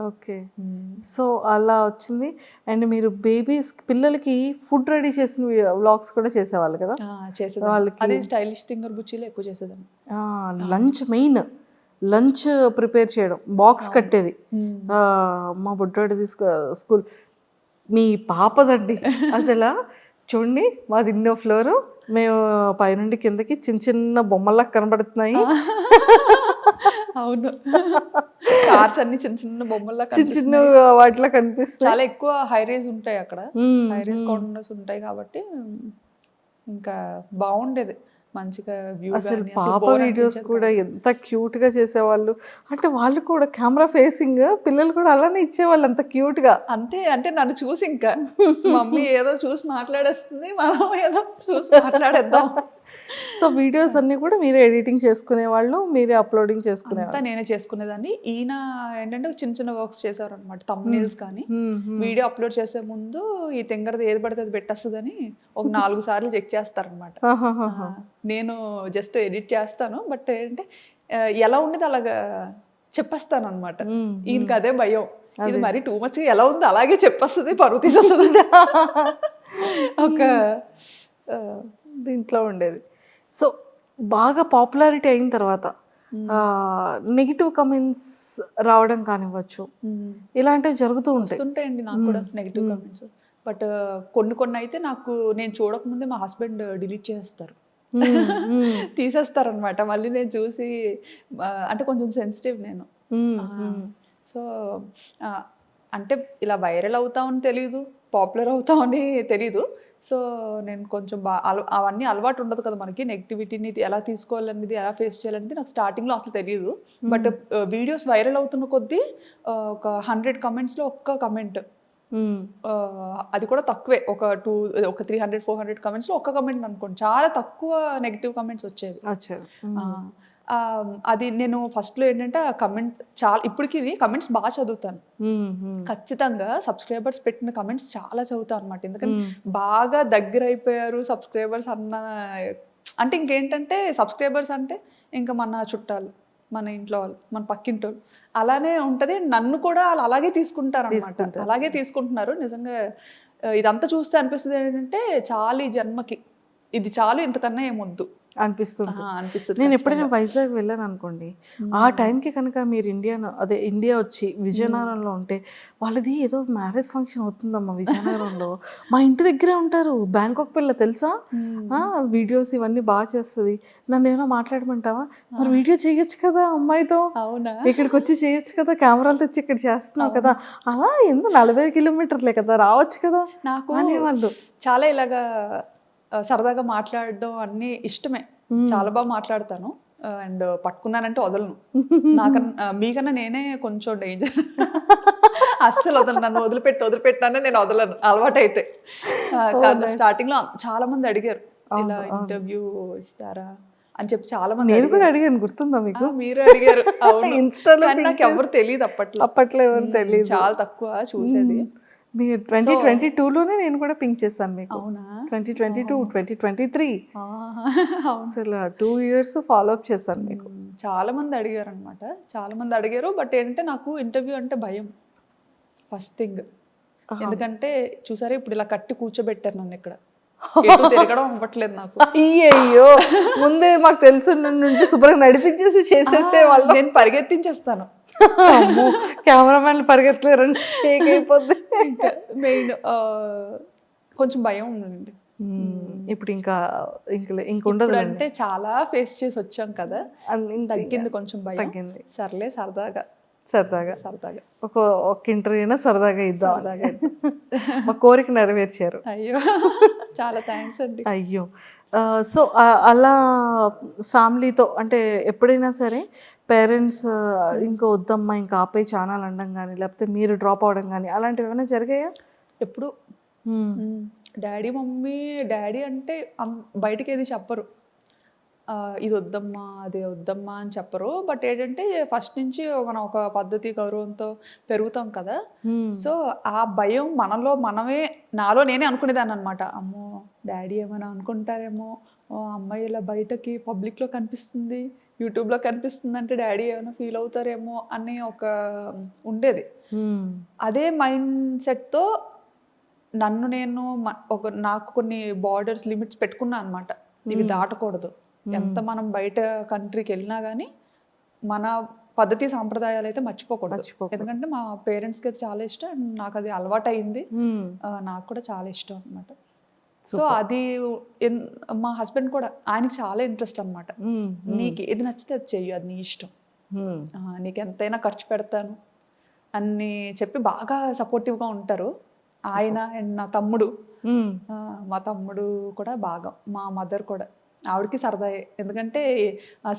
ఓకే, సో అలా వచ్చింది. అండ్ మీరు పిల్లలకి ఫుడ్ రెడీ చేసిన వ్లాగ్స్ కూడా చేసేవాళ్ళు కదా? చేసేది వాళ్ళకి. అది స్టైలిష్ థింగర్ బుచ్చిలో ఎక్కువ చేసేదాన్ని. లంచ్ ప్రిపేర్ చేయడం, బాక్స్ కట్టేది. మా బుడ్డోడి స్కూల్, మీ పాపదండి అసలు చూడండి, మాది ఇన్నో ఫ్లోరు, మేము పైనుండి కిందకి చిన్న చిన్న బొమ్మల్లా కనబడుతున్నాయి. అవును, కార్స్ అన్ని చిన్న చిన్న బొమ్మల్లా చిన్న వాటిలో కనిపిస్తాయి. చాలా ఎక్కువ హై రేజ్ ఉంటాయి అక్కడ, హై రేజ్ కార్నర్స్ ఉంటాయి కాబట్టి ఇంకా బాగుండేది మంచిగా వ్యూ. అసలు పాప వీడియోస్ కూడా ఎంత క్యూట్ గా చేసేవాళ్ళు. అంటే వాళ్ళు కూడా కెమెరా ఫేసింగ్, పిల్లలు కూడా అలానే ఇచ్చేవాళ్ళు అంత క్యూట్ గా. అంతే, అంటే నన్ను చూసి ఇంకా మమ్మీ ఏదో చూసి మాట్లాడేస్తుంది, మనం ఏదో చూసి మాట్లాడేద్దాం. సో వీడియోస్ అన్ని కూడా మీరే ఎడిటింగ్ చేసుకునేవాళ్ళు, మీరే అప్లోడింగ్ చేసుకునేవాళ్ళు? నేనే చేసుకునేదాన్ని. ఈయన ఏంటంటే చిన్న చిన్న వర్క్స్ చేసేవారు అనమాట, థంబ్నెయిల్స్ కానీ. వీడియో అప్లోడ్ చేసే ముందు ఈ తింగరది ఏది పడితే అది పెట్టేస్తుందని ఒక 4 సార్లు చెక్ చేస్తారనమాట. నేను జస్ట్ ఎడిట్ చేస్తాను, బట్ ఏంటంటే ఎలా ఉండేది అలాగా చెప్పేస్తాను అనమాట. ఈయనకి అదే భయం, ఇది మరి టూ మచ్ ఎలా ఉంది అలాగే చెప్పేస్తుంది, పరువు తీసేస్తుంది ఒక దీంట్లో ఉండేది. సో బాగా పాపులారిటీ అయిన తర్వాత నెగిటివ్ కమెంట్స్ రావడం కానివ్వచ్చు, ఇలాంటివి జరుగుతూ ఉంటాయి. వస్తుంటాయండి నాకు కూడా నెగిటివ్ కామెంట్స్. బట్ కొన్ని అయితే నాకు నేను చూడకముందే మా హస్బెండ్ డిలీట్ చేస్తారు, తీసేస్తారనమాట. మళ్ళీ నేను చూసి అంటే కొంచెం సెన్సిటివ్ నేను. సో అంటే ఇలా వైరల్ అవుతామని తెలీదు, పాపులర్ అవుతామని తెలీదు. సో నేను కొంచెం అవన్నీ అలవాటు ఉండదు కదా మనకి, నెగిటివిటీని ఎలా తీసుకోవాలనేది, ఎలా ఫేస్ చేయాలనేది నాకు స్టార్టింగ్లో అసలు తెలియదు. బట్ వీడియోస్ వైరల్ అవుతున్న కొద్దీ ఒక 100 కమెంట్స్లో ఒక్క కమెంట్, అది కూడా తక్కువే, ఒక 300-400 కమెంట్స్లో ఒక్క కమెంట్ అనుకోండి, చాలా తక్కువ నెగిటివ్ కమెంట్స్ వచ్చేవి. అది నేను ఫస్ట్లో ఏంటంటే ఆ కమెంట్ చాలా, ఇప్పటికి కమెంట్స్ బాగా చదువుతాను ఖచ్చితంగా. సబ్స్క్రైబర్స్ పెట్టిన కమెంట్స్ చాలా చదువుతాను అనమాట. ఎందుకంటే బాగా దగ్గర అయిపోయారు సబ్స్క్రైబర్స్ అన్న, అంటే ఇంకేంటంటే సబ్స్క్రైబర్స్ అంటే ఇంకా మన చుట్టాలు, మన ఇంట్లో వాళ్ళు, మన పక్కింటి వాళ్ళు, అలానే ఉంటుంది. నన్ను కూడా వాళ్ళు అలాగే తీసుకుంటారు అనమాట, అలాగే తీసుకుంటున్నారు. నిజంగా ఇదంతా చూస్తే అనిపిస్తుంది ఏంటంటే చాలు ఈ జన్మకి, ఇది చాలు, ఇంతకన్నా ఏమొద్దు అనిపిస్తుంది. నేను ఎప్పుడైనా వైజాగ్ వెళ్ళాను అనుకోండి, ఆ టైంకి కనుక మీరు ఇండియా వచ్చి విజయనగరంలో ఉంటే, వాళ్ళది ఏదో మ్యారేజ్ ఫంక్షన్ అవుతుందమ్మా విజయనగరంలో, మా ఇంటి దగ్గరే ఉంటారు, బ్యాంకాక్ పిల్ల తెలుసా, వీడియోస్ ఇవన్నీ బాగా చేస్తుంది, నన్ను ఏమైనా మాట్లాడమంటావా, మరి వీడియో చేయొచ్చు కదా అమ్మాయితో, అవునా ఇక్కడికి వచ్చి చేయొచ్చు కదా, కెమెరాలు తెచ్చి ఇక్కడ చేస్తున్నావు కదా, అలా ఎందుకు 40 కిలోమీటర్లే కదా, రావచ్చు కదా నాకు అనేవాళ్ళు. చాలా ఇలాగా సరదాగా మాట్లాడడం అన్నీ ఇష్టమే, చాలా బాగా మాట్లాడతాను. అండ్ పట్టుకున్నానంటే వదలను. మీకన్నా నేనే కొంచెం డేంజర్, అస్సలు వదలను. నన్ను వదిలిపెట్టానే నేను వదలను అలవాటైతే. స్టార్టింగ్ లో చాలా మంది అడిగారు ఇలా ఇంటర్వ్యూ ఇస్తారా అని చెప్పి, చాలా మంది. నేను కూడా అడిగాను, గుర్తుందా మీకు? మీరు అడిగారు, అవును. నాకు ఎవరు తెలియదు అప్పట్లో ఎవరు తెలియదు, చాలా తక్కువ చూసేది. మీరు 2022లోనే నేను కూడా పింక్ చేశాను మీకు. అవునా? 2022, 2023 అసలు 2 years ఫాలో అప్ చేశాను మీకు. చాలా మంది అడిగారు అనమాట, చాలా మంది అడిగారు. బట్ ఏంటంటే నాకు ఇంటర్వ్యూ అంటే భయం ఫస్ట్ థింగ్. ఎందుకంటే చూసారా ఇప్పుడు ఇలా కట్టి కూర్చోబెట్టారు నన్ను ఇక్కడ, తిరగడం అవ్వట్లేదు నాకు. అయ్యో, ముందే మాకు తెలుసు, నుండి శుభ్రంగా నడిపించేసి చేసేసే వాళ్ళు. నేను పరిగెత్తించేస్తాను, కెమెరామెన్లు పరిగెత్తలేరండి, షేక్ అయిపోద్ది. మెయిన్ కొంచెం భయం ఉందండి. ఇప్పుడు ఇంకా ఉండదు అంటే చాలా ఫేస్ చేసి వచ్చాం కదా, తగ్గింది కొంచెం భయం, తగ్గింది. సర్లే సరదాగా ఒక ఇంటర్వ్యూ అయినా సరదాగా ఇద్దాం, మా కోరిక నెరవేర్చారు. అయ్యో చాలా థ్యాంక్స్ అండి. అయ్యో, సో అలా ఫ్యామిలీతో అంటే ఎప్పుడైనా సరే పేరెంట్స్ ఇంకా వద్దమ్మా ఇంకా ఆపే ఛానల్ అనడం కానీ, లేకపోతే మీరు డ్రాప్ అవడం కానీ, అలాంటివి ఏమైనా జరిగాయా? ఎప్పుడు డాడీ అంటే బయటకి ఏది చెప్పరు, ఇది వద్దమ్మా అదే వద్దమ్మా అని చెప్పరు. బట్ ఏంటంటే ఫస్ట్ నుంచి ఒక పద్ధతి గౌరవంతో పెరుగుతాం కదా, సో ఆ భయం నాలో నేనే అనుకునేదాన్ని అనమాట. అమ్మో డాడీ ఏమైనా అనుకుంటారేమో, అమ్మాయి ఇలా బయటకి పబ్లిక్లో కనిపిస్తుంది, యూట్యూబ్లో కనిపిస్తుంది అంటే డాడీ ఏమైనా ఫీల్ అవుతారేమో అని ఒక ఉండేది. అదే మైండ్ సెట్తో నన్ను నేను నాకు కొన్ని బార్డర్స్, లిమిట్స్ పెట్టుకున్నా అనమాట. ఇవి దాటకూడదు, ఎంత మనం బయట కంట్రీకి వెళ్ళినా కానీ మన పద్ధతి సాంప్రదాయాలు అయితే మర్చిపోకూడదు. ఎందుకంటే మా పేరెంట్స్కి అది చాలా ఇష్టం, అండ్ నాకు అది అలవాటు అయింది, నాకు కూడా చాలా ఇష్టం అనమాట. సో అది మా హస్బెండ్ కూడా, ఆయనకి చాలా ఇంట్రెస్ట్ అనమాట. నీకు ఏది నచ్చితే అది చెయ్యి, అది నీ ఇష్టం, నీకు ఎంతైనా ఖర్చు పెడతాను అని చెప్పి బాగా సపోర్టివ్గా ఉంటారు ఆయన. అండ్ నా తమ్ముడు, మా తమ్ముడు కూడా బాగా, మా మదర్ కూడా, ఆవిడకి సరదాయే. ఎందుకంటే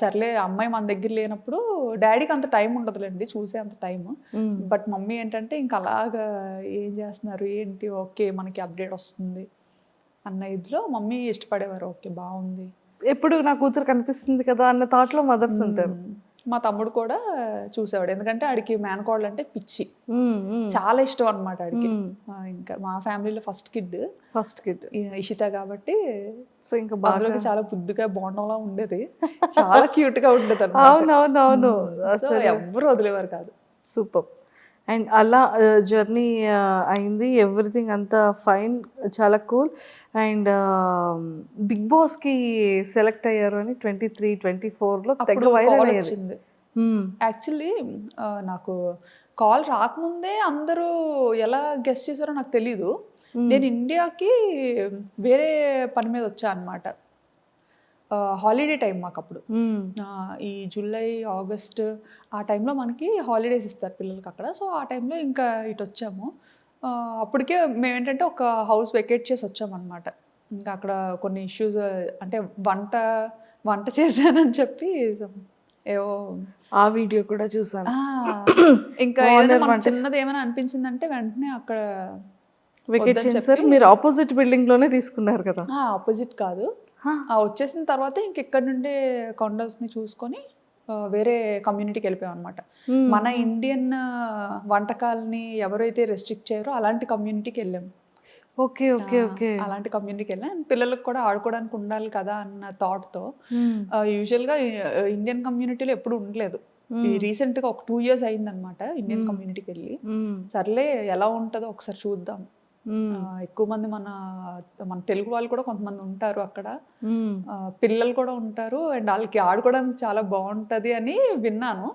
సర్లే అమ్మాయి మన దగ్గర లేనప్పుడు డాడీకి అంత టైం ఉండదులేండి చూసే అంత టైం. బట్ మమ్మీ ఏంటంటే ఇంకా అలాగా ఏం చేస్తున్నారు ఏంటి, ఓకే మనకి అప్డేట్ వస్తుంది అన్న ఇదిలో మమ్మీ ఇష్టపడేవారు. ఓకే బాగుంది, ఎప్పుడు నా కూతురు కనిపిస్తుంది కదా అన్న థాట్లో మదర్స్ ఉంటారు. మా తమ్ముడు కూడా చూసేవాడు, ఎందుకంటే ఆడికి మేనకోడలు అంటే పిచ్చి, చాలా ఇష్టం అనమాట ఆడికి. ఇంకా మా ఫ్యామిలీలో ఫస్ట్ కిడ్ ఇషిత కాబట్టి, సో ఇంకా బాగా చాలా బుద్ధిగా బోండంలా ఉండేది, చాలా క్యూట్ గా ఉండేది అనమాట. అవునవునవును, అసలు ఎవ్వరు వదిలేవారు కాదు. సూపర్. అండ్ అలా జర్నీ అయింది, ఎవ్రీథింగ్ అంతా ఫైన్, చాలా కూల్. అండ్ బిగ్ బాస్కి సెలెక్ట్ అయ్యారు అని 23-24లో తెగ అప్పుడు వైరల్ కాల్ అయ్యేది. వచ్చింది. యాక్చువల్లీ నాకు కాల్ రాకముందే అందరూ ఎలా గెస్ట్ చేశారో నాకు తెలీదు. నేను ఇండియాకి వేరే పని మీద వచ్చా అనమాట. హాలిడే టైం మాకు అప్పుడు. ఈ జూలై ఆగస్ట్ ఆ టైంలో మనకి హాలిడేస్ ఇస్తారు పిల్లలకి అక్కడ. సో ఆ టైంలో ఇంకా ఇటు వచ్చాము. అప్పటికే మేమేంటంటే ఒక హౌస్ వెకేట్ చేసి వచ్చామన్నమాట. ఇంకా అక్కడ కొన్ని ఇష్యూస్, అంటే వంట చేశానని చెప్పి ఏవో ఆ వీడియో కూడా చూసాను. ఇంకా ఏదైనా మనకు చిన్నది ఏమైనా అనిపించిందంటే వెంటనే అక్కడ వికెట్ చేశారు. మీరు ఆపోజిట్ బిల్డింగ్ లోనే తీసుకున్నారు కదా? ఆపోజిట్ కాదు, వచ్చేసిన తర్వాత ఇంక ఇక్కడ నుండే కాండోస్ని చూసుకొని వేరే కమ్యూనిటీకి వెళ్ళిపోయాం అనమాట. మన ఇండియన్ వంటకాలని ఎవరైతే రెస్ట్రిక్ట్ చేయరో అలాంటి కమ్యూనిటీకి వెళ్ళాము. Okay okay okay. అలాంటి కమ్యూనిటీకి వెళ్ళాం. పిల్లలకు కూడా ఆడుకోవడానికి ఉండాలి కదా అన్న థాట్తో. యూజువల్గా ఇండియన్ కమ్యూనిటీలో ఎప్పుడు ఉండలేదు. ఈ రీసెంట్గా ఒక 2 years అయిందనమాట ఇండియన్ కమ్యూనిటీకి వెళ్ళి. సర్లే ఎలా ఉంటుందో ఒకసారి చూద్దాం. ఎక్కువ మంది మన తెలుగు వాళ్ళు కూడా కొంతమంది ఉంటారు అక్కడ, పిల్లలు కూడా ఉంటారు, అండ్ వాళ్ళకి ఆడుకోవడానికి చాలా బాగుంటది అని విన్నాను.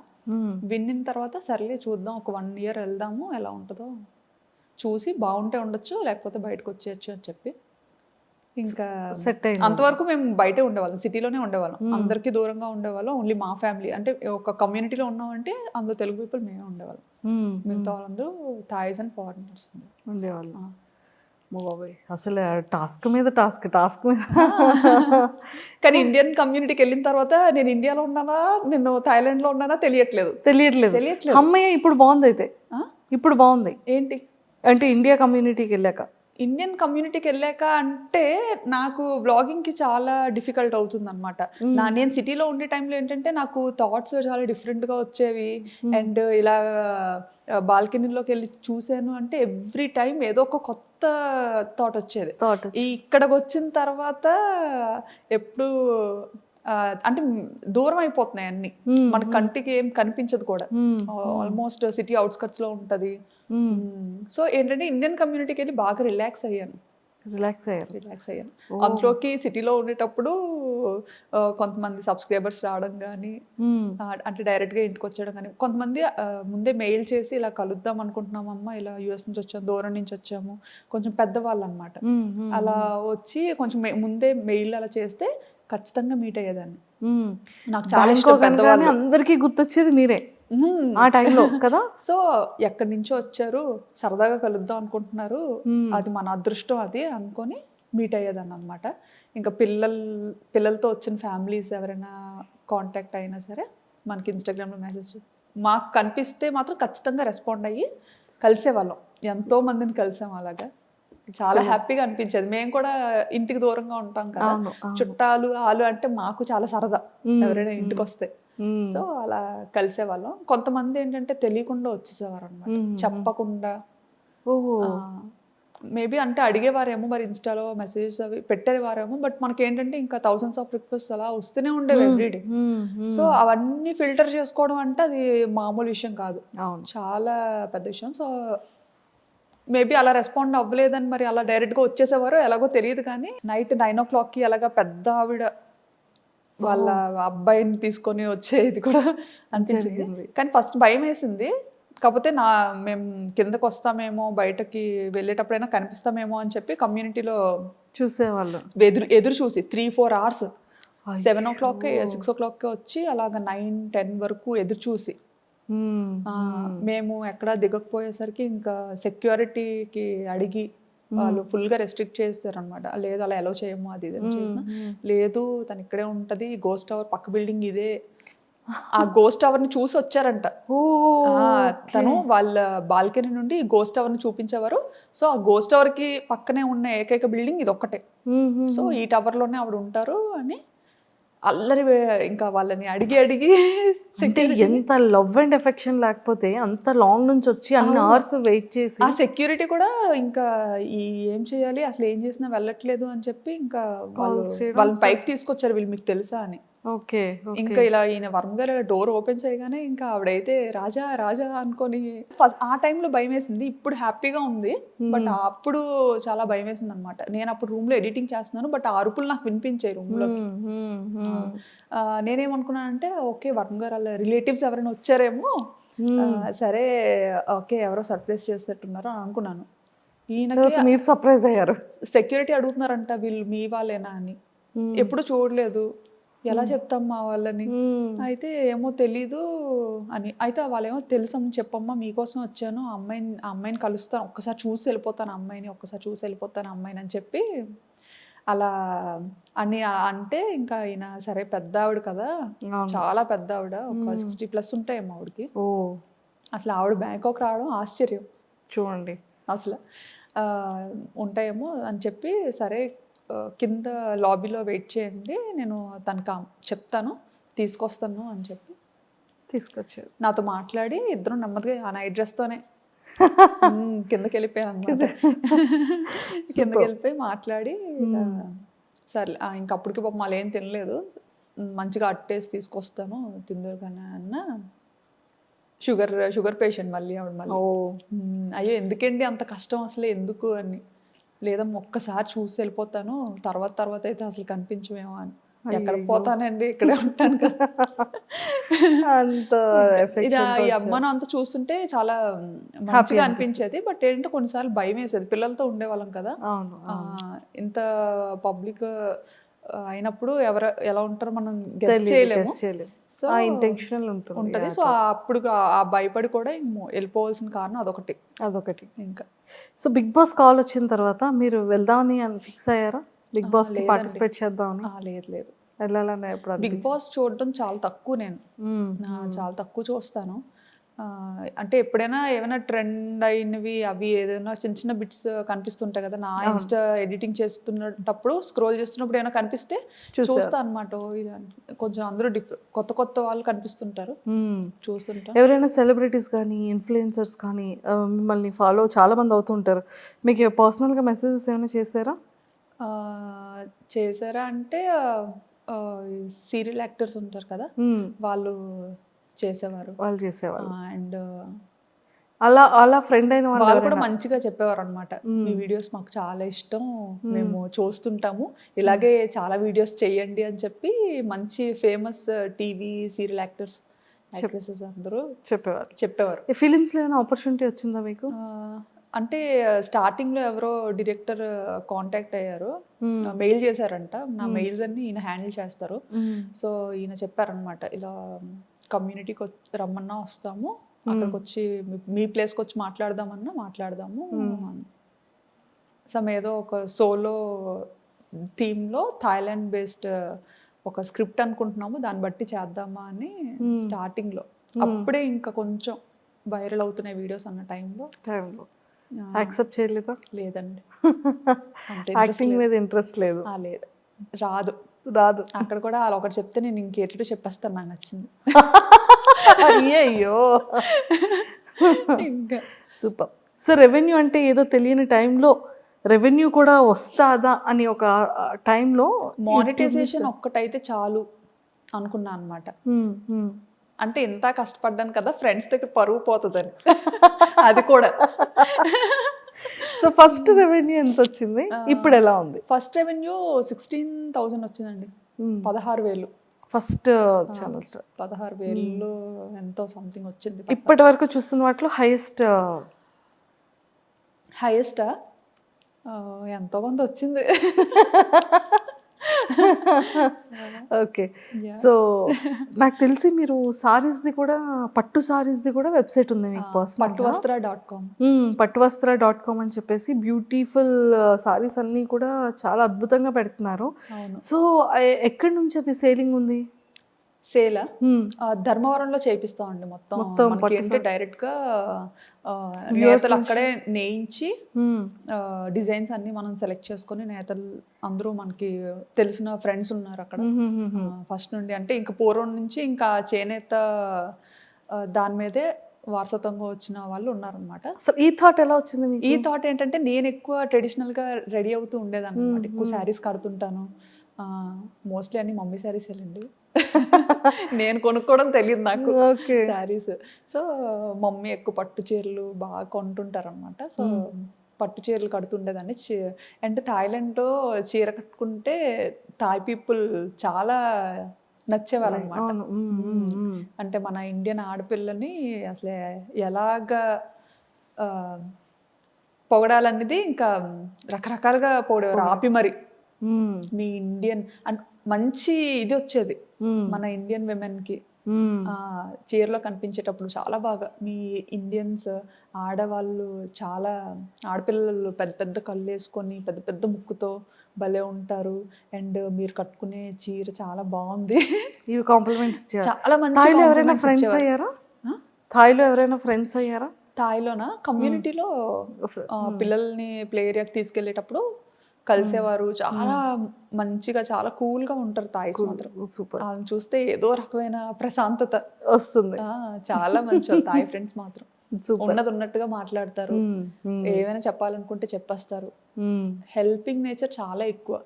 విన్న తర్వాత సర్లే చూద్దాం, ఒక 1 year వెళ్దాము, ఎలా ఉంటుందో చూసి బాగుంటే ఉండొచ్చు, లేకపోతే బయటకు వచ్చేయచ్చు అని చెప్పి ఇంకా సెట్ అయింది. అంతవరకు మేము బయటే ఉండేవాళ్ళం, సిటీలోనే ఉండేవాళ్ళం, అందరికీ దూరంగా ఉండేవాళ్ళం. ఓన్లీ మా ఫ్యామిలీ, అంటే ఒక కమ్యూనిటీలో ఉన్నామంటే అందులో తెలుగు పీపుల్ మేమే ఉండేవాళ్ళం. మిగతా వాళ్ళందరూ థాయిస్ అండ్ ఫారినర్స్ ఉండేవాళ్ళం. బాబాయ్ అసలు టాస్క్ మీద టాస్క్ మీద. కానీ ఇండియన్ కమ్యూనిటీకి వెళ్ళిన తర్వాత నేను ఇండియాలో ఉన్నానా, నేను థాయిలాండ్లో ఉన్నానా తెలియట్లేదు. అమ్మయ్య ఇప్పుడు బాగుంది. అయితే ఇప్పుడు బాగుంది ఏంటి అంటే ఇండియా కమ్యూనిటీకి వెళ్ళాక. ఇండియన్ కమ్యూనిటీకి వెళ్ళాక అంటే నాకు వ్లాగింగ్కి చాలా డిఫికల్ట్ అవుతుంది అనమాట. నేను సిటీలో ఉండే టైంలో ఏంటంటే నాకు థాట్స్ చాలా డిఫరెంట్గా వచ్చేవి. అండ్ ఇలా బాల్కనీలోకి వెళ్ళి చూసాను అంటే ఎవ్రీ టైం ఏదో ఒక కొత్త థాట్ వచ్చేది. ఇక్కడికి వచ్చిన తర్వాత ఎప్పుడు అంటే దూరం అయిపోతున్నాయి అన్ని, మన కంటికి ఏం కనిపించదు కూడా. ఆల్మోస్ట్ సిటీ అవుట్స్కట్స్ లో ఉంటది. సో ఏంటంటే ఇండియన్ కమ్యూనిటీకి వెళ్ళి బాగా రిలాక్స్ అయ్యాను. అందులోకి సిటీలో ఉండేటప్పుడు కొంతమంది సబ్స్క్రైబర్స్ రావడం కానీ, అంటే డైరెక్ట్గా ఇంటికి వచ్చేయడం కానీ, కొంతమంది ముందే మెయిల్ చేసి ఇలా కలుద్దాం అనుకుంటున్నామమ్మా, ఇలా యూఎస్ నుంచి వచ్చాము, దూరం నుంచి వచ్చాము, కొంచెం పెద్దవాళ్ళు అనమాట. అలా వచ్చి కొంచెం ముందే మెయిల్ అలా చేస్తే ఖచ్చితంగా మీట్ అయ్యేదాన్ని. నాకు చాలా ఇష్టం పెద్దవాళ్ళు. అందరికీ గుర్తొచ్చేది మీరే ఆ టైంలో కదా. సో ఎక్కడి నుంచో వచ్చారు, సరదాగా కలుద్దాం అనుకుంటున్నారు, అది మన అదృష్టం అది అనుకొని మీట్ అయ్యేదాన్ని అనమాట. ఇంకా పిల్లలతో వచ్చిన ఫ్యామిలీస్ ఎవరైనా కాంటాక్ట్ అయినా సరే మనకి ఇన్స్టాగ్రామ్లో మెసేజ్ మాకు కనిపిస్తే మాత్రం ఖచ్చితంగా రెస్పాండ్ అయ్యి కలిసేవాళ్ళం. ఎంతో మందిని కలిసాం అలాగా. చాలా హ్యాపీగా అనిపించేది. మేము కూడా ఇంటికి దూరంగా ఉంటాం కదా, చుట్టాలు ఆలు అంటే మాకు చాలా సరదా ఎవరైనా ఇంటికి వస్తే. సో అలా కలిసేవాళ్ళం. కొంతమంది ఏంటంటే తెలియకుండా వచ్చేసేవారు అనమాట, చెప్పకుండా. మేబీ అంటే అడిగేవారేమో, మరి ఇన్స్టాలో మెసేజెస్ అవి పెట్టేవారేమో, బట్ మనకి ఏంటంటే ఇంకా థౌసండ్స్ ఆఫ్ రిక్వెస్ట్ అలా వస్తూనే ఉండేవి ఎవ్రీడే. సో అవన్నీ ఫిల్టర్ చేసుకోవడం అంటే అది మామూలు విషయం కాదు, చాలా పెద్ద విషయం. సో మేబీ అలా రెస్పాండ్ అవ్వలేదని మరి అలా డైరెక్ట్గా వచ్చేసేవారో ఎలాగో తెలియదు. కానీ నైట్ 9 o'clockకి అలాగా పెద్ద ఆవిడ వాళ్ళ అబ్బాయిని తీసుకొని వచ్చేది కూడా అనిపించింది. కానీ ఫస్ట్ భయం వేసింది. కాకపోతే మేము కిందకు వస్తామేమో, బయటకి వెళ్ళేటప్పుడైనా కనిపిస్తామేమో అని చెప్పి కమ్యూనిటీలో చూసేవాళ్ళు. ఎదురు చూసి 3-4 hours, 7 o'clock 6 o'clock వచ్చి అలాగ 9-10 వరకు ఎదురు చూసి, మేము ఎక్కడా దిగకపోయేసరికి ఇంకా సెక్యూరిటీకి అడిగి వాళ్ళు ఫుల్గా రెస్ట్రిక్ట్ చేస్తారనమాట. లేదు అలా ఎలా చేయము, అది ఇది చేసిన లేదు, తను ఇక్కడే ఉంటుంది, గోస్ట్ టవర్ పక్క బిల్డింగ్ ఇదే. ఆ గోస్ట్ టవర్ ని చూసి వచ్చారంట తను. వాళ్ళ బాల్కనీ నుండి గోస్ట్ టవర్ ని చూపించేవారు. సో ఆ గోస్ట్ టవర్ కి పక్కనే ఉన్న ఏకైక బిల్డింగ్ ఇది ఒక్కటే. సో ఈ టవర్ లోనే ఆవిడ ఉంటారు అని అల్లరి. ఇంకా వాళ్ళని అడిగి అంటే ఎంత లవ్ అండ్ ఎఫెక్షన్ లేకపోతే అంత లాంగ్ నుంచి వచ్చి అన్ని అవర్స్ వెయిట్ చేసి, ఆ సెక్యూరిటీ కూడా ఇంకా ఏం చేయాలి, అసలు ఏం చేసినా వెళ్ళట్లేదు అని చెప్పి ఇంకా వాళ్ళని పైకి తీసుకొచ్చారు, వీళ్ళు మీకు తెలుసా అని. ఓకే. ఇంకా ఇలా ఈయన వర్మ గారు డోర్ ఓపెన్ చేయగానే ఇంకా ఆవిడైతే రాజా రాజా అనుకొని ఆ టైంలో భయం వేసింది. ఇప్పుడు హ్యాపీగా ఉంది, బట్ అప్పుడు చాలా భయం వేసింది అనమాట. నేను అప్పుడు రూమ్ లో ఎడిటింగ్ చేస్తున్నాను, బట్ ఆ అరుపులు నాకు వినిపించాయి రూమ్ లో. నేనేమనుకున్నానంటే ఓకే వర్మ గారు వాళ్ళ రిలేటివ్స్ ఎవరైనా వచ్చారేమో, సరే ఓకే ఎవరో సర్ప్రైజ్ చేసేటట్టున్నారో అని అనుకున్నాను. ఈయనకి మీరు సర్ప్రైజ్ అయ్యారు. సెక్యూరిటీ అడుగుతున్నారంట వీళ్ళు మీ వాళ్ళేనా అని. ఎప్పుడు చూడలేదు, ఎలా చెప్తాం మా వాళ్ళని. అయితే ఏమో తెలీదు అని. అయితే వాళ్ళేమో తెలుసమ్మా చెప్పమ్మా మీకోసం వచ్చాను, అమ్మాయిని కలుస్తాను, ఒక్కసారి చూసి వెళ్ళిపోతాను ఒక్కసారి చూసి వెళ్ళిపోతాను అమ్మాయిని అని చెప్పి అలా అని అంటే ఇంకా ఆయన సరే పెద్ద ఆవిడ కదా, చాలా పెద్ద ఆవిడ, ఒక 60+ ఉంటాయేమో ఆవిడకి. అసలు ఆవిడ బ్యాంకాక్ రావడం ఆశ్చర్యం చూడండి అసలు. ఉంటాయేమో అని చెప్పి సరే కింద లాబీలో వెయిట్ చేయండి, నేను తనకు చెప్తాను తీసుకొస్తాను అని చెప్పి తీసుకొచ్చారు. నాతో మాట్లాడి ఇద్దరం నెమ్మదిగా ఆ నైట్ డ్రెస్తోనే కిందకి వెళ్ళిపోయాను అనమాట. కిందకి వెళ్ళిపోయి మాట్లాడి సరే ఇంకప్పటికి పాపం మళ్ళీ ఏం తినలేదు, మంచిగా అట్టేసి తీసుకొస్తాను తిందరు కానీ అన్న. షుగర్ పేషెంట్ మళ్ళీ ఆవిడ మళ్ళీ. అయ్యో ఎందుకండి అంత కష్టం అసలు ఎందుకు అని. లేదమ్మా ఒక్కసారి చూసి వెళ్ళిపోతాను, తర్వాత అయితే అసలు కనిపించమేమో అని. ఎక్కడ పోతానండి ఇక్కడే ఉంటాను కదా. అంత ఈ అమ్మను అంతా చూస్తుంటే చాలా మంచిగా అనిపించేది, బట్ ఏంటంటే కొన్నిసార్లు భయం వేసేది. పిల్లలతో ఉండేవాళ్ళం కదా, ఇంత పబ్లిక్ అయినప్పుడు ఎవరు ఎలా ఉంటారో మనం గెస్ చేయలేము. సో ఇంటెన్షనల్ ఉంటుంది. సో అప్పుడు ఆ భయపడి కూడా వెళ్ళిపోవాల్సిన కారణం అదొకటి ఇంకా. సో బిగ్ బాస్ కాల్ వచ్చిన తర్వాత మీరు వెళ్దామని ఫిక్స్ అయ్యారా? బిగ్ బాస్ కి పార్టిసిపేట్ చేద్దామని? లేదు వెళ్ళాలని ఎప్పుడు? బిగ్ బాస్ చూడడం చాలా తక్కువ, నేను చాలా తక్కువ చూస్తాను. అంటే ఎప్పుడైనా ఏమైనా ట్రెండ్ అయినవి అవి ఏదైనా చిన్న బిట్స్ కనిపిస్తుంటాయి కదా, నా ఇన్స్టా ఎడిటింగ్ చేస్తున్నప్పుడు స్క్రోల్ చేస్తున్నప్పుడు ఏమైనా కనిపిస్తే చూస్తా అనమాట. కొంచెం అందరూ కొత్త వాళ్ళు కనిపిస్తుంటారు, చూస్తుంటా. ఎవరైనా సెలబ్రిటీస్ కానీ ఇన్ఫ్లుయెన్సర్స్ కానీ మిమ్మల్ని ఫాలో చాలా మంది అవుతుంటారు, మీకు పర్సనల్గా మెసేజెస్ ఏమైనా చేశారా అంటే సీరియల్ యాక్టర్స్ ఉంటారు కదా, వాళ్ళు చేసేవారు. అండ్ అలా ఫ్రెండ్ అయిన వాళ్ళు కూడా మంచిగా చెప్పేవారు అనమాట. మీ వీడియోస్ మాకు చాలా ఇష్టం, మేము చూస్తుంటాము, ఇలాగే చాలా వీడియోస్ చేయండి అని చెప్పి మంచి ఫేమస్ టీవీ సీరియల్ యాక్టర్స్ అందరూ చెప్పేవారు. ఫిలిమ్స్ లో ఏమైనా ఆపర్చునిటీ వచ్చిందా మీకు? అంటే స్టార్టింగ్ లో ఎవరో డైరెక్టర్ కాంటాక్ట్ అయ్యారు, మెయిల్ చేశారంట. నా మెయిల్స్ అన్ని ఈయన హ్యాండిల్ చేస్తారు. సో ఈయన చెప్పారనమాట, ఇలా కమ్యూనిటీకి రమ్మన్నా వస్తాము, అక్కడికి వచ్చి మీ ప్లేస్కి వచ్చి మాట్లాడదాము అని. సమ్ ఏదో ఒక సోలో థీమ్లో థాయిలాండ్ బేస్డ్ ఒక స్క్రిప్ట్ అనుకుంటున్నాము, దాన్ని బట్టి చేద్దామా అని స్టార్టింగ్లో. అప్పుడే ఇంకా కొంచెం వైరల్ అవుతున్నాయి వీడియోస్ అన్న టైంలో యాక్సెప్ట్ చేయలేదా? లేదండి, యాక్టింగ్ మీద ఇంట్రెస్ట్ లేదు. లేదు, రాదు. అక్కడ కూడా వాళ్ళు ఒకటి చెప్తే నేను ఇంకేటో చెప్పేస్తాను, నాకు నచ్చింది. అయ్యో ఇంకా సూపర్. సో రెవెన్యూ అంటే ఏదో తెలియని టైంలో రెవెన్యూ కూడా వస్తుందా అని ఒక టైంలో మానిటైజేషన్ ఒక్కటైతే చాలు అనుకున్నా అనమాట. అంటే ఎంత కష్టపడ్డాను కదా, ఫ్రెండ్స్ దగ్గర పరువు పోతుందని. అది కూడా. సో ఫస్ట్ రెవెన్యూ ఎంత వచ్చింది, ఇప్పుడు ఎలా ఉంది? ఫస్ట్ రెవెన్యూ 16,000 వచ్చిందండి, 16,000 ఫస్ట్ ఛానల్ స్టార్. 16,000 ఎంతో సంథింగ్ వచ్చింది. ఇప్పటి వరకు చూస్తున్న వాటిలో హైయెస్టా ఎంతో కొంత వచ్చింది. ఓకే. సో నాకు తెలిసి మీరు సారీస్ది కూడా, పట్టు సారీస్ది కూడా వెబ్సైట్ ఉంది మీకు పర్సనల్, పట్టువస్త్ర.com అని చెప్పేసి బ్యూటిఫుల్ సారీస్ అన్నీ కూడా చాలా అద్భుతంగా పెడుతున్నారు. సో ఎక్కడి నుంచి అది సేలింగ్ ఉంది? సేలా ధర్మవరంలో చేపిస్తామండి మొత్తం. అంటే డైరెక్ట్ గా నేతలు అక్కడే నేయించి డిజైన్స్ అన్ని మనం సెలెక్ట్ చేసుకొని, నేతలు అందరూ మనకి తెలిసిన ఫ్రెండ్స్ ఉన్నారు అక్కడ ఫస్ట్ నుండి. అంటే ఇంకా పూర్వం నుంచి ఇంకా చేనేత దాని మీదే వారసత్వంగా వచ్చిన వాళ్ళు ఉన్నారనమాట. సో ఈ థాట్ ఎలా వచ్చింది? ఈ థాట్ ఏంటంటే నేను ఎక్కువ ట్రెడిషనల్ గా రెడీ అవుతూ ఉండేదాన్ని అనమాట. ఎక్కువ శారీస్ కడుతుంటాను, మోస్ట్లీ అన్ని మమ్మీ శారీస్ వెళ్ళండి. నేను కొనుక్కోవడం తెలియదు నాకు ఓకే. శారీస్. సో మమ్మీ ఎక్కువ పట్టు చీరలు బాగా కొంటుంటారు అనమాట. సో పట్టు చీరలు కడుతుండేదాన్ని. అంటే థాయిలాండ్లో చీర కట్టుకుంటే థాయ్ పీపుల్ చాలా నచ్చేవారు అనమాట. అవును. అంటే మన ఇండియన్ ఆడపిల్లని అసలు ఎలాగా ఆ, పొగడాలనేది ఇంకా రకరకాలుగా పొగిడేవారు ఆపి మరి. మీ ఇండియన్ అంటే మంచి ఇది వచ్చేది మన ఇండియన్ విమెన్కి చీరలో కనిపించేటప్పుడు చాలా బాగా. మీ ఇండియన్స్ ఆడవాళ్ళు చాలా ఆడపిల్లలు పెద్ద పెద్ద కళ్ళు వేసుకొని పెద్ద పెద్ద ముక్కుతో భలే ఉంటారు. అండ్ మీరు కట్టుకునే చీర చాలా బాగుంది. ఇవి కాంప్లిమెంట్స్ చాలా మంచి థాయిలో ఎవరైనా compliments ఫ్రెండ్స్ ఇచ్చేవారు. అయ్యారా? థాయిలో ఎవరైనా ఫ్రెండ్స్ అయ్యారా? థాయిలోన కమ్యూనిటీలో పిల్లల్ని ప్లే ఏరియాకి తీసుకెళ్లేటప్పుడు కలిసేవారు. చాలా మంచిగా చాలా కూల్ గా ఉంటారు థాయిస్ మాత్రం. సూపర్ వాళ్ళని చూస్తే ఏదో రకమైన ప్రశాంతత వస్తుంది. చాలా మంచి థాయ్ ఫ్రెండ్స్ మాత్రం. సూపర్. ఉన్నది ఉన్నట్టుగా మాట్లాడతారు. ఏమైనా చెప్పాలనుకుంటే చెప్పేస్తారు. హెల్పింగ్ నేచర్ చాలా ఎక్కువ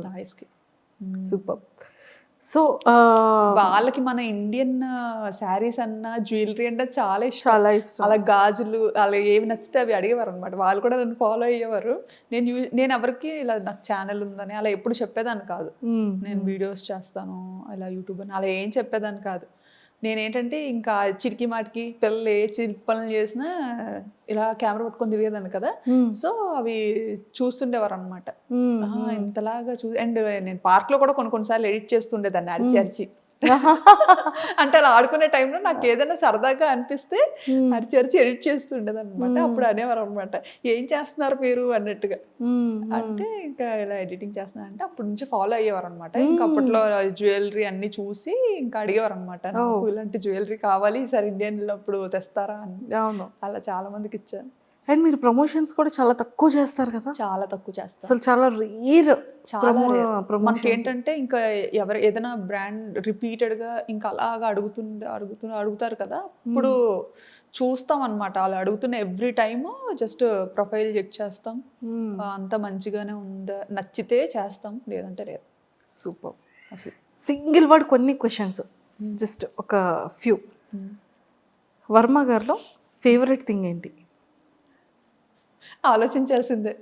థాయిస్ కి. సూపర్. సో వాళ్ళకి మన ఇండియన్ శారీస్ అన్న జ్యువెలరీ అంటే చాలా ఇష్టం. చాలా ఇష్టం. అలా గాజులు అలా ఏవి నచ్చితే అవి అడిగేవారు అనమాట. వాళ్ళు కూడా నన్ను ఫాలో అయ్యేవారు. నేను ఎవరికి ఇలా నాకు ఛానల్ ఉందని అలా ఎప్పుడు చెప్పేదాన్ని కాదు. నేను వీడియోస్ చేస్తాను ఇలా యూట్యూబ్ అని అలా ఏం చెప్పేదాన్ని కాదు. నేనేంటంటే ఇంకా చిటికి మాటికి పిల్లలు ఏ చిలిపి పనులు చేసినా ఇలా కెమెరా పట్టుకొని తిరిగేదాన్ని కదా. సో అవి చూస్తుండేవారు అనమాట. ఇంతలాగా అండ్ నేను పార్క్ లో కూడా కొన్నిసార్లు ఎడిట్ చేస్తుండేదాన్ని అరిచి అరిచి. అంటే అలా ఆడుకునే టైంలో నాకు ఏదైనా సరదాగా అనిపిస్తే అరిచి అరిచి ఎడిట్ చేస్తుండేదాన్ని అనమాట. అప్పుడు అనేవారు అనమాట, ఏం చేస్తున్నారు మీరు అన్నట్టుగా. అంటే ఇంకా ఇలా ఎడిటింగ్ చేస్తున్నా అంటే అప్పటి నుంచి ఫాలో అయ్యేవారు అనమాట. ఇంకా అప్పట్లో జ్యువెలరీ అన్ని చూసి ఇంకా అడిగేవారు అనమాట, నాకు ఇలాంటి జ్యువెలరీ కావాలి ఈసారి ఇండియన్ అప్పుడు తెస్తారా అని. అవును. అలా చాలా మందికి ఇచ్చాను. అండ్ మీరు ప్రమోషన్స్ కూడా చాలా తక్కువ చేస్తారు కదా? చాలా తక్కువ చేస్తాను. అసలు చాలా రేర్. చాలా మనకి ఏంటంటే ఇంకా ఎవరు ఏదైనా బ్రాండ్ రిపీటెడ్ గా ఇంకా అలాగా అడుగుతారు కదా, ఇప్పుడు చూస్తాం అనమాట. అలా అడుగుతున్న every time just profile check చేస్తాం. అంత మంచిగానే ఉందా, నచ్చితే చేస్తాం, లేదంటే లేదు. సూపర్. అసలు సింగిల్ వర్డ్ కొన్ని క్వశ్చన్స్, జస్ట్ ఒక ఫ్యూ. వర్మ గారిలో ఫేవరెట్ థింగ్ ఏంటి? ఆలోచించాల్సిందే.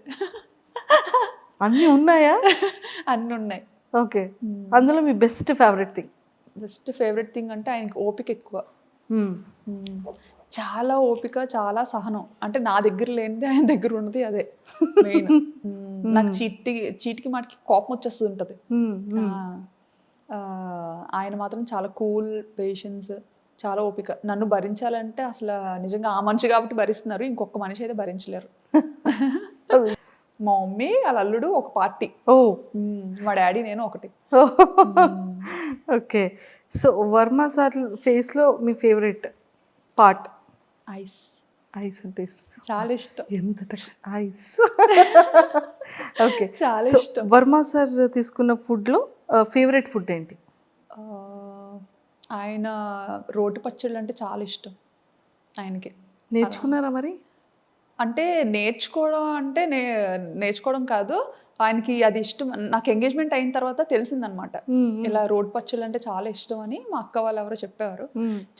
అన్నీ ఉన్నాయా? అన్నీ ఉన్నాయి. ఓకే. అందులో మీ best favourite thing? Best favourite thing అంటే ఆయనకి ఓపిక ఎక్కువ. చాలా ఓపిక, చాలా సహనం. అంటే నా దగ్గర లేనిది ఆయన దగ్గర ఉన్నది అదే మెయిన్. నాకు చీటికి మాటికి కోపం వచ్చేస్తుంది ఉంటుంది. ఆయన మాత్రం చాలా కూల్, పేషెన్స్, చాలా ఓపిక. నన్ను భరించాలంటే అసలు నిజంగా ఆ మనిషి కాబట్టి భరిస్తున్నారు, ఇంకొక మనిషి అయితే భరించలేరు. మా మమ్మీ వాళ్ళ అల్లుడు ఒక పార్టీ, మా డాడీ నేను ఒకటి. ఓకే. సో వర్మ సార్ ఫేస్లో మీ ఫేవరెట్ పార్ట్? ఐస్. ఐస్ అంటే ఇష్టం, చాలా ఇష్టం. ఎంత ఐస్. ఓకే, చాలా ఇష్టం. వర్మ సార్ తీసుకున్న ఫుడ్లో ఫేవరెట్ ఫుడ్ ఏంటి? ఆయన రోటి పచ్చళ్ళు అంటే చాలా ఇష్టం ఆయనకి. నేర్చుకున్నారా మరి? అంటే నేర్చుకోవడం అంటే నేర్చుకోవడం కాదు, ఆయనకి అది ఇష్టం. నాకు ఎంగేజ్మెంట్ అయిన తర్వాత తెలిసిందనమాట, ఇలా రోడ్ పచ్చళ్ళు అంటే చాలా ఇష్టం అని. మా అక్క వాళ్ళు ఎవరో చెప్పేవారు.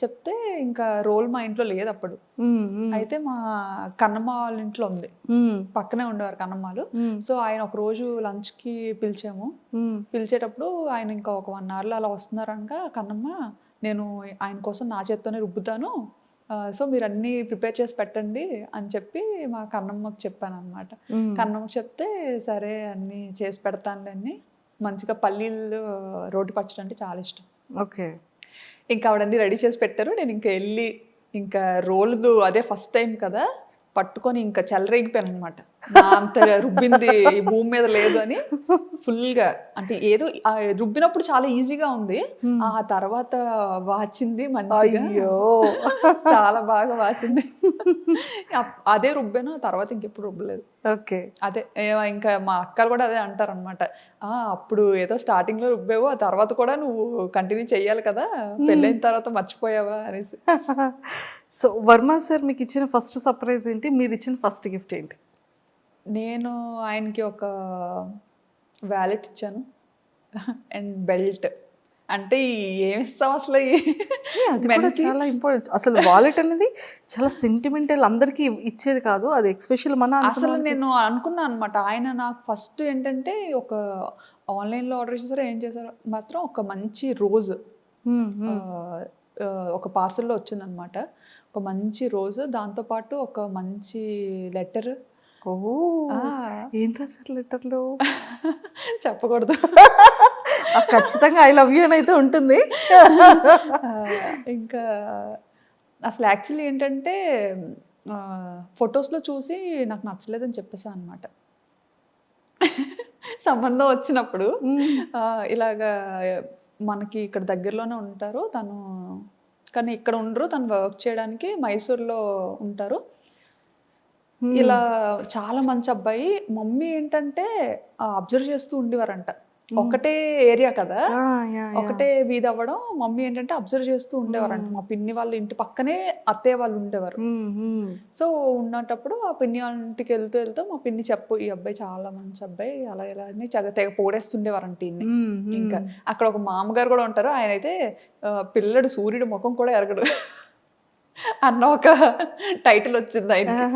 చెప్తే ఇంకా రోల్ మా ఇంట్లో లేదు అప్పుడు. అయితే మా కన్నమ్మ వాళ్ళ ఇంట్లో ఉంది, పక్కనే ఉండేవారు కన్నమ్మలు. సో ఆయన ఒక రోజు లంచ్ కి పిలిచాము. పిలిచేటప్పుడు ఆయన ఇంకా ఒక 1 hour లో అలా వస్తున్నారనగా, కన్నమ్మ నేను ఆయన కోసం నా చేత్తోనే రుబ్బుతాను, సో మీరు అన్నీ ప్రిపేర్ చేసి పెట్టండి అని చెప్పి మా కన్నమ్మకి చెప్పాను అనమాట. కన్నమ్మకి చెప్తే సరే అన్నీ చేసి పెడతానులే అని. మంచిగా పల్లీలు రోటి పచ్చడి అంటే చాలా ఇష్టం. ఓకే. ఇంకా ఆవిడన్నీ రెడీ చేసి పెట్టారు. నేను ఇంకా వెళ్ళి ఇంకా రోల్దు అదే ఫస్ట్ టైం కదా, పట్టుకొని ఇంకా చెలరేగిపోయాను అనమాట. అంత రుబ్బింది ఈ భూమి మీద లేదు అని ఫుల్గా. అంటే ఏదో రుబ్బినప్పుడు చాలా ఈజీగా ఉంది, ఆ తర్వాత వాచింది మంచిగా, చాలా బాగా వాచింది. అదే రుబ్బాను, ఆ తర్వాత ఇంకెప్పుడు రుబ్బలేదు. ఓకే. అదే ఇంకా మా అక్కలు కూడా అదే అంటారు అనమాట, అప్పుడు ఏదో స్టార్టింగ్ లో రుబ్బావు, ఆ తర్వాత కూడా నువ్వు కంటిన్యూ చెయ్యాలి కదా, పెళ్ళైన తర్వాత మర్చిపోయావా అనేసి. సో వర్మ సార్ మీకు ఇచ్చిన ఫస్ట్ సర్ప్రైజ్ ఏంటి? మీరు ఇచ్చిన ఫస్ట్ గిఫ్ట్ ఏంటి? నేను ఆయనకి ఒక వ్యాలెట్ ఇచ్చాను అండ్ బెల్ట్. అంటే ఏమి ఇస్తాం అసలు అది కూడా చాలా ఇంపార్టెంట్. అసలు వాలెట్ అనేది చాలా సెంటిమెంటల్, అందరికీ ఇచ్చేది కాదు అది, ఎక్స్పెషల్ మన అసలు నేను అనుకున్నాను అనమాట. ఆయన నాకు ఫస్ట్ ఏంటంటే ఒక ఆన్లైన్లో ఆర్డర్ చేశారో ఏం చేశారో మాత్రం ఒక మంచి రోజ్ ఒక పార్సల్లో వచ్చిందనమాట. ఒక మంచి రోజ్, దాంతోపాటు ఒక మంచి లెటర్. ఓ ఏం రాశారు లెటర్లో? చెప్పకూడదు. ఖచ్చితంగా ఐ లవ్ యూ అని అయితే ఉంటుంది. ఇంకా అసలు యాక్చువల్లీ ఏంటంటే ఫొటోస్లో చూసి నాకు నచ్చలేదని చెప్పేసా అనమాట. సంబంధం వచ్చినప్పుడు ఇలాగా మనకి ఇక్కడ దగ్గరలోనే ఉంటారు తను, కానీ ఇక్కడ ఉండరు, తను వర్క్ చేయడానికి మైసూర్లో ఉంటారు. ఇలా చాలా మంచి అబ్బాయి. మమ్మీ ఏంటంటే అబ్జర్వ్ చేస్తూ ఉండేవారంట. ఒకటే ఏరియా కదా, ఒకటే వీధి అవ్వడం, మమ్మీ ఏంటంటే అబ్జర్వ్ చేస్తూ ఉండేవారంట. మా పిన్ని వాళ్ళ ఇంటి పక్కనే అత్తయ్య వాళ్ళు ఉండేవారు. సో ఉన్నటప్పుడు ఆ పిన్ని వాళ్ళ ఇంటికి వెళ్తూ వెళ్తూ మా పిన్ని చెప్పు, ఈ అబ్బాయి చాలా మంచి అబ్బాయి, అలా ఇలా అని తెగ పోడేస్తుండేవారంట ఇన్ని. ఇంకా అక్కడ ఒక మామగారు కూడా ఉంటారు, ఆయన అయితే పిల్లడు సూర్యుడు ముఖం కూడా ఎరగడు అన్న ఒక టైటిల్ వచ్చింది ఆయనకి.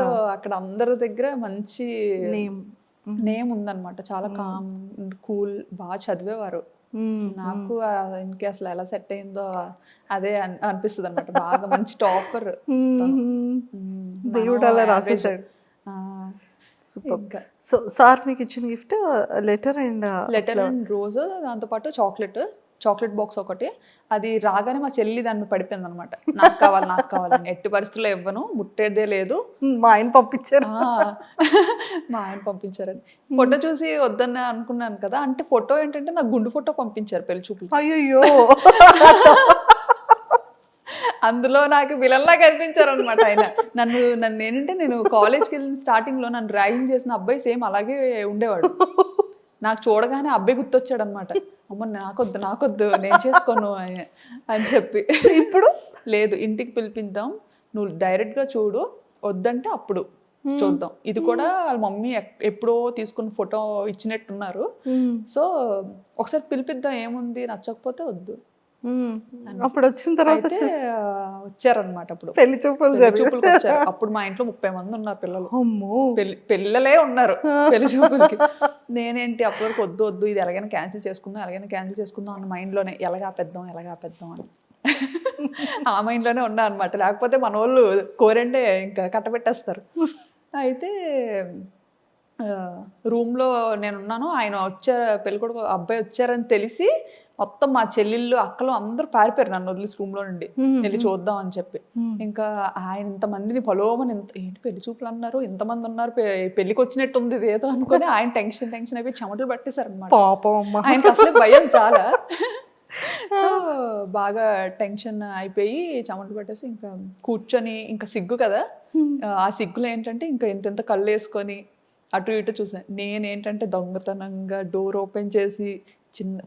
సో అక్కడ అందరి దగ్గర మంచి నేమ్ ఉందన్నమాట. చాలా కామ్ కూల్, బాగా చదివేవారు. నాకు ఇంకే అసలు ఎలా సెట్ అయిందో అదే అనిపిస్తుంది అనమాట. బాగా మంచి టాపర్. దేవుడు అలా రాసేసాడు. సో సార్ మీకు ఇచ్చిన గిఫ్ట్ లెటర్ అండ్ రోజ్, దాంతోపాటు చాక్లెట్ బాక్స్ ఒకటి. అది రాగానే మా చెల్లి దాన్ని పడిపోయింది అనమాట. నాకు కావాలని. ఎట్టి పరిస్థితుల్లో ఇవ్వను, ముట్టేదే లేదు. మా ఆయన పంపించారని ఫోటో చూసి వద్దన్న అనుకున్నాను కదా. అంటే ఫోటో ఏంటంటే నాకు గుండు ఫోటో పంపించారు పెళ్లి చూపులు. అయ్యో అందులో నాకు విలన్లా కనిపించారు అనమాట ఆయన. నన్ను ఏంటంటే నేను కాలేజ్కి వెళ్ళిన స్టార్టింగ్లో నన్ను ర్యాగింగ్ చేసిన అబ్బాయి సేమ్ అలాగే ఉండేవాడు. నాకు చూడగానే అబ్బాయి గుర్తొచ్చాడు అనమాట. అమ్మ నాకొద్దు నేను చేసుకోను అని చెప్పి. ఇప్పుడు లేదు, ఇంటికి పిలిపిద్దాం, నువ్వు డైరెక్ట్గా చూడు, వద్దంటే అప్పుడు చూద్దాం. ఇది కూడా వాళ్ళ మమ్మీ ఎప్పుడో తీసుకున్న ఫోటో ఇచ్చినట్టున్నారు. సో ఒకసారి పిలిపిద్దాం, ఏముంది, నచ్చకపోతే వద్దు. అప్పుడు వచ్చిన తర్వాత వచ్చారనమాట. అప్పుడు పెళ్లి చూపులకు వచ్చారు. అప్పుడు మా ఇంట్లో 30 మంది ఉన్నారు పిల్లలు. పిల్లలే ఉన్నారు పెళ్లి చూపులకి. నేనేంటి అప్పటి వరకు వద్దు ఇది ఎలాగైనా క్యాన్సిల్ చేసుకుందాం అన్న మైండ్లోనే ఎలాగా ఆపేద్దాం అని ఆ మైండ్లోనే ఉన్నా అనమాట. లేకపోతే మన వాళ్ళు కోరండే ఇంకా కట్టబెట్టేస్తారు. అయితే రూమ్లో నేనున్నాను, ఆయన వచ్చారు, పెళ్ళికొడుకు అబ్బాయి వచ్చారని తెలిసి మొత్తం మా చెల్లెళ్ళు అక్కలు అందరూ పారిపోయారు నన్ను వదిలేసి రూమ్లో నుండి, వెళ్ళి చూద్దాం అని చెప్పి. ఇంకా ఆయన ఇంతమందిని పలోమని, ఏంటి పెళ్లి చూపులు అన్నారు, ఇంతమంది ఉన్నారు, పెళ్లికి వచ్చినట్టు ఉంది ఏదో అనుకుని ఆయన టెన్షన్ అయిపోయి చెమటలు పట్టేశారు అనమాట. ఆయనకి అసలే భయం చాలా. సో బాగా టెన్షన్ అయిపోయి చెమటలు పట్టేసి ఇంకా కూర్చొని, ఇంకా సిగ్గు కదా, ఆ సిగ్గులో ఏంటంటే ఇంకా ఇంత కళ్ళు వేసుకొని అటు ఇటు చూసాను. నేనేంటంటే దొంగతనంగా డోర్ ఓపెన్ చేసి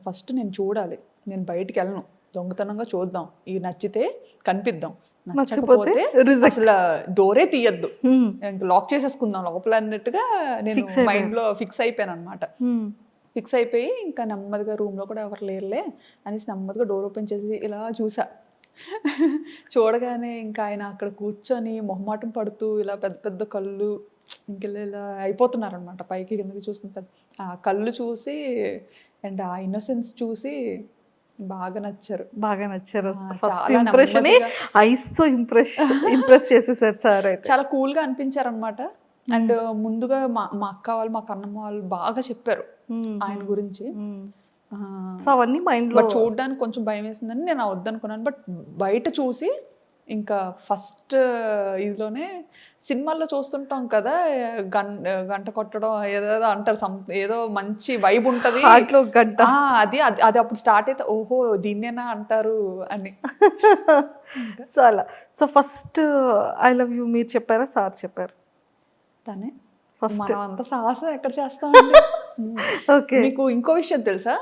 ఫస్ట్ నేను చూడాలి, నేను బయటికి వెళ్ళను, దొంగతనంగా చూద్దాం, ఇవి నచ్చితే కనిపిద్దాం, నచ్చకపోతే అసలు డోరే తీయద్దు, లాక్ చేసేసుకుందాం లోపల అన్నట్టుగా నేను మైండ్లో ఫిక్స్ అయిపోయాను అనమాట. ఫిక్స్ అయిపోయి ఇంకా నెమ్మదిగా రూమ్లో కూడా ఎవరు లేరులే అనేసి నెమ్మదిగా డోర్ ఓపెన్ చేసి ఇలా చూసా. చూడగానే ఇంకా ఆయన అక్కడ కూర్చొని మొహమాటం పడుతూ ఇలా పెద్ద పెద్ద కళ్ళు ఇలా అయిపోతున్నారనమాట, పైకి కిందకి చూసుకుంటారు. ఆ కళ్ళు చూసి అండ్ ఆ ఇన్నోసెన్స్ చూసి బాగా నచ్చారు. ఫస్ట్ ఇంప్రెషన్ ఐస్ తో ఇంప్రెస్ చేసేసారు సార్. చాలా కూల్ గా అనిపించారు అనమాట. అండ్ ముందుగా మా అక్క వాళ్ళు, మా కన్నమ్మ వాళ్ళు బాగా చెప్పారు ఆయన గురించి. అవన్నీ మైండ్ లో చూడడానికి కొంచెం భయం వేసిందని నేను వద్దనుకున్నాను. బట్ బయట చూసి ఇంకా ఫస్ట్ ఇదిలోనే సినిమాల్లో చూస్తుంటాం కదా, గంట కొట్టడం ఏదో అంటారు, ఏదో మంచి వైబ్ ఉంటుంది గంట, అది అది అప్పుడు స్టార్ట్ అయితే ఓహో దీన్నేనా అంటారు అని. సో అలా. So first I love you మీరు చెప్పారా సార్ చెప్పారు? తనే ఫస్ట్. అంత సాహసం ఎక్కడ చేస్తామండి. ఓకే. మీకు ఇంకో విషయం తెలుసా,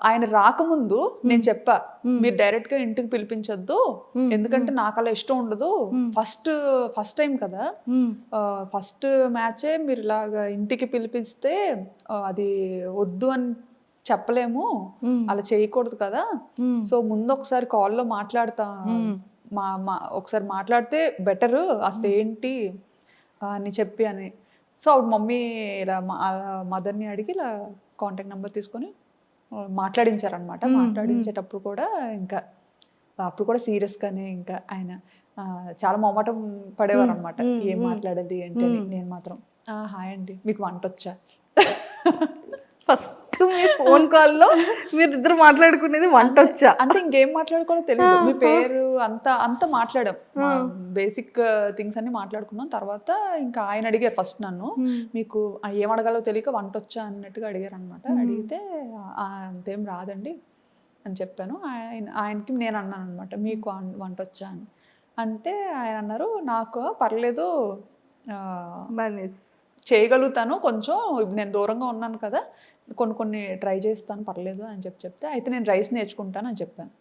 ఆయన రాకముందు నేను చెప్పా, మీరు డైరెక్ట్ గా ఇంటికి పిలిపించొద్దు, ఎందుకంటే నాకు అలా ఇష్టం ఉండదు, ఫస్ట్ టైం కదా, ఫస్ట్ మ్యాచే మీరు ఇలాగా ఇంటికి పిలిపిస్తే అది వద్దు అని చెప్పలేము, అలా చేయకూడదు కదా, సో ముందు ఒకసారి కాల్లో మాట్లాడతా, ఒకసారి మాట్లాడితే బెటరు అసలు ఏంటి అని చెప్పి అని. సో అప్పుడు మమ్మీ ఇలా మదర్ని అడిగి ఇలా కాంటాక్ట్ నెంబర్ తీసుకొని మాట్లాడించారనమాట. మాట్లాడించేటప్పుడు కూడా ఇంకా అప్పుడు కూడా సీరియస్గానే ఇంకా ఆయన చాలా మొహమాటం పడేవారు అనమాట, ఏం మాట్లాడాలి ఏంటి అని. నేను మాత్రం హాయ్ అండి, మీకు వంట వచ్చా? ఫస్ట్ మీ ఫోన్ కాల్లో మీరు ఇద్దరు మాట్లాడుకునేది వంట వచ్చా అంటే ఇంకేం మాట్లాడుకోవాలో తెలియదు, మీ పేరు అంతా మాట్లాడాం, బేసిక్ థింగ్స్ అన్ని మాట్లాడుకున్నాం. తర్వాత ఇంకా ఆయన అడిగారు ఫస్ట్ నన్ను, మీకు ఏం అడగాలో తెలియక వంట వచ్చా అన్నట్టుగా అడిగారు అనమాట. అడిగితే అంతేం రాదండి అని చెప్పాను. ఆయనకి నేను అన్నాను అనమాట, మీకు వంట వచ్చా అని. అంటే ఆయన అన్నారు, నాకు పర్లేదు చేయగలుగుతాను కొంచెం, నేను దూరంగా ఉన్నాను కదా, కొన్ని ట్రై చేస్తాను పర్లేదు అని చెప్తే, అయితే నేను రైస్ నేర్చుకుంటాను అని చెప్పాను.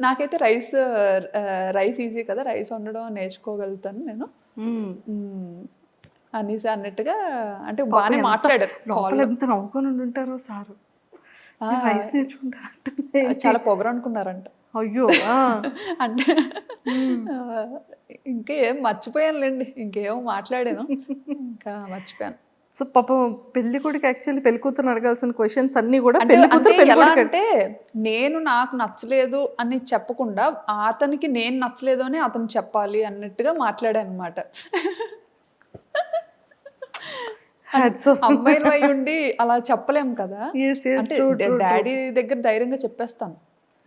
నాకైతే రైస్ ఈజీ కదా, రైస్ వండడం నేర్చుకోగలుగుతాను నేను అనేసి అన్నట్టుగా, అంటే బాగానే మాట్లాడారు. ఎంత నవ్వుకొని ఉంటారో సారు, రైస్ నేర్చుకుంటారు, చాలా పొగరు అనుకున్నారంట. అయ్యో అంటే ఇంకేం మర్చిపోయానులేండి, ఇంకేమో మాట్లాడాను, ఇంకా మర్చిపోయాను. సో పాపం పెళ్లి కొడుకు యాక్చువల్లీ పెళ్లి కూతురు అడగాల్సిన క్వశ్చన్స్ అన్ని కూడా అంటే నేను నాకు నచ్చలేదు అని చెప్పకుండా అతనికి నేను నచ్చలేదు అని అతను చెప్పాలి అన్నట్టుగా మాట్లాడాను అనమాట. అమ్మాయిలు అయి ఉండి అలా చెప్పలేము కదా, అంటే డాడీ దగ్గర ధైర్యంగా చెప్పేస్తాను,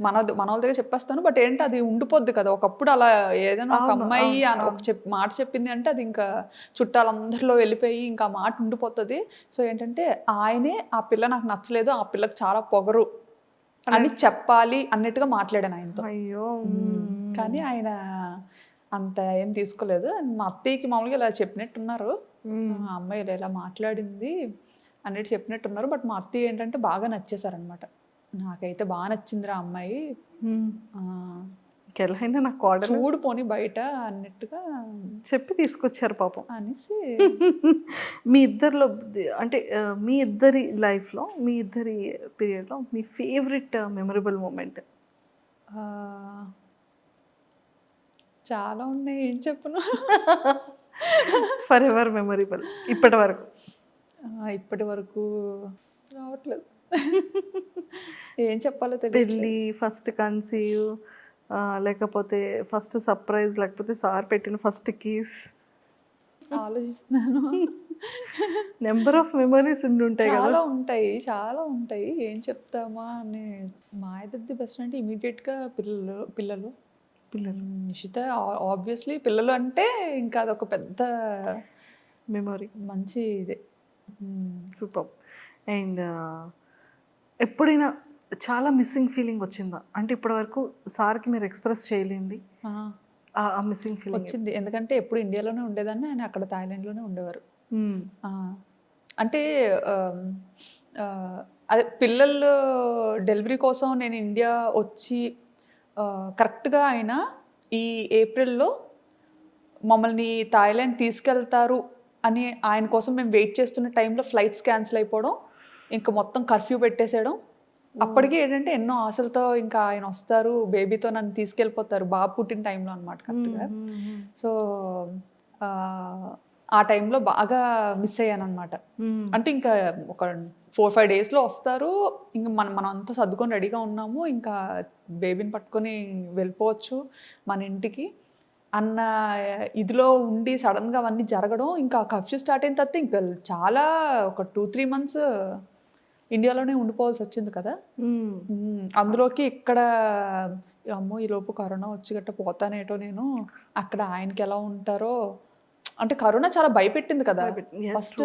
మన వాళ్ళ దగ్గర చెప్పేస్తాను, బట్ ఏంటి అది ఉండిపోద్ది కదా. ఒకప్పుడు అలా ఏదైనా ఒక అమ్మాయి ఒక మాట చెప్పింది అంటే అది ఇంకా చుట్టాలందరిలో వెళ్ళిపోయి ఇంకా ఆ మాట ఉండిపోతుంది. సో ఏంటంటే ఆయనే ఆ పిల్ల నాకు నచ్చలేదు, ఆ పిల్లకి చాలా పొగరు అని చెప్పాలి అన్నట్టుగా మాట్లాడాను ఆయనతో. అయ్యో కానీ ఆయన అంత ఏం తీసుకోలేదు. మా అత్తయ్యకి మామూలుగా ఇలా చెప్పినట్టున్నారు, అమ్మాయి ఇలా మాట్లాడింది అన్నట్టు చెప్పినట్టున్నారు. బట్ మా అత్తయ్య ఏంటంటే బాగా నచ్చేసారనమాట, నాకైతే బాగా నచ్చిందిరా అమ్మాయి, ఇంకెలాగైనా నాకు ఆర్డర్ చూడు పోని బయట అన్నట్టుగా చెప్పి తీసుకొచ్చారు పాపం అనేసి. మీ ఇద్దరిలో అంటే మీ ఇద్దరి లైఫ్లో, మీ ఇద్దరి పీరియడ్లో మీ ఫేవరెట్ మెమరబుల్ మూమెంట్? చాలా ఉన్నాయి, ఏం చెప్పను. ఫర్ ఎవర్ మెమరబుల్ ఇప్పటి వరకు రావట్లేదు, ఏం చెప్పాలో తెలియదు. పెళ్ళి, ఫస్ట్ కన్సీవ్, లేకపోతే ఫస్ట్ సర్ప్రైజ్, లేకపోతే సార్ పెట్టిన ఫస్ట్ కీస్? ఆలోచిస్తున్నాను. నెంబర్ ఆఫ్ మెమరీస్ ఉంటాయి కదా. చాలా ఉంటాయి, ఏం చెప్తామా అని. మా ఇద్దరిది బెస్ట్ అంటే ఇమీడియట్గా పిల్లలు నిషిత ఆబ్వియస్లీ. పిల్లలు అంటే ఇంకా అదొక పెద్ద మెమరీ, మంచి ఇదే. సూపర్. అండ్ ఎప్పుడైనా చాలా మిస్సింగ్ ఫీలింగ్ వచ్చిందా? అంటే ఇప్పటి వరకు సార్కి మీరు ఎక్స్ప్రెస్ చేయలేంది ఆ మిస్సింగ్ ఫీలింగ్ వచ్చింది. ఎందుకంటే ఎప్పుడు ఇండియాలోనే ఉండేదాన్ని, ఆయన అక్కడ థాయిలాండ్లోనే ఉండేవారు. అంటే అదే పిల్లలు డెలివరీ కోసం నేను ఇండియా వచ్చి కరెక్ట్గా ఆయన ఈ ఏప్రిల్లో మమ్మల్ని థాయిలాండ్ తీసుకెళ్తారు అని ఆయన కోసం మేము వెయిట్ చేస్తున్న టైంలో ఫ్లైట్స్ క్యాన్సిల్ అయిపోవడం, ఇంకా మొత్తం కర్ఫ్యూ పెట్టేసేయడం. అప్పటికి ఏంటంటే ఎన్నో ఆశలతో ఇంకా ఆయన వస్తారు, బేబీతో నన్ను తీసుకెళ్ళిపోతారు, బాబు పుట్టిన టైంలో అనమాట కరెక్ట్గా. సో ఆ టైంలో బాగా మిస్ అయ్యాను అనమాట. అంటే ఇంకా ఒక 4-5 డేస్లో వస్తారు, ఇంకా మనం అంతా సర్దుకొని రెడీగా ఉన్నాము, ఇంకా బేబీని పట్టుకొని వెళ్ళిపోవచ్చు మన ఇంటికి అన్న ఇదిలో ఉండి సడన్గా అవన్నీ జరగడం. ఇంకా కర్ఫ్యూ స్టార్ట్ అయిన తర్వాత ఇంకా చాలా ఒక 2-3 months ఇండియాలోనే ఉండిపోవాల్సి వచ్చింది కదా. అందులోకి ఇక్కడ అమ్మో ఈలోపు కరోనా వచ్చి గట్ట పోతానేటో నేను, అక్కడ ఆయనకి ఎలా ఉంటారో. అంటే కరోనా చాలా భయపెట్టింది కదా, ఫస్ట్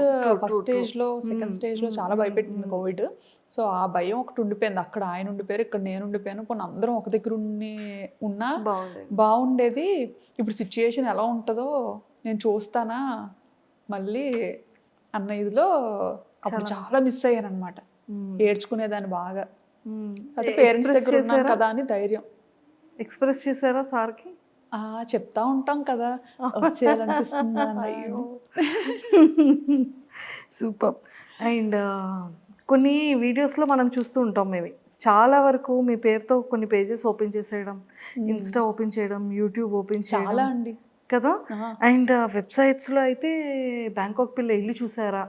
స్టేజ్లో, సెకండ్ స్టేజ్లో చాలా భయపెట్టింది కోవిడ్. సో ఆ భయం ఒకటి ఉండిపోయింది. అక్కడ ఆయన ఉండిపోయారు, ఇక్కడ నేను ఉండిపోయాను, కొన్ని అందరం ఒక దగ్గర ఉన్నా బాగుండేది. ఇప్పుడు సిచ్యుయేషన్ ఎలా ఉంటుందో నేను చూస్తానా మళ్ళీ అన్న ఇదిలో అప్పుడు చాలా మిస్ అయ్యాను అనమాట. ఏడ్చుకునేదాన్ని బాగా. అంటే పేరెంట్స్ దగ్గర ఉన్నాను కదా అని ధైర్యం. ఎక్స్ప్రెస్ చేశారా సార్కి? చెప్తా ఉంటాం కదా, వచ్చేయాలనిపిస్తుంది. సూపర్. అండ్ కొన్ని వీడియోస్లో మనం చూస్తూ ఉంటాం మేము చాలా వరకు మీ పేరుతో కొన్ని పేజెస్ ఓపెన్ చేసేయడం, ఇన్స్టా ఓపెన్ చేయడం, యూట్యూబ్ ఓపెన్ చేయడం చాలా అండి. కదా. అండ్ వెబ్సైట్స్లో అయితే బ్యాంకాక్ పిల్ల ఇల్లు చూసారా,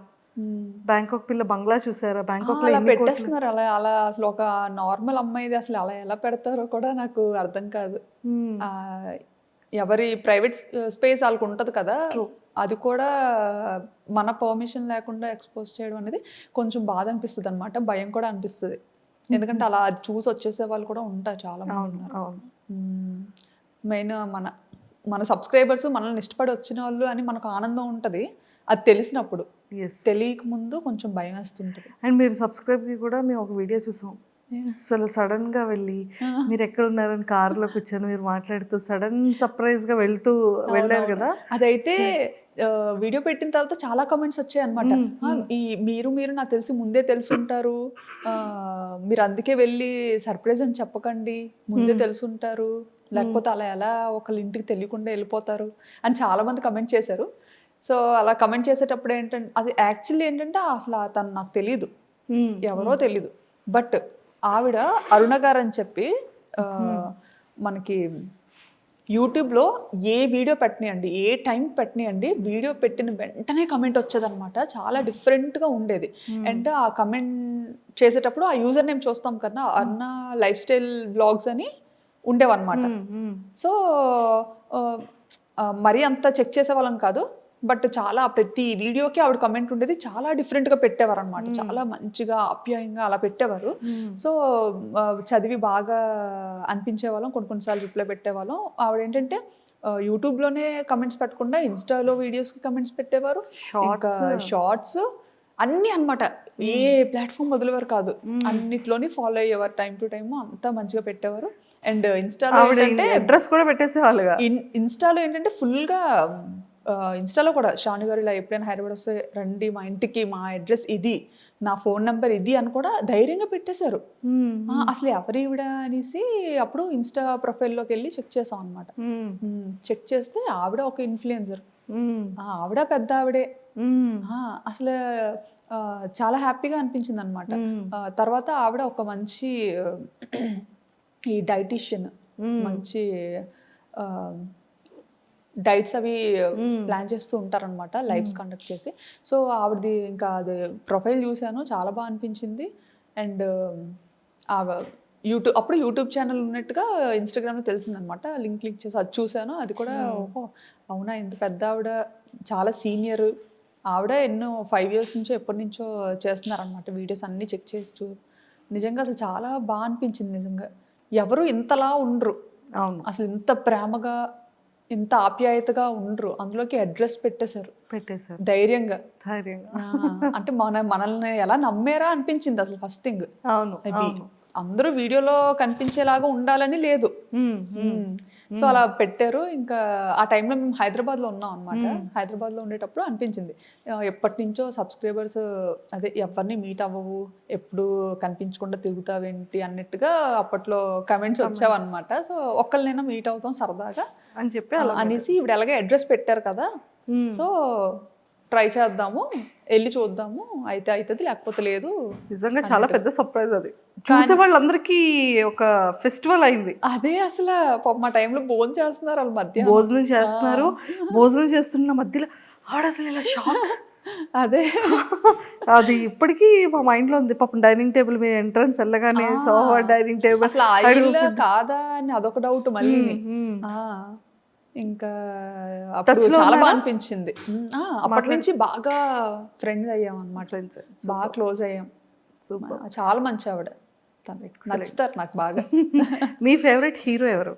బ్యాంకాక్ పిల్ల బంగ్లా చూసారా, బ్యాంకాక్లో అలా ఎన్ని కోట్లు. పెట్టేస్తున్నారు. అలా అలా అసలు ఒక నార్మల్ అమ్మాయిది అసలు అలా ఎలా పెడతారో కూడా నాకు అర్థం కాదు. ఆ, ఎవరి ప్రైవేట్ స్పేస్ వాళ్ళకు ఉంటుంది కదా, అది కూడా మన పర్మిషన్ లేకుండా ఎక్స్పోజ్ చేయడం అనేది కొంచెం బాధ అనిపిస్తుంది అనమాట, భయం కూడా అనిపిస్తుంది. ఎందుకంటే అలా అది చూసి వచ్చేసే వాళ్ళు కూడా ఉంటారు చాలా మంది ఉన్నారు. మెయిన్ మన మన సబ్స్క్రైబర్స్ మనల్ని ఇష్టపడి వచ్చిన వాళ్ళు అని మనకు ఆనందం ఉంటుంది అది తెలిసినప్పుడు. తెలియక ముందు కొంచెం భయం వేస్తుంటుంది. అండ్ మీరు సబ్స్క్రైబ్కి కూడా మేము ఒక వీడియో చూసాం, అసలు సడన్గా వెళ్ళి మీరు ఎక్కడ ఉన్నారని కార్లో కూర్చొని మీరు మాట్లాడుతూ సడన్ సర్ప్రైజ్గా వెళ్ళారు కదా. అదైతే వీడియో పెట్టిన తర్వాత చాలా కమెంట్స్ వచ్చాయి అనమాట. ఈ మీరు నాకు తెలిసి ముందే తెలుసుంటారు, మీరు అందుకే వెళ్ళి సర్ప్రైజ్ అని చెప్పకండి, ముందే తెలుసుంటారు, లేకపోతే అలా ఎలా ఒకళ్ళ ఇంటికి తెలియకుండా వెళ్ళిపోతారు అని చాలా మంది కమెంట్ చేశారు. సో అలా కమెంట్ చేసేటప్పుడు ఏంటంటే అది యాక్చువల్లీ ఏంటంటే అసలు తను నాకు తెలీదు, ఎవరో తెలీదు. బట్ ఆవిడ అరుణ గారు అని చెప్పి మనకి యూట్యూబ్లో ఏ వీడియో పెట్టనియండి, ఏ టైం పెట్టనియండి, వీడియో పెట్టిన వెంటనే కమెంట్ వచ్చేదన్నమాట. చాలా డిఫరెంట్గా ఉండేది. అండ్ ఆ కమెంట్ చేసేటప్పుడు ఆ యూజర్ నేమ్ చూస్తాం కదా, అరుణ లైఫ్ స్టైల్ బ్లాగ్స్ అని ఉండేవన్నమాట. సో మరీ అంత చెక్ చేసే వాళ్ళం కాదు, బట్ చాలా ప్రతి వీడియోకి ఆవిడ కమెంట్ ఉండేది, చాలా డిఫరెంట్గా పెట్టేవారు అనమాట, చాలా మంచిగా ఆప్యాయంగా అలా పెట్టేవారు. సో చదివి బాగా అనిపించే వాళ్ళం, కొన్నిసార్లు రిప్లై పెట్టేవాళ్ళం. ఆవిడ ఏంటంటే యూట్యూబ్లోనే కమెంట్స్ పెట్టకుండా ఇన్స్టాలో వీడియోస్కి కమెంట్స్ పెట్టేవారు, షార్ట్స్ అన్నీ అనమాట. ఏ ప్లాట్ఫామ్ వదిలేవారు కాదు, అన్నిట్లోని ఫాలో అయ్యేవారు, టైం టు టైం అంతా మంచిగా పెట్టేవారు. అండ్ ఇన్స్టాలో ఏంటంటే అడ్రస్ కూడా పెట్టేసేవాళ్ళుగా. ఇన్స్టాలో ఏంటంటే ఫుల్గా ఇన్స్టాలో కూడా శ్రావణి గారు ఇలా ఎప్పుడైనా హైదరాబాద్ వస్తే రండి మా ఇంటికి, మా అడ్రస్ ఇది, నా ఫోన్ నెంబర్ ఇది అని కూడా ధైర్యంగా పెట్టేశారు. అసలు ఎవరు ఈవిడ అనేసి అప్పుడు ఇన్స్టా ప్రొఫైల్లోకి వెళ్ళి చెక్ చేసాం అనమాట. చెక్ చేస్తే ఆవిడ ఒక ఇన్ఫ్లుయెన్సర్, ఆవిడ పెద్ద ఆవిడే. అసలు చాలా హ్యాపీగా అనిపించింది అనమాట. తర్వాత ఆవిడ ఒక మంచి ఈ డైటీషియన్, మంచి డైట్స్ అవి ప్లాన్ చేస్తూ ఉంటారనమాట, లైవ్స్ కండక్ట్ చేసి. సో ఆవిడది ఇంకా అది ప్రొఫైల్ చూశాను, చాలా బాగా అనిపించింది. అండ్ అప్పుడు యూట్యూబ్ ఛానల్ ఉన్నట్టుగా ఇన్స్టాగ్రామ్లో తెలిసిందనమాట. లింక్ క్లిక్ చేసి అది చూశాను, అది కూడా ఓహో అవునా ఇంత పెద్ద ఆవిడ, చాలా సీనియర్ ఆవిడ, ఎన్నో 5 years నుంచో ఎప్పటి నుంచో చేస్తున్నారనమాట వీడియోస్ అన్నీ చెక్ చేస్తూ. నిజంగా అసలు చాలా బాగా అనిపించింది. నిజంగా ఎవరు ఇంతలా ఉండరు, అవును అసలు ఇంత ప్రేమగా ఇంత ఆప్యాయతగా ఉండరు. అందులోకి అడ్రస్ పెట్టేశారు ధైర్యంగా. అంటే మనల్ని ఎలా నమ్మారా అనిపించింది అసలు ఫస్ట్ థింగ్. అవును అది అందరూ వీడియోలో కనిపించేలాగా ఉండాలని లేదు. సో అలా పెట్టారు. ఇంకా ఆ టైంలో మేము హైదరాబాద్లో ఉన్నాం అనమాట. హైదరాబాద్లో ఉండేటప్పుడు అనిపించింది ఎప్పటి నుంచో సబ్స్క్రైబర్స్ అదే ఎవరిని మీట్ అవ్వవు, ఎప్పుడు కనిపించకుండా తిరుగుతావేంటి అన్నట్టుగా అప్పట్లో కమెంట్స్ వచ్చావన్నమాట. సో ఒక్కరినైనా మీట్ అవుతాం సరదాగా అని చెప్పి అనేసి ఇప్పుడు ఎలాగే అడ్రస్ పెట్టారు కదా, సో ట్రై చేద్దాము, వెళ్ళి చూద్దాము, అయితే అవుతుంది లేకపోతే లేదు. నిజంగా చాలా పెద్ద సర్ప్రైజ్ అది, చూసే వాళ్ళందరికీ ఒక ఫెస్టివల్ అయింది. అదే అసలు మా టైంలో భోజనం చేస్తున్నారు, వాళ్ళ మధ్య భోజనం చేస్తున్నారు, భోజనం చేస్తున్న మధ్యలో ఆడ అసలు ఇలా షాక్. అదే అది ఇప్పటికీ మా మైండ్ లో ఉంది. పాపం డైనింగ్ టేబుల్ మీద ఎంట్రన్స్ వెళ్ళగానే సోఫా డైనింగ్ టేబుల్ అసలు కాదా అని అదొక డౌట్ మళ్ళీ. ఇంకా అప్పుడు చాలా బాగా అనిపించింది. అప్పటి నుంచి బాగా ఫ్రెండ్స్ అయ్యాం అన్నమాట, ఫ్రెండ్స్ బాగా క్లోజ్ అయ్యాం. చాలా మంచి ఆవిడ, నచ్చుతారు నాకు బాగా. మీ ఫేవరెట్ హీరో ఎవరు?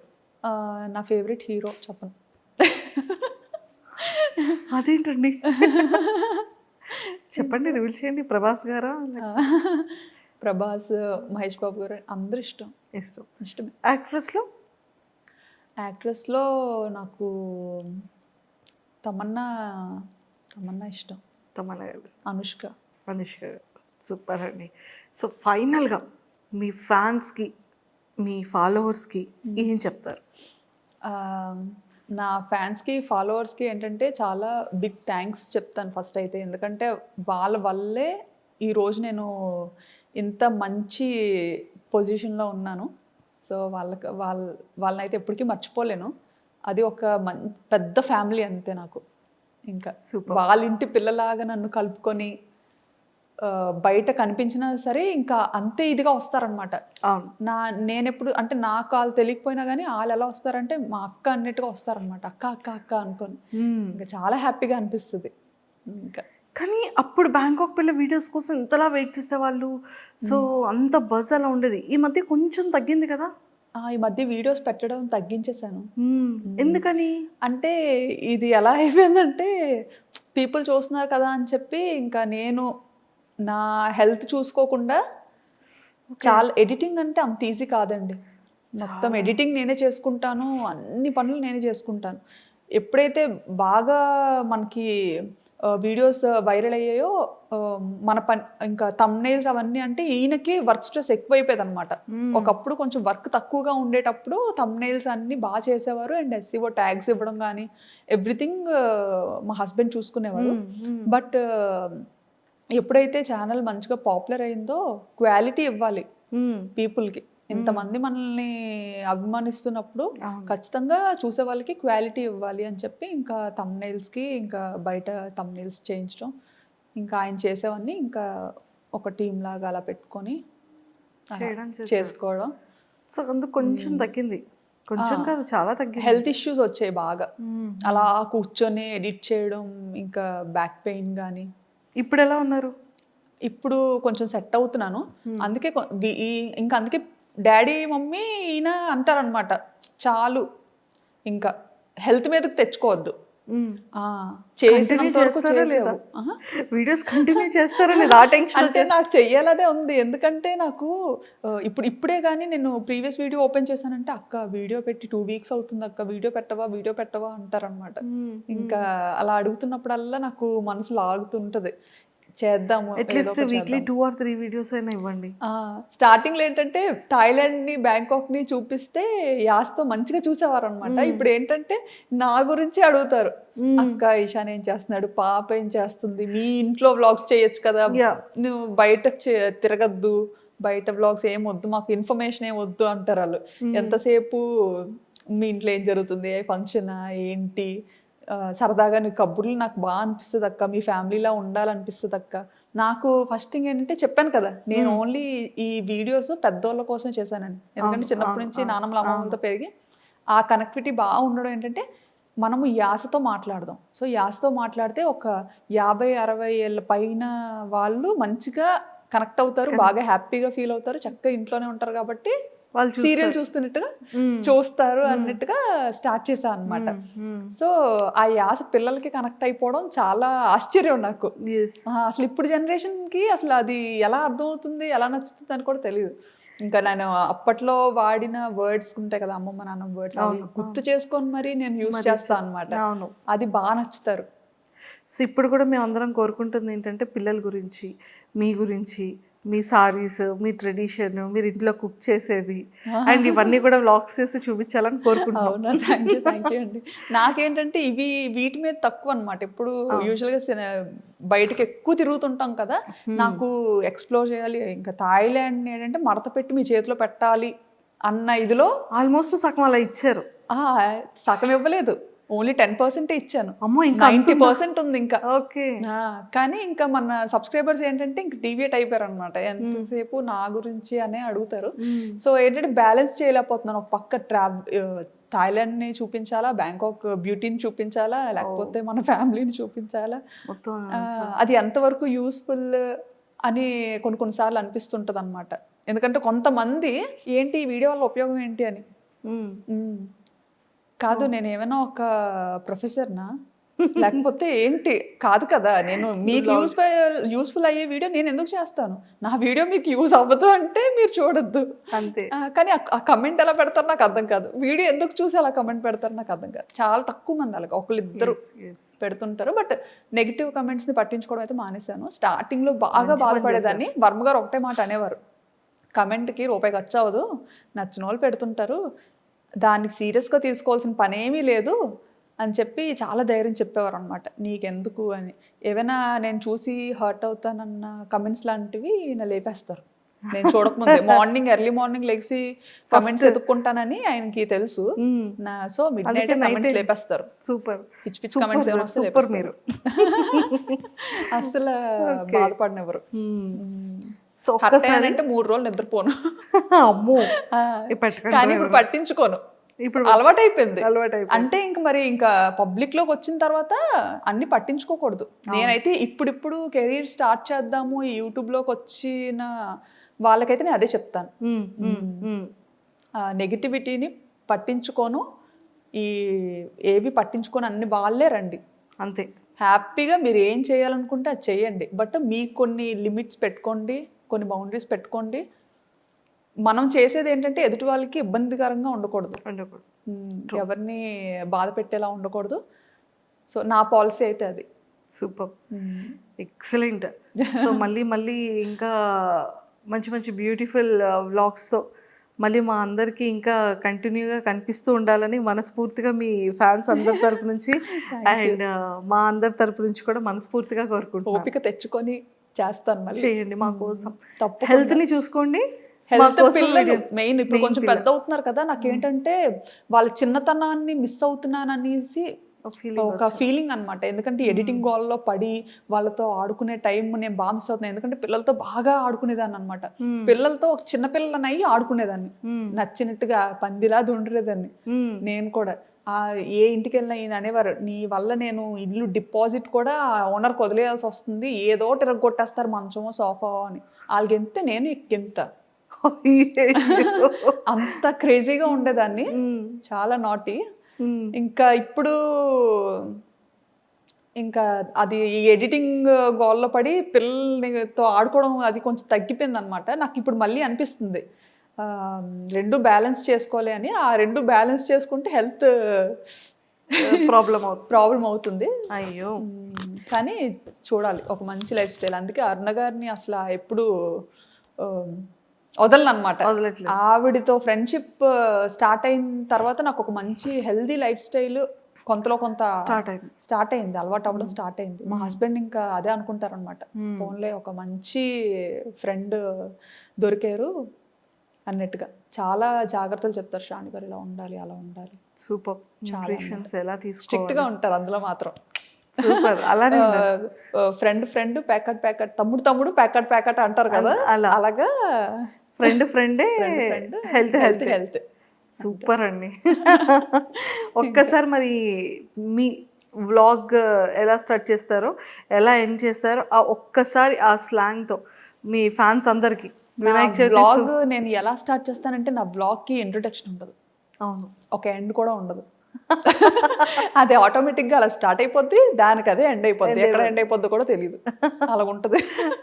నా ఫేవరెట్ హీరో చెప్పను. అదేంటండి చెప్పండి, రివీల్ చేయండి. ప్రభాస్ గారా? ప్రభాస్, మహేష్ బాబు గారు అందరూ ఇష్టం. ఇష్టమే. యాక్ట్రెస్లో నాకు తమన్నా ఇష్టం. అనుష్క సూపర్ అండి. సో ఫైనల్గా మీ ఫ్యాన్స్కి, మీ ఫాలోవర్స్కి ఏం చెప్తారు? నా ఫ్యాన్స్కి ఫాలోవర్స్కి ఏంటంటే చాలా బిగ్ థ్యాంక్స్ చెప్తాను ఫస్ట్ అయితే. ఎందుకంటే వాళ్ళ వల్లే ఈ రోజు నేను ఇంత మంచి పొజిషన్లో ఉన్నాను. సో వాళ్ళనైతే ఎప్పటికీ మర్చిపోలేను. అది ఒక పెద్ద ఫ్యామిలీ అంతే నాకు. ఇంకా వాళ్ళ ఇంటి పిల్లలాగా నన్ను కలుపుకొని బయట కనిపించినా సరే ఇంకా అంతే ఇదిగా వస్తారనమాట. నేనెప్పుడు అంటే నాకు వాళ్ళు తెలియకపోయినా కానీ వాళ్ళు ఎలా వస్తారంటే మా అక్క అన్నట్టుగా వస్తారనమాట. అక్క అక్క అక్క అనుకొని ఇంకా చాలా హ్యాపీగా అనిపిస్తుంది. ఇంకా కానీ అప్పుడు బ్యాంకాక్ పిల్ల వీడియోస్ కోసం ఇంతలా వెయిట్ చేసేవాళ్ళు. సో అంత బజ్ అలా ఉండేది. ఈ మధ్య కొంచెం తగ్గింది కదా. ఈ మధ్య వీడియోస్ పెట్టడం తగ్గించేశాను. ఎందుకని అంటే ఇది ఎలా అయిపోయిందంటే పీపుల్ చూస్తున్నారు కదా అని చెప్పి ఇంకా నేను నా హెల్త్ చూసుకోకుండా చాలా ఎడిటింగ్ అంటే అంత ఈజీ కాదండి. మొత్తం ఎడిటింగ్ నేనే చేసుకుంటాను, అన్ని పనులు నేనే చేసుకుంటాను. ఎప్పుడైతే బాగా మనకి వీడియోస్ వైరల్ అయ్యాయో మన పని ఇంకా థంబ్నెయిల్స్ అవన్నీ అంటే ఈయనకి వర్క్ స్ట్రెస్ ఎక్కువైపోయేది అనమాట. ఒకప్పుడు కొంచెం వర్క్ తక్కువగా ఉండేటప్పుడు థంబ్నెయిల్స్ అన్ని బాగా చేసేవారు అండ్ SEO ట్యాగ్స్ ఇవ్వడం కానీ ఎవ్రీథింగ్ మా హస్బెండ్ చూసుకునేవారు. బట్ ఎప్పుడైతే ఛానల్ మంచిగా పాపులర్ అయిందో క్వాలిటీ ఇవ్వాలి పీపుల్కి. ఇంతమంది మనల్ని అభిమానిస్తున్నప్పుడు ఖచ్చితంగా చూసే వాళ్ళకి క్వాలిటీ ఇవ్వాలి అని చెప్పి ఇంకా థంబ్నెయిల్స్కి ఇంకా బయట థంబ్నెయిల్స్ చేయించడం, ఇంకా ఆయన చేసేవన్నీ ఇంకా ఒక టీం లాగా అలా పెట్టుకొని చేసుకోవడం. సో అందుకు కొంచెం తగ్గింది, కొంచెం కాదు చాలా తగ్గింది. హెల్త్ ఇష్యూస్ వచ్చాయి బాగా, అలా కూర్చొని ఎడిట్ చేయడం, ఇంకా బ్యాక్ పెయిన్ కానీ. ఇప్పుడు ఎలా ఉన్నారు? ఇప్పుడు కొంచెం సెట్ అవుతున్నాను. అందుకే ఇంకా అందుకే డాడీ మమ్మీ ఈయన అంటారనమాట, చాలు ఇంకా హెల్త్ మీదకి తెచ్చుకోవద్దు, వీడియోస్ కంటిన్యూ చేస్తారా లేదా అంటే నాకు చెయ్యాలనే ఉంది. ఎందుకంటే నాకు ఇప్పుడే కానీ నేను ప్రీవియస్ వీడియో ఓపెన్ చేశానంటే అక్క వీడియో పెట్టి 2 weeks అవుతుంది అక్క, వీడియో పెట్టవా అంటారనమాట. ఇంకా అలా అడుగుతున్నప్పుడల్లా నాకు మనసు లాగుతుంటది, చేద్దాము అట్లీస్ట్ వీక్లీ 2 or 3 వీడియోస్ అయినా ఇవ్వండి. స్టార్టింగ్ లో ఏంటంటే థాయిలాండ్ ని బ్యాంకాక్ ని చూపిస్తే యాస్తో మంచిగా చూసేవారు అనమాట. ఇప్పుడు ఏంటంటే నా గురించి అడుగుతారు, అక్క ఈశాన్ ఏం చేస్తున్నాడు, పాప ఏం చేస్తుంది, మీ ఇంట్లో వ్లాగ్స్ చేయొచ్చు కదా, నువ్వు బయట తిరగద్దు, బయట వ్లాగ్స్ ఏం వద్దు, మాకు ఇన్ఫర్మేషన్ ఏం వద్దు అంటారు వాళ్ళు. ఎంతసేపు మీ ఇంట్లో ఏం జరుగుతుంది, ఏ ఫంక్షనా ఏంటి, సరదాగా నీ కబుర్లు నాకు బాగా అనిపిస్తుంది అక్క, మీ ఫ్యామిలీలా ఉండాలనిపిస్తుంది అక్క. నాకు ఫస్ట్ థింగ్ ఏంటంటే చెప్పాను కదా, నేను ఓన్లీ ఈ వీడియోస్ పెద్దోళ్ళ కోసమే చేశానండి. ఎందుకంటే చిన్నప్పటి నుంచి నాన్నమ్మల అమ్మమ్మలతో పెరిగి ఆ కనెక్టివిటీ బాగా ఉండడం ఏంటంటే మనము యాసతో మాట్లాడదాం. సో యాసతో మాట్లాడితే ఒక 50-60 ఏళ్ళ పైన వాళ్ళు మంచిగా కనెక్ట్ అవుతారు, బాగా హ్యాపీగా ఫీల్ అవుతారు, చక్కగా ఇంట్లోనే ఉంటారు కాబట్టి వాళ్ళు సీరియల్ చూస్తున్నట్టుగా చూస్తారు అన్నట్టుగా స్టార్ట్ చేశా అనమాట. సో ఆ యాస పిల్లలకి కనెక్ట్ అయిపోవడం చాలా ఆశ్చర్యం నాకు. అసలు ఇప్పుడు జనరేషన్ కి అసలు అది ఎలా అర్థమవుతుంది, ఎలా నచ్చుతుంది అని కూడా తెలియదు. ఇంకా నేను అప్పట్లో వాడిన వర్డ్స్ ఉంటాయి కదా, అమ్మమ్మ నాన్న వర్డ్స్, గుర్తు చేసుకొని మరి నేను యూజ్ చేస్తాను అనమాట. అది బాగా నచ్చుతారు. సో ఇప్పుడు కూడా మేము అందరం కోరుకుంటుంది ఏంటంటే పిల్లల గురించి, మీ గురించి, మీ సారీస్, మీ ట్రెడిషన్, మీరు ఇంట్లో కుక్ చేసేది అండ్ ఇవన్నీ కూడా వ్లాగ్స్ చేసి చూపించాలని కోరుకుంటున్నాను. థ్యాంక్ యూ అండి. నాకేంటంటే వీటి మీద తక్కువ అనమాట. ఇప్పుడు యూజువల్గా బయటకు ఎక్కువ తిరుగుతుంటాం కదా, నాకు ఎక్స్ప్లోర్ చేయాలి. ఇంకా థాయిలాండ్ ఏంటంటే మడత పెట్టి మీ చేతిలో పెట్టాలి అన్న ఇదిలో ఆల్మోస్ట్ సగం అలా ఇచ్చారు. సగం ఇవ్వలేదు, ఓన్లీ 10% ఇచ్చాను. 90% ఉంది ఇంకా. ఓకే. కానీ ఇంకా మన సబ్స్క్రైబర్స్ ఏంటంటే ఇంకా డీవియేట్ అయిపోయారు అనమాట. ఎంతసేపు నా గురించి అనే అడుగుతారు. సో ఏంటంటే బ్యాలెన్స్ చేయలేకపోతున్నాను. ఒక పక్క థాయిలాండ్ ని చూపించాలా, బ్యాంకాక్ బ్యూటీని చూపించాలా, లేకపోతే మన ఫ్యామిలీని చూపించాలా, అది ఎంతవరకు యూస్ఫుల్ అని కొన్నిసార్లు అనిపిస్తుంటది అనమాట. ఎందుకంటే కొంతమంది ఏంటి ఈ వీడియో వల్ల ఉపయోగం ఏంటి అని, కాదు నేను ఏమైనా ఒక ప్రొఫెసర్నా లేకపోతే ఏంటి, కాదు కదా, నేను మీకు యూస్ఫుల్ అయ్యే వీడియో నేను ఎందుకు చేస్తాను, నా వీడియో మీకు యూజ్ అవ్వదు అంటే మీరు చూడొద్దు అంతే. కానీ ఆ కమెంట్ ఎలా పెడతారు నాకు అర్థం కాదు, వీడియో ఎందుకు చూసి అలా కమెంట్ పెడతారు నాకు అర్థం కాదు. చాలా తక్కువ మంది అలాగ ఒకళ్ళిద్దరు పెడుతుంటారు. బట్ నెగిటివ్ కమెంట్స్ని పట్టించుకోవడం అయితే మానేశాను. స్టార్టింగ్లో బాగా బాధపడేదాన్ని. వర్మ గారు ఒకటే మాట అనేవారు, కమెంట్కి రూపాయి ఖర్చు అవ్వదు, నచ్చిన వాళ్ళు పెడుతుంటారు, దానికి సీరియస్గా తీసుకోవాల్సిన పని ఏమీ లేదు, అని చెప్పి చాలా ధైర్యం చెప్పేవారు అనమాట, నీకెందుకు అని. ఏవైనా నేను చూసి హర్ట్ అవుతానన్న కమెంట్స్ లాంటివి నా లేపేస్తారు. నేను చూడకముందే ఎర్లీ మార్నింగ్ లెగిసి కమెంట్స్ ఎదుక్కుంటానని ఆయనకి తెలుసు. సో మిడ్ నైట్ కమెంట్స్ లేపేస్తారు. సూపర్ పిచ్చి పిచ్చి కమెంట్స్ సూపర్ మీరు. అసలు బాధపడినెవరు. సో ఒక్కసారి అంటే 3 రోజులు నిద్రపోను. అమ్మో కానీ ఇప్పుడు పట్టించుకోను, ఇప్పుడు అలవాటైపోయింది. అంటే ఇంకా పబ్లిక్ లోకి వచ్చిన తర్వాత అన్ని పట్టించుకోకూడదు. నేనైతే ఇప్పుడు కెరీర్ స్టార్ట్ చేద్దాము ఈ యూట్యూబ్ లోకి వచ్చిన వాళ్ళకైతే నేను అదే చెప్తాను, నెగిటివిటీని పట్టించుకోను, ఏవి పట్టించుకొని అన్ని వాళ్ళే రండి అంతే. హ్యాపీగా మీరు ఏం చేయాలనుకుంటే అది చేయండి. బట్ మీకు కొన్ని లిమిట్స్ పెట్టుకోండి, కొన్ని బౌండరీస్ పెట్టుకోండి. మనం చేసేది ఏంటంటే ఎదుటి వాళ్ళకి ఇబ్బందికరంగా ఉండకూడదు, ఎవరిని బాధ పెట్టేలా ఉండకూడదు. సో నా పాలసీ అయితే అది. Super, excellent. సో మళ్ళీ ఇంకా మంచి మంచి బ్యూటిఫుల్ వ్లాగ్స్తో మళ్ళీ మా అందరికీ ఇంకా కంటిన్యూగా కనిపిస్తూ ఉండాలని మనస్ఫూర్తిగా మీ ఫ్యాన్స్ అందరి తరపు నుంచి అండ్ మా అందరి తరపు నుంచి కూడా మనస్ఫూర్తిగా కోరుకుంటున్నాను. ఓపిక తెచ్చుకొని చేస్తాను, చేయండి మా కోసం. హెల్త్ని చూసుకోండి. మెయిన్ ఇప్పుడు కొంచెం పెద్ద అవుతున్నారు కదా, నాకేంటంటే వాళ్ళ చిన్నతనాన్ని మిస్ అవుతున్నాననేసి ఒక ఫీలింగ్ అనమాట. ఎందుకంటే ఎడిటింగ్ గోల్లో పడి వాళ్ళతో ఆడుకునే టైం నేను బాగా మిస్ అవుతున్నాను. ఎందుకంటే పిల్లలతో బాగా ఆడుకునేదాన్ని అనమాట. పిల్లలతో ఒక చిన్న పిల్లలని అయ్యి ఆడుకునేదాన్ని, నచ్చినట్టుగా పందిలా దుండరేదాన్ని. నేను కూడా ఏ ఇంటికి వెళ్ళినా ఈయన అనేవారు, నీ వల్ల నేను ఇల్లు డిపాజిట్ కూడా ఓనర్కి వదిలేయాల్సి వస్తుంది, ఏదో తిరగొట్టేస్తారు మంచమో సోఫా అని. వాళ్ళకి ఎంత నేను ఎంత అంత క్రేజీగా ఉండేదాన్ని, చాలా నాటి. ఇంకా ఇప్పుడు ఇంకా అది ఎడిటింగ్ గోల్లో పడి పిల్లలతో ఆడుకోవడం అది కొంచెం తగ్గిపోయింది అనమాట. నాకు ఇప్పుడు మళ్ళీ అనిపిస్తుంది రెండు బ్యాలెన్స్ చేసుకోవాలి అని. ఆ రెండు బ్యాలెన్స్ చేసుకుంటే హెల్త్ ప్రాబ్లం అవుతుంది. అయ్యో, కానీ చూడాలి ఒక మంచి లైఫ్ స్టైల్. అందుకే అరుణ గారిని అసలు ఎప్పుడు వదలనమాట. ఆవిడతో ఫ్రెండ్షిప్ స్టార్ట్ అయిన తర్వాత నాకు ఒక మంచి హెల్దీ లైఫ్ స్టైల్ కొంతలో కొంత స్టార్ట్ అయింది, అలవాటు అవ్వడం స్టార్ట్ అయింది. మా హస్బెండ్ ఇంకా అదే అనుకుంటారనమాట, ఫోన్లో ఒక మంచి ఫ్రెండ్ దొరికారు అన్నట్టుగా. చాలా జాగ్రత్తలు చెప్తారు, శ్రావణి గారు ఇలా ఉండాలి అలా ఉండాలి. సూపర్, ఎలా స్ట్రిక్ట్ గా ఉంటారు అందులో మాత్రం. సూపర్. అలానే ఫ్రెండ్ ప్యాకెట్ తమ్ముడు ప్యాకెట్ అంటారు కదా, అలాగా ఫ్రెండే హెల్త్. సూపర్ అండి. ఒక్కసారి మరి మీ వ్లాగ్ ఎలా స్టార్ట్ చేస్తారో, ఎలా ఎండ్ చేస్తారో ఆ ఒక్కసారి ఆ స్లాంగ్తో మీ ఫ్యాన్స్ అందరికి. బ్లాగ్ నేను ఎలా స్టార్ట్ చేస్తానంటే నా బ్లాగ్కి ఇంట్రొడక్షన్ ఉండదు, అవును, ఒక ఎండ్ కూడా ఉండదు. అది ఆటోమేటిక్గా అలా స్టార్ట్ అయిపోద్ది, దానికి అదే ఎండ్ అయిపోద్ది. ఎక్కడ ఎండ్ అయిపోద్ది కూడా తెలియదు, అలా ఉంటుంది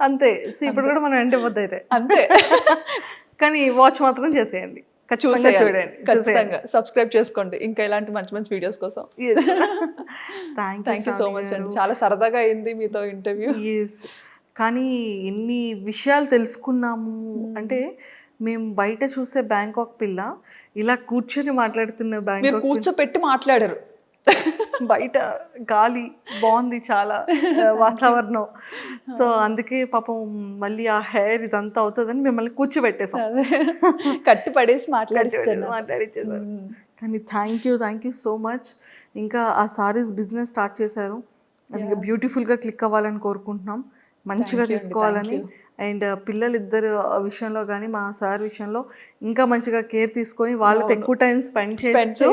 అంతే. సో ఇప్పుడు కూడా మనం ఎండ్ అయిపోద్ది అయితే అంతే. కానీ వాచ్ మాత్రం చేసేయండి, ఖచ్చితంగా సబ్స్క్రైబ్ చేసుకోండి ఇంకా ఇలాంటి మంచి మంచి వీడియోస్ కోసం. థ్యాంక్ యూ సో మచ్ అండి, చాలా సరదాగా అయింది మీతో ఇంటర్వ్యూ. కానీ ఎన్ని విషయాలు తెలుసుకున్నాము అంటే, మేము బయట చూసే బ్యాంకాక్ పిల్ల ఇలా కూర్చొని మాట్లాడుతున్న బ్యాంకాక్ కూర్చోపెట్టి మాట్లాడారు. బయట గాలి బాగుంది, చాలా వాతావరణం. సో అందుకే పాపం మళ్ళీ ఆ హెయిర్ ఇదంతా అవుతుందని మిమ్మల్ని కూర్చోబెట్టేసాం, కట్టి పడేసి మాట్లాడిచ్చేసారు. కానీ థ్యాంక్ యూ సో మచ్. ఇంకా ఆ సారీస్ బిజినెస్ స్టార్ట్ చేశారు, అది బ్యూటిఫుల్గా క్లిక్ అవ్వాలని కోరుకుంటున్నాం, మంచిగా తీసుకోవాలని. అండ్ పిల్లలిద్దరు విషయంలో కానీ మా సార్ విషయంలో ఇంకా మంచిగా కేర్ తీసుకొని వాళ్ళతో ఎక్కువ టైం స్పెండ్ చేస్తూ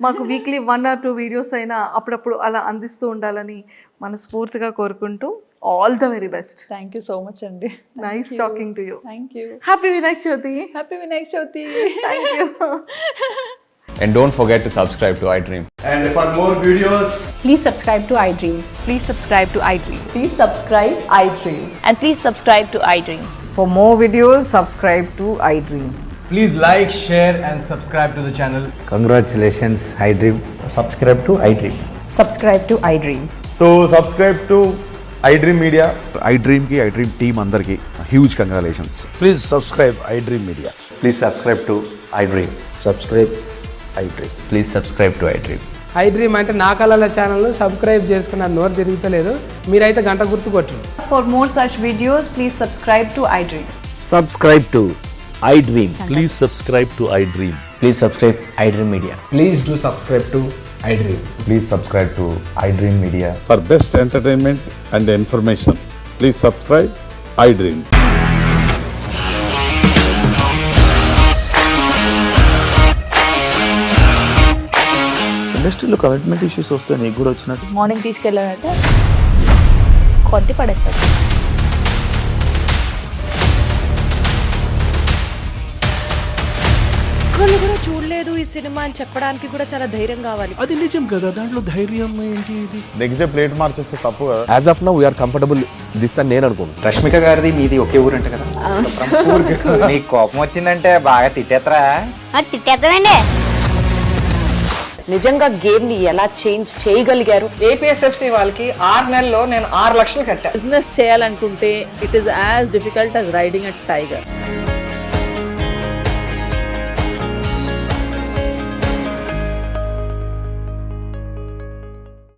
మాకు వీక్లీ 1 or 2 వీడియోస్ అయినా అప్పుడప్పుడు అలా అందిస్తూ ఉండాలని మనస్ఫూర్తిగా కోరుకుంటూ all the very best. Thank you so much అండి. Nice talking to you. Thank you. Happy Vinayaka Chavithi. Happy Vinayaka Chavithi. Thank you. And don't forget to subscribe to iDream. And for more videos, please subscribe to iDream. Please subscribe to iDream. Please subscribe iDream. And please subscribe to iDream. For more videos, subscribe to iDream. Please like, share and subscribe to the channel. Congratulations, iDream. subscribe to iDream. Subscribe to iDream. So subscribe to iDream Media. iDream ki iDream team andarki huge congratulations. Please subscribe iDream Media. Please subscribe to iDream. Subscribe iDream. Please subscribe to iDream. I dream అంటే నా కళల channel subscribe చేసుకున్న నోరు తిరుగుతలేదు. మీరైతే గంట గుర్తు కొట్టండి. For more such videos, please subscribe to iDream. Subscribe to iDream. Please subscribe to iDream. Please subscribe iDream Media. Please do subscribe to iDream. Please subscribe to iDream Media. For best entertainment and information, please subscribe iDream. ఇండస్ట్రీలో commitment issues వస్తే నీకు కూడా వచ్చినట్టు morning తీసుకెళ్ళాలంటే కొట్టి పడేశారు. ఒక్కళ్ళు కూడా చూడలేదు ఈ సినిమా అని చెప్పడానికి కూడా చాలా ధైర్యం కావాలి. అది నిజం కదా, దాంట్లో ధైర్యం ఏంటి? ఇది నెక్స్ట్ డే ప్లేట్ మార్చేస్తే తప్పు కదా. As of now we're comfortable this అని నేను అనుకుంటున్నాను. రష్మిక గారిది మీది ఒకే ఊరంట కదా? నీకు కోపం వచ్చిందంటే బాగా తిట్టేత్తరా? తిట్టేద్దామండి. నిజంగా గేమ్ ని ఎలా చేంజ్ చేయగలిగారు? ఏపీఎస్ఎఫ్సి వాళ్ళకి 6 నెలల్లో నేను 6 లక్షలు కట్టా. బిజినెస్ చేయాలనుకుంటే it is as difficult as riding a tiger.